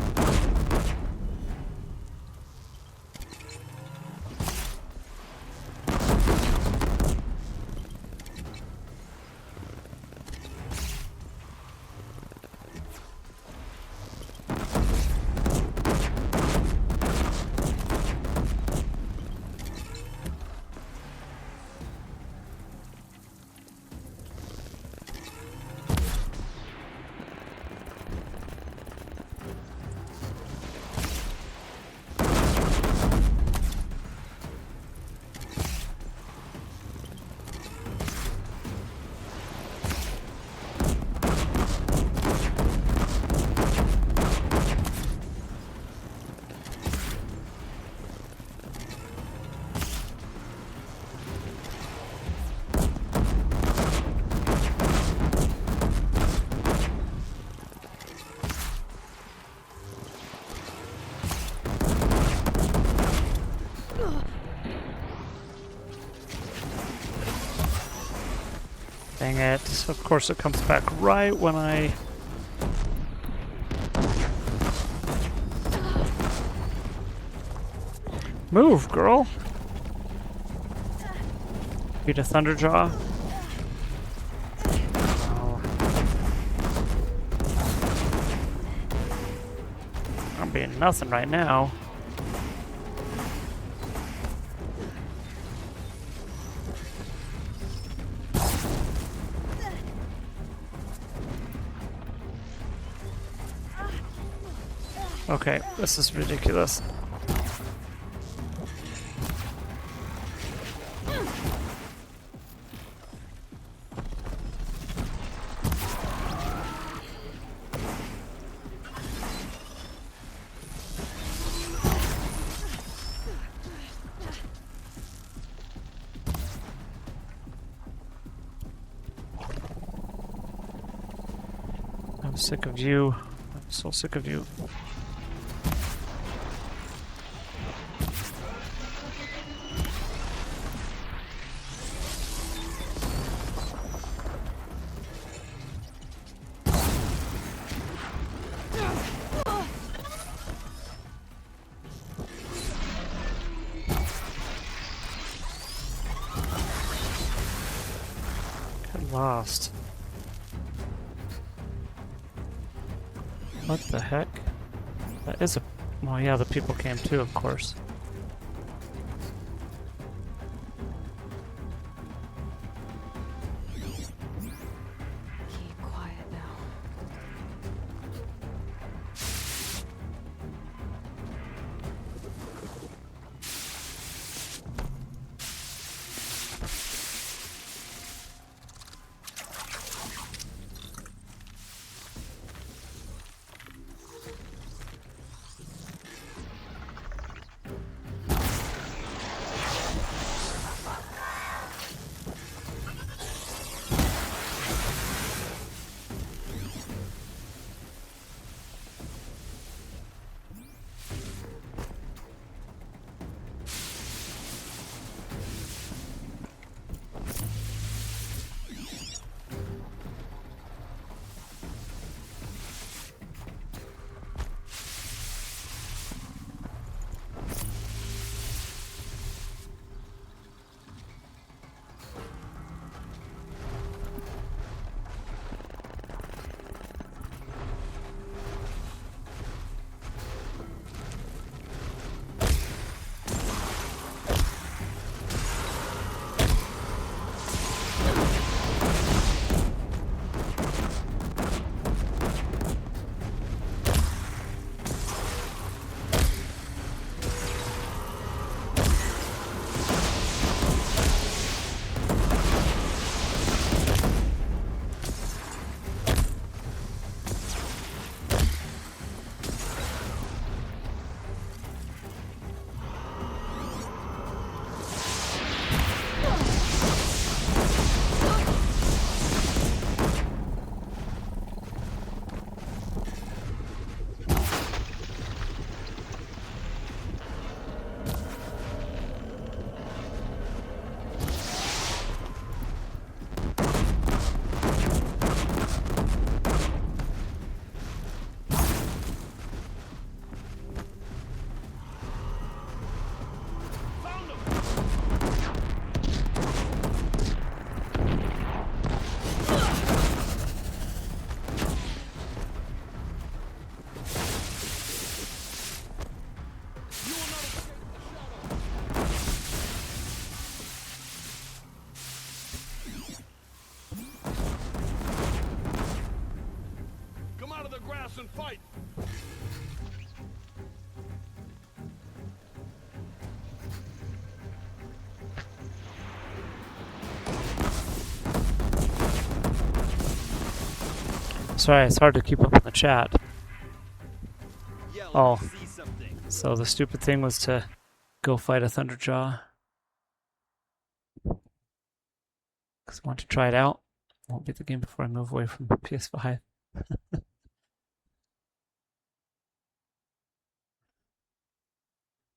Dang it. Of course it comes back right when I... Move, girl! Beat a Thunderjaw. Oh. I'm being nothing right now. Okay, this is ridiculous. I'm sick of you. I'm so sick of you. Lost. What the heck? That is a... Well, yeah, the people came too, of course. Keep quiet now. and fight! Sorry, it's hard to keep up in the chat. Oh, so the stupid thing was to go fight a Thunderjaw. Because I want to try it out. Won't beat the game before I move away from PS5.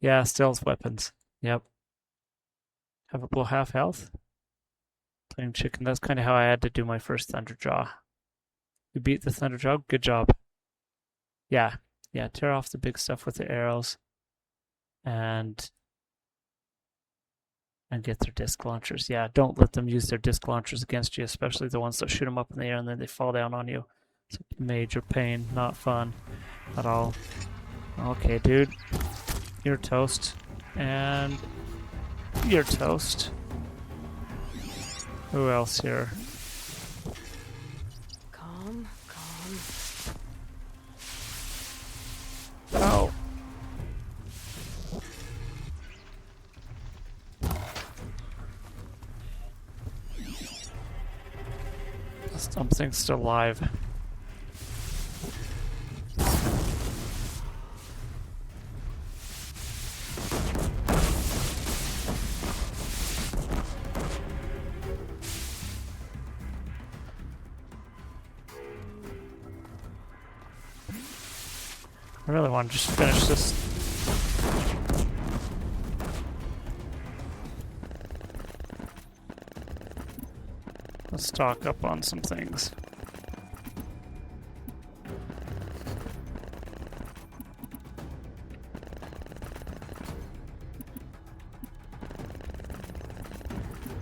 Yeah, stealth weapons. Yep. Have it below half health. Playing chicken. That's kind of how I had to do my first Thunderjaw. You beat the Thunderjaw? Good job. Yeah. Yeah, tear off the big stuff with the arrows. And get their disc launchers. Yeah, don't let them use their disc launchers against you, especially the ones that shoot them up in the air and then they fall down on you. It's a major pain. Not fun at all. Okay, dude. You're toast. And you're toast. Who else here? Calm. Oh. Something's still alive. I really want to just finish this. Let's stock up on some things.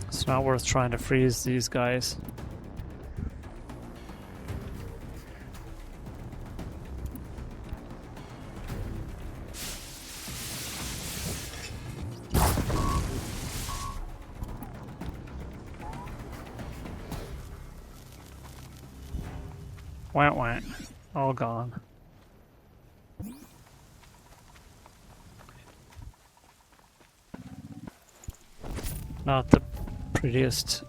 It's not worth trying to freeze these guys. Wah. All gone. Not the prettiest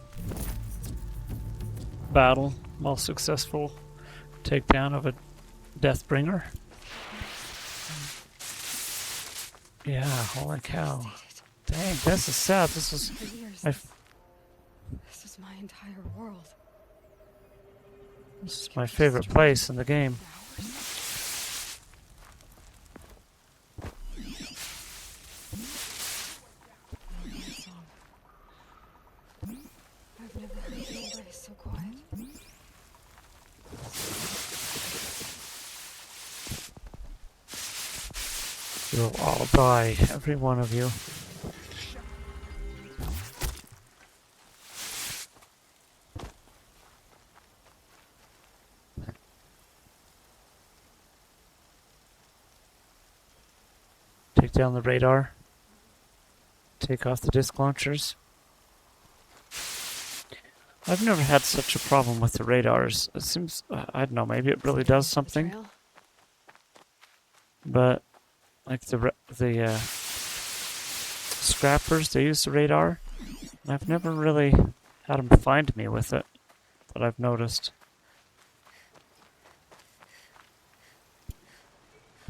battle. Most successful takedown of a Deathbringer. Yeah, holy cow. Dang, this is sad. This is my entire world. This is my favorite place in the game. I've never heard anybody so quiet. You'll all die, every one of you. Take down the radar. Take off the disc launchers. I've never had such a problem with the radars. It seems, I don't know, maybe it really does something. But like the scrappers, they use the radar. And I've never really had them find me with it, that I've noticed.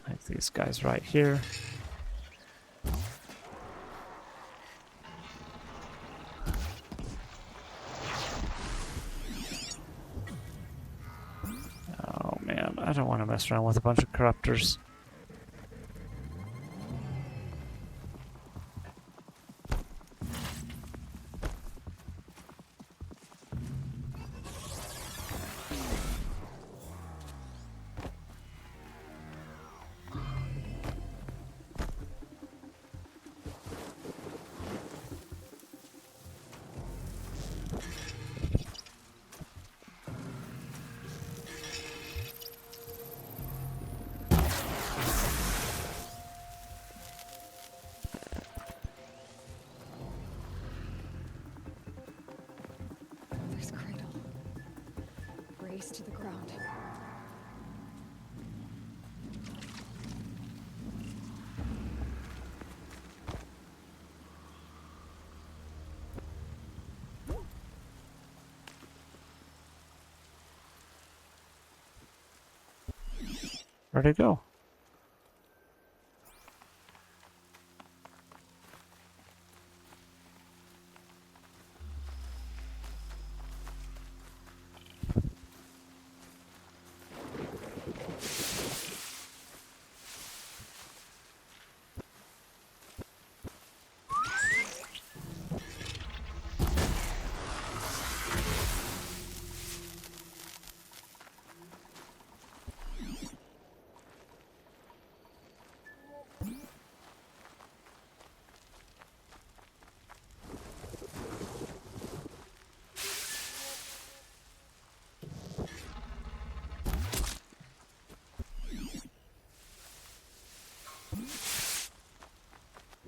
Like these guys right here. Oh man, I don't want to mess around with a bunch of corruptors. There's Cradle. Race to the ground. Where'd it go?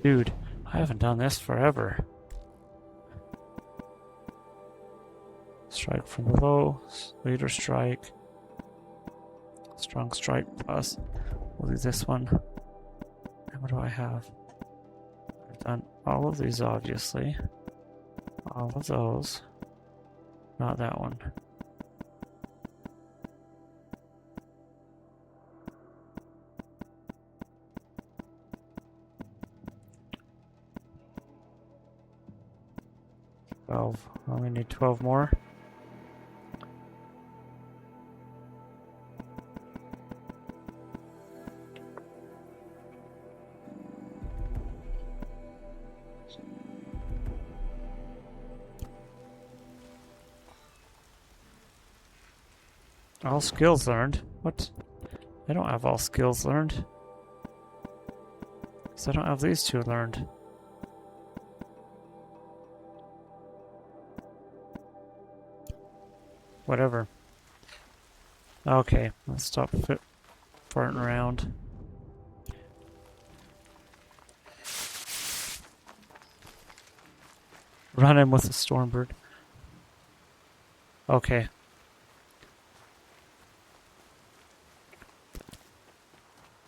Dude, I haven't done this forever. Strike from below, leader strike, strong strike plus. We'll do this one. And what do I have? I've done all of these, obviously. All of those. Not that one. I only need 12 more. All skills learned? What? I don't have all skills learned. Because I don't have these two learned. Whatever. Okay, let's stop farting around. Run him with a Stormbird. Okay.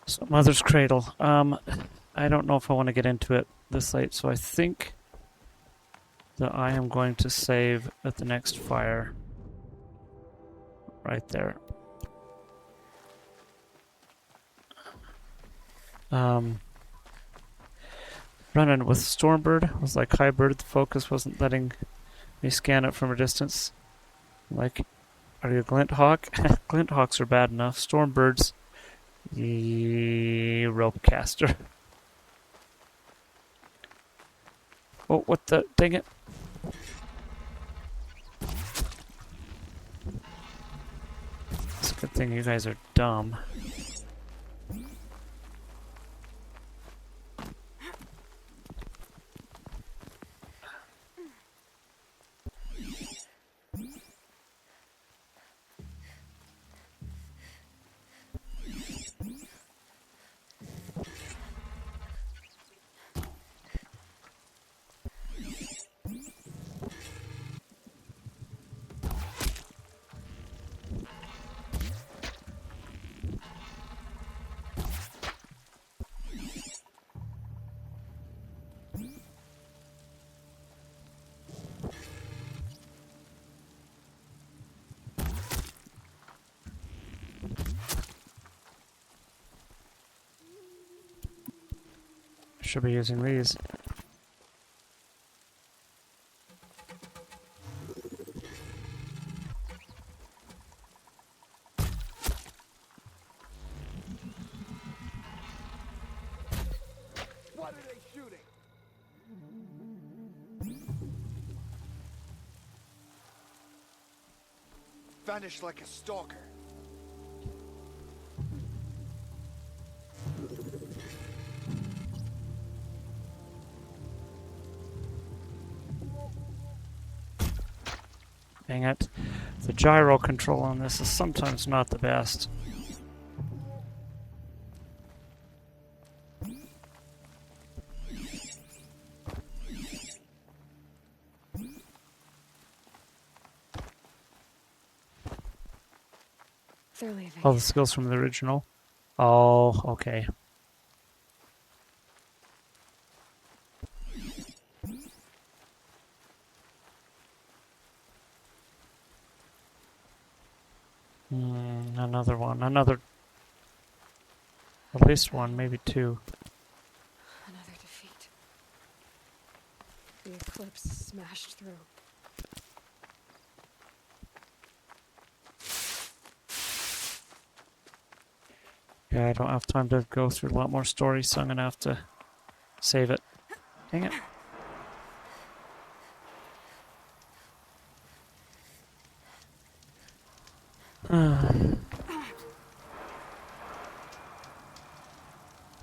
So, Mother's Cradle. I don't know if I want to get into it this late, so I think that I am going to save at the next fire. Right there. Running with Stormbird was like hybrid. The focus wasn't letting me scan it from a distance. Like, are you a Glint Hawk? Glint Hawks are bad enough. Stormbirds, the rope caster. Oh, what the? Dang it. It's a good thing you guys are dumb. Should be using these. What are they shooting? Vanished like a stalker. Dang it. The gyro control on this is sometimes not the best. They're leaving. All the skills from the original. Oh, okay. Another one. Another At least one, maybe two. Another defeat. The Eclipse smashed through. Yeah, I don't have time to go through a lot more stories, so I'm gonna have to save it. Dang it.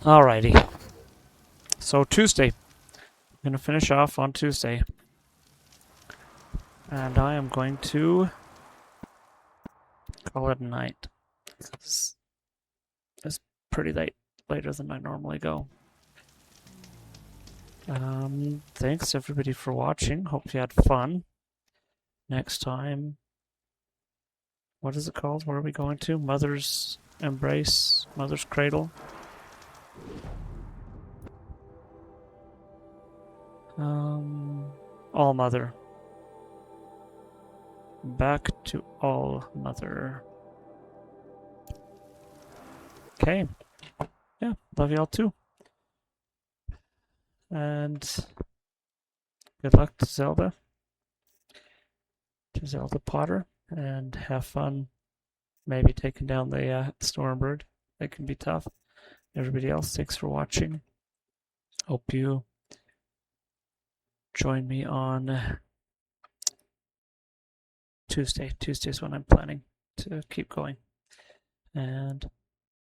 Alrighty. So Tuesday. I'm gonna finish off on Tuesday. And I am going to call it a night. It's pretty late. Later than I normally go. Thanks everybody for watching. Hope you had fun. Next time, what is it called? Where are we going to? Mother's Embrace? Mother's Cradle? All Mother. Back to All Mother. Okay. Yeah, love y'all too. And good luck to Zelda Potter, and have fun maybe taking down the Stormbird. That can be tough. Everybody else, thanks for watching. Hope you join me on Tuesday. Tuesday's when I'm planning to keep going. And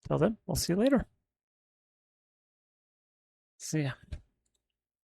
till then, we'll see you later. See ya.